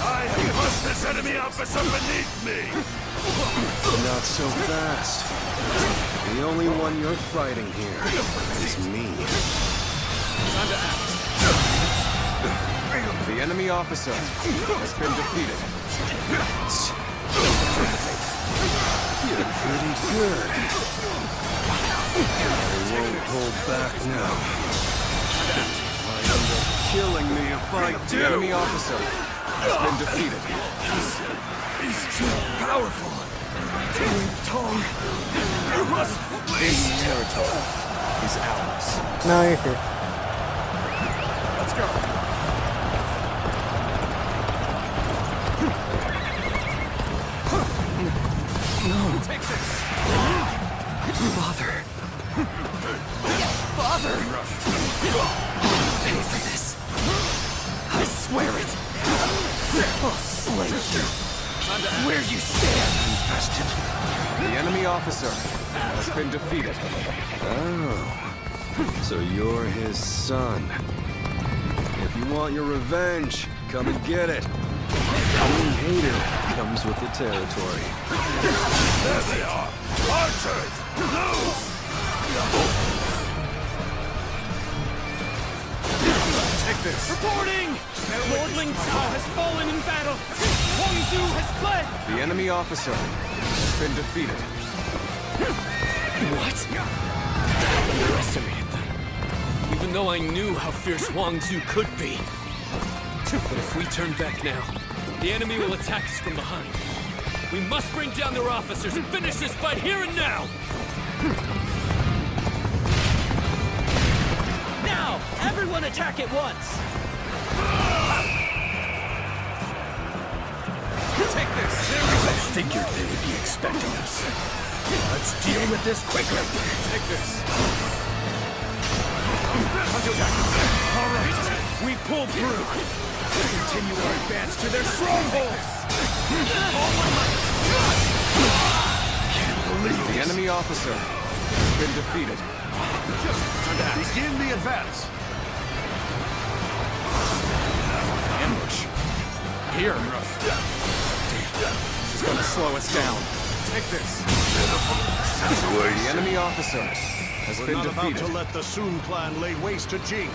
I have crushed this enemy officer beneath me! Not so fast. The only one you're fighting here is me. Time to act. The enemy officer has been defeated. You're pretty good. won't hold back now. Might end up killing me if I do. The enemy officer has been defeated. He's too powerful. Tong, you must flee. This territory is ours. No, you're here. Let's go. No. Take this. Father. Father! Pay for this. I swear it. I'll slay you. Where you stand, infested. The enemy officer has been defeated. Oh, so you're his son. If you want your revenge, come and get it. Being hated comes with the territory. There they are! Archers! Take this. Reporting! Lord Ling Cao has fallen in battle! Huang Zu has fled! The enemy officer has been defeated. What? I underestimated them. Even though I knew how fierce Huang Zu could be. But if we turn back now, the enemy will attack us from behind. We must bring down their officers and finish this fight here and now! Now! Everyone attack at once! Take this! I figured they would be expecting us. Let's deal with this quickly. Take this. All right, we pulled through. Continue our advance to their strongholds. Can't believe The enemy officer has been defeated. Begin the advance. Ambush. Here. This is going to slow us down. Take this. The enemy officer has We're been not defeated. about to let the Sun clan lay waste to Jing.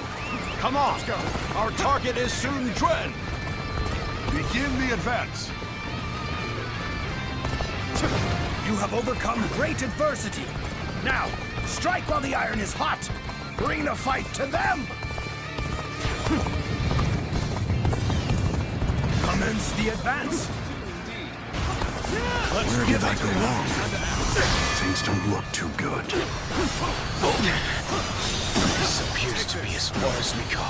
Come on! Let's go. Our target is Sun Quan. Begin the advance. You have overcome great adversity. Now, strike while the iron is hot. Bring the fight to them. Commence the advance. Where did I go wrong? Things don't look too good. This appears to be as far as we go.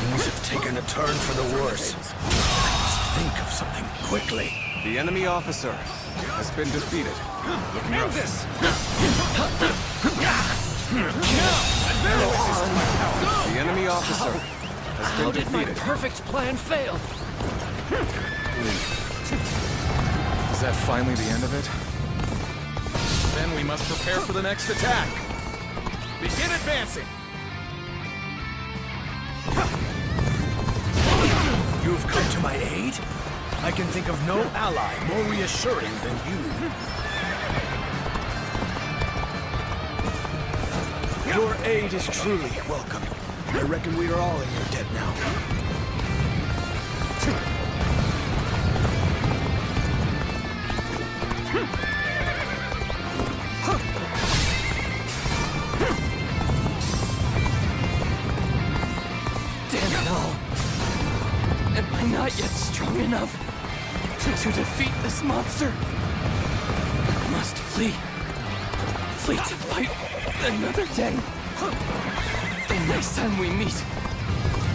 Things have taken a turn for the worse. I must think of something quickly. The enemy officer has been defeated. End this! The enemy officer has How been did my defeated. perfect plan fail? Is that finally the end of it? Then we must prepare for the next attack. Begin advancing. You've come to my aid? I can think of no ally more reassuring than you. Your aid is truly welcome. I reckon we are all in your debt now. Damn it all. Am I not yet strong enough to defeat this monster? I must flee. Flee to fight another day. The next time we meet,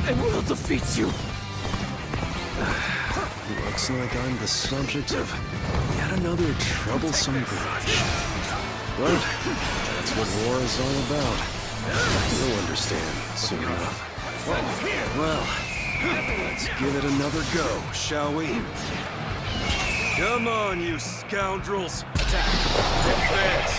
I will defeat you. Looks like I'm the subject of yet another troublesome grudge. But that's what war is all about. You'll understand soon enough. Well, let's give it another go, shall we? Come on, you scoundrels! Advance!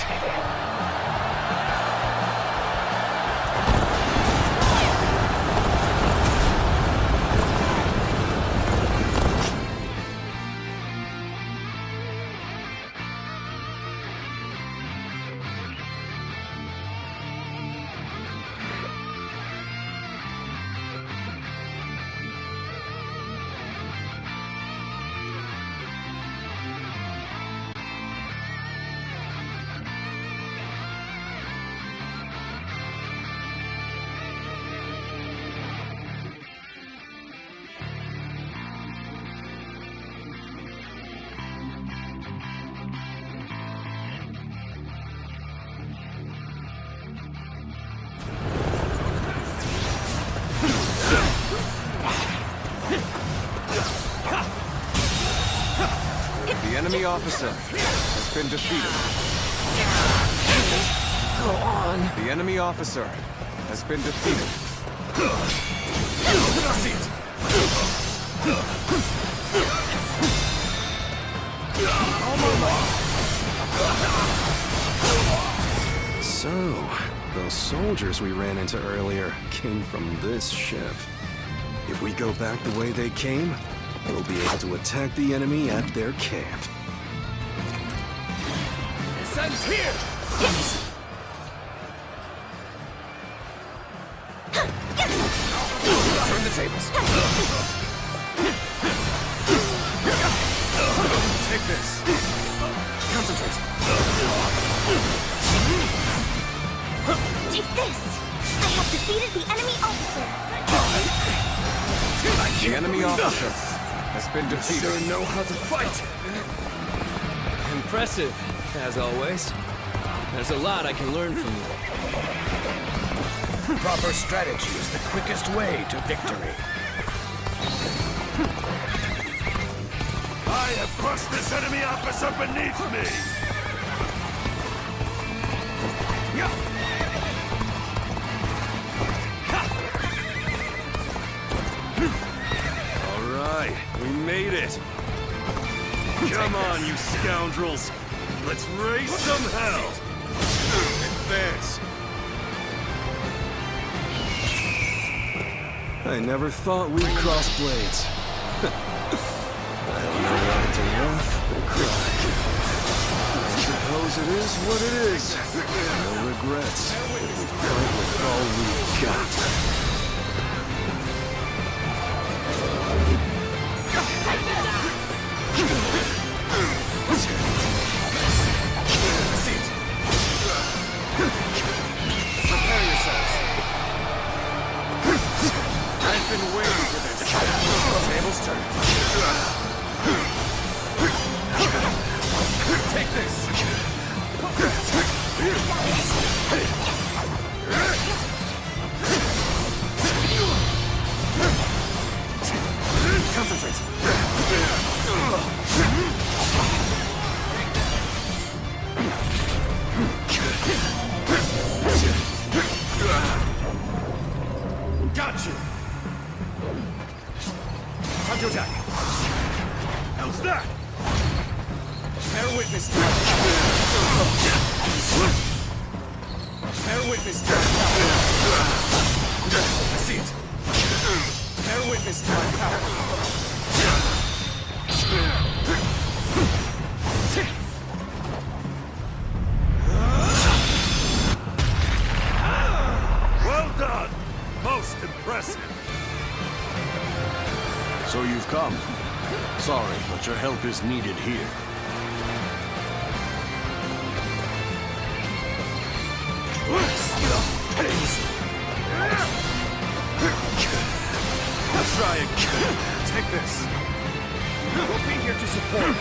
The enemy officer has been defeated. Go on. The enemy officer has been defeated. So, those soldiers we ran into earlier came from this ship. If we go back the way they came, we'll be able to attack the enemy at their camp. This ends here! Turn the tables. Take this. Concentrate. Take this! I have defeated the enemy officer! The enemy officer has been defeated. You sure know how to fight! Impressive, as always. There's a lot I can learn from you. Proper strategy is the quickest way to victory. I have crushed this enemy officer beneath me! All right, we made it. Come on, you scoundrels! Let's raise some hell! Advance. I never thought we'd cross blades. I don't know whether to laugh or cry. I suppose it is what it is. No regrets. We fight with all we've got. Prepare yourselves. I've been waiting for this. Tables turn. Take this. Concentrate. Got you! Time to attack. How's that? Bear witness to my power. Bear witness to my power. I see it. Bear witness to my power. Well done! Most impressive. So you've come. Sorry, but your help is needed here. Let's try again. Take this. We'll be here to support.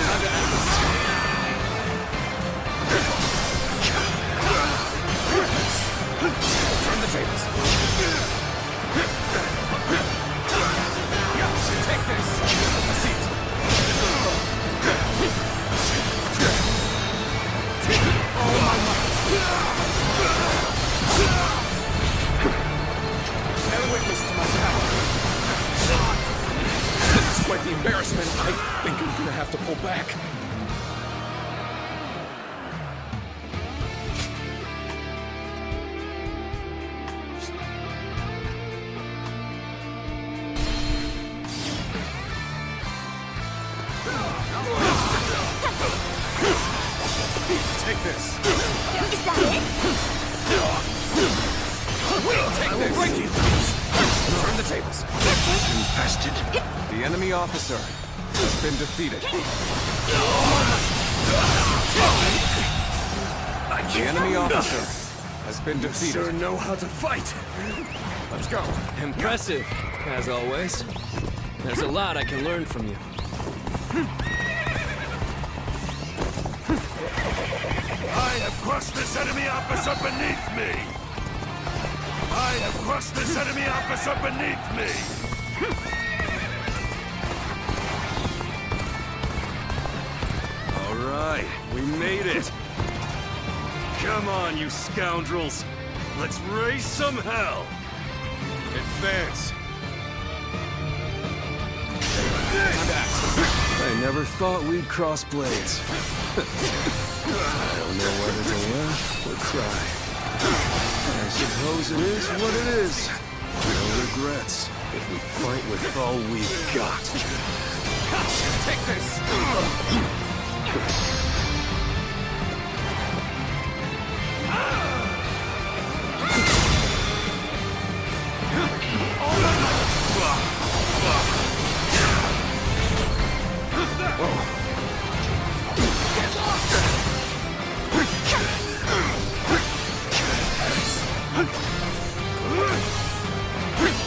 Time to end this. Turn the tables. Take this. A seat. Oh my might. Bear witness to my power. This is quite the embarrassment. I think I'm gonna have to pull back. Take this. Is that it? Take this. Break you. Turn the tables. Infested. The enemy officer has been defeated. The enemy officer has been defeated. You sure know how to fight. Let's go. Impressive, as always. There's a lot I can learn from you. I have crushed this enemy officer beneath me! I have crushed this enemy officer beneath me! All right, we made it. Come on, you scoundrels. Let's raise some hell. Advance. I never thought we'd cross blades. I don't know whether to laugh or cry. I suppose it is what it is. No regrets if we fight with all we've got. Take this!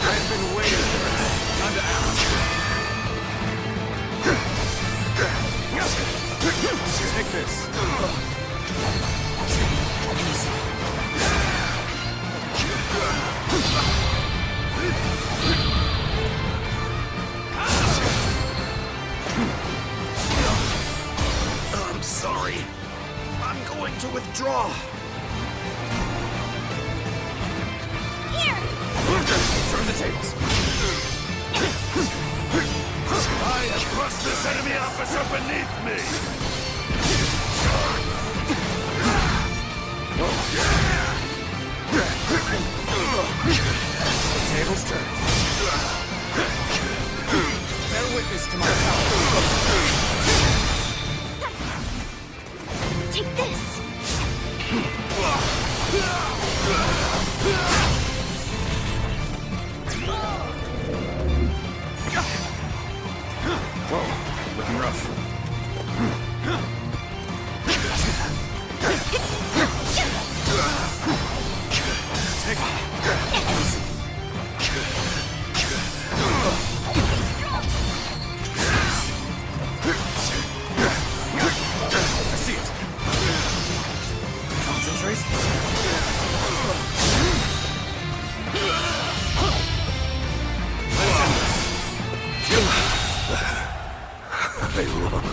I've been waiting for this. Time to act. Take this. I'm sorry. I'm going to withdraw. Turn the tables. I have crushed this enemy officer beneath me. The tables turn. Bear witness to my power. Take this! Whoa, looking rough. Take I see it.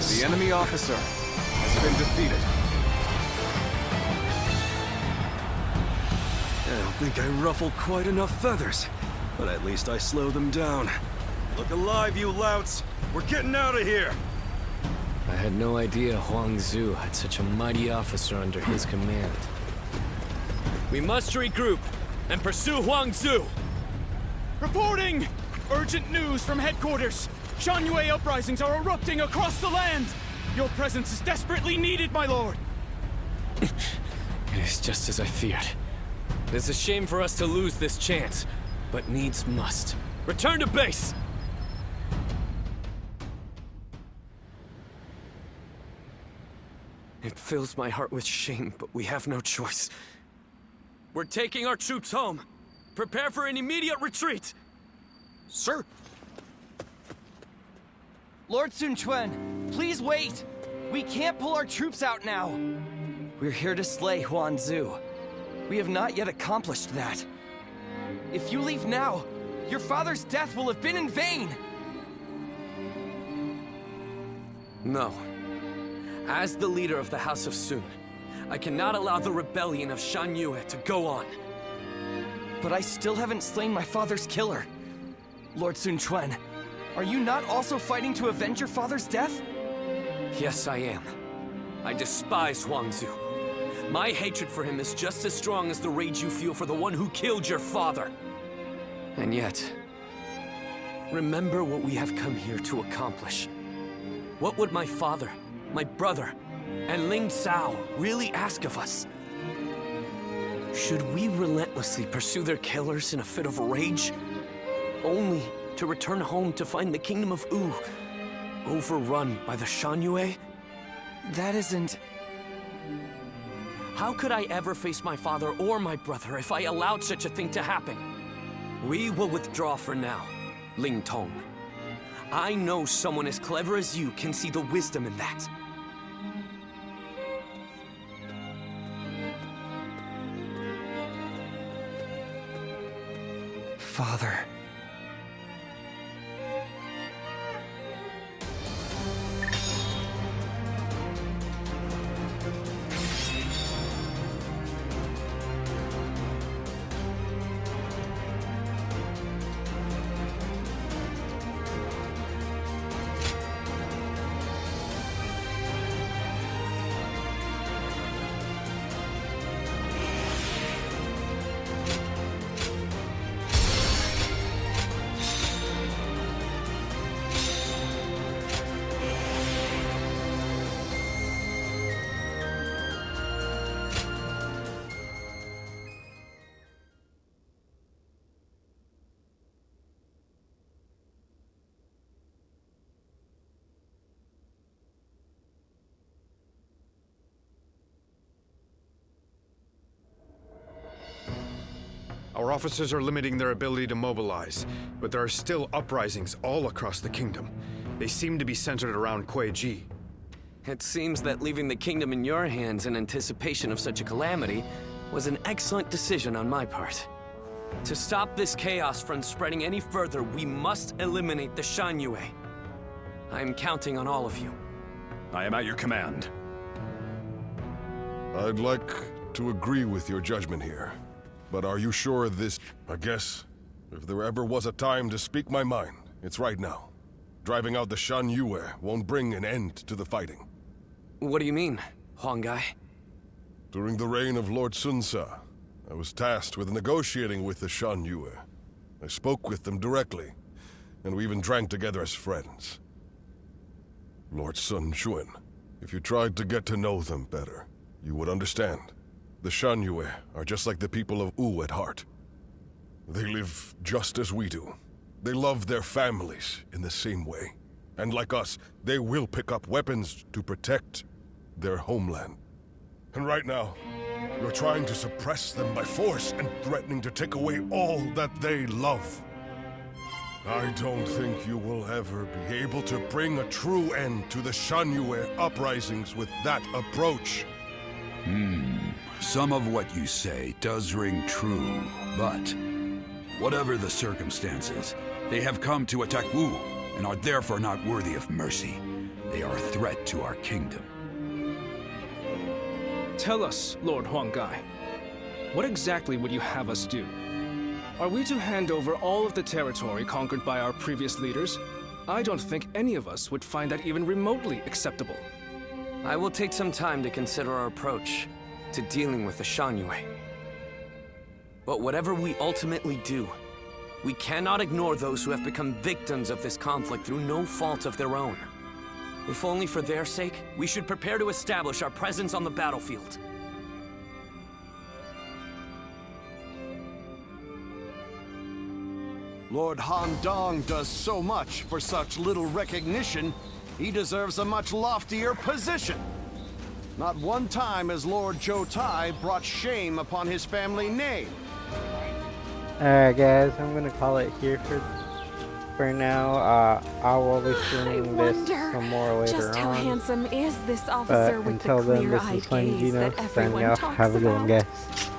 The enemy officer has been defeated. I don't think I ruffled quite enough feathers, but at least I slowed them down. Look alive, you louts! We're getting out of here! I had no idea Huang Zu had such a mighty officer under his command. We must regroup and pursue Huang Zu. Reporting! Urgent news from headquarters. Shan-Yue uprisings are erupting across the land. Your presence is desperately needed, my lord. It is just as I feared. It is a shame for us to lose this chance, but needs must. Return to base! It fills my heart with shame, but we have no choice. We're taking our troops home. Prepare for an immediate retreat! Sir! Lord Sun Quan, please wait! We can't pull our troops out now! We're here to slay Huang Zu. We have not yet accomplished that. If you leave now, your father's death will have been in vain! No. As the leader of the House of Sun, I cannot allow the rebellion of Shan-Yue to go on. But I still haven't slain my father's killer. Lord Sun Quan, are you not also fighting to avenge your father's death? Yes, I am. I despise Huang Zu. My hatred for him is just as strong as the rage you feel for the one who killed your father. And yet, remember what we have come here to accomplish. What would my father, my brother, and Ling Cao really ask of us? Should we relentlessly pursue their killers in a fit of rage? Only to return home to find the kingdom of Wu overrun by the Shan-Yue? That isn't... How could I ever face my father or my brother if I allowed such a thing to happen? We will withdraw for now, Ling Tong. I know someone as clever as you can see the wisdom in that. Father... Our officers are limiting their ability to mobilize, but there are still uprisings all across the kingdom. They seem to be centered around Kuei-ji. It seems that leaving the kingdom in your hands in anticipation of such a calamity was an excellent decision on my part. To stop this chaos from spreading any further, we must eliminate the Shanyue. I am counting on all of you. I am at your command. I'd like to agree with your judgment here. But are you sure this... I guess, if there ever was a time to speak my mind, it's right now. Driving out the Shanyue won't bring an end to the fighting. What do you mean, Huanggai? During the reign of Lord Sun-sa, I was tasked with negotiating with the Shanyue. I spoke with them directly, and we even drank together as friends. Lord Sun Juan, if you tried to get to know them better, you would understand. The Shanyue are just like the people of Wu at heart. They live just as we do. They love their families in the same way. And like us, they will pick up weapons to protect their homeland. And right now, you're trying to suppress them by force and threatening to take away all that they love. I don't think you will ever be able to bring a true end to the Shanyue uprisings with that approach. Some of what you say does ring true, but whatever the circumstances, they have come to attack Wu and are therefore not worthy of mercy. They are a threat to our kingdom. Tell us, Lord Huanggai, what exactly would you have us do? Are we to hand over all of the territory conquered by our previous leaders? I don't think any of us would find that even remotely acceptable. I will take some time to consider our approach to dealing with the Shanyue. But whatever we ultimately do, we cannot ignore those who have become victims of this conflict through no fault of their own. If only for their sake, we should prepare to establish our presence on the battlefield. Lord Han Dong does so much for such little recognition, he deserves a much loftier position. Not one time has Lord Zhou Tai brought shame upon his family name. Alright guys, I'm gonna call it here for now. I will be streaming this some more later just how on. Handsome is this officer But with until the then, this clear-eyed is Playing gaze Gino, that signing everyone off. talks Have a good one, about? guys.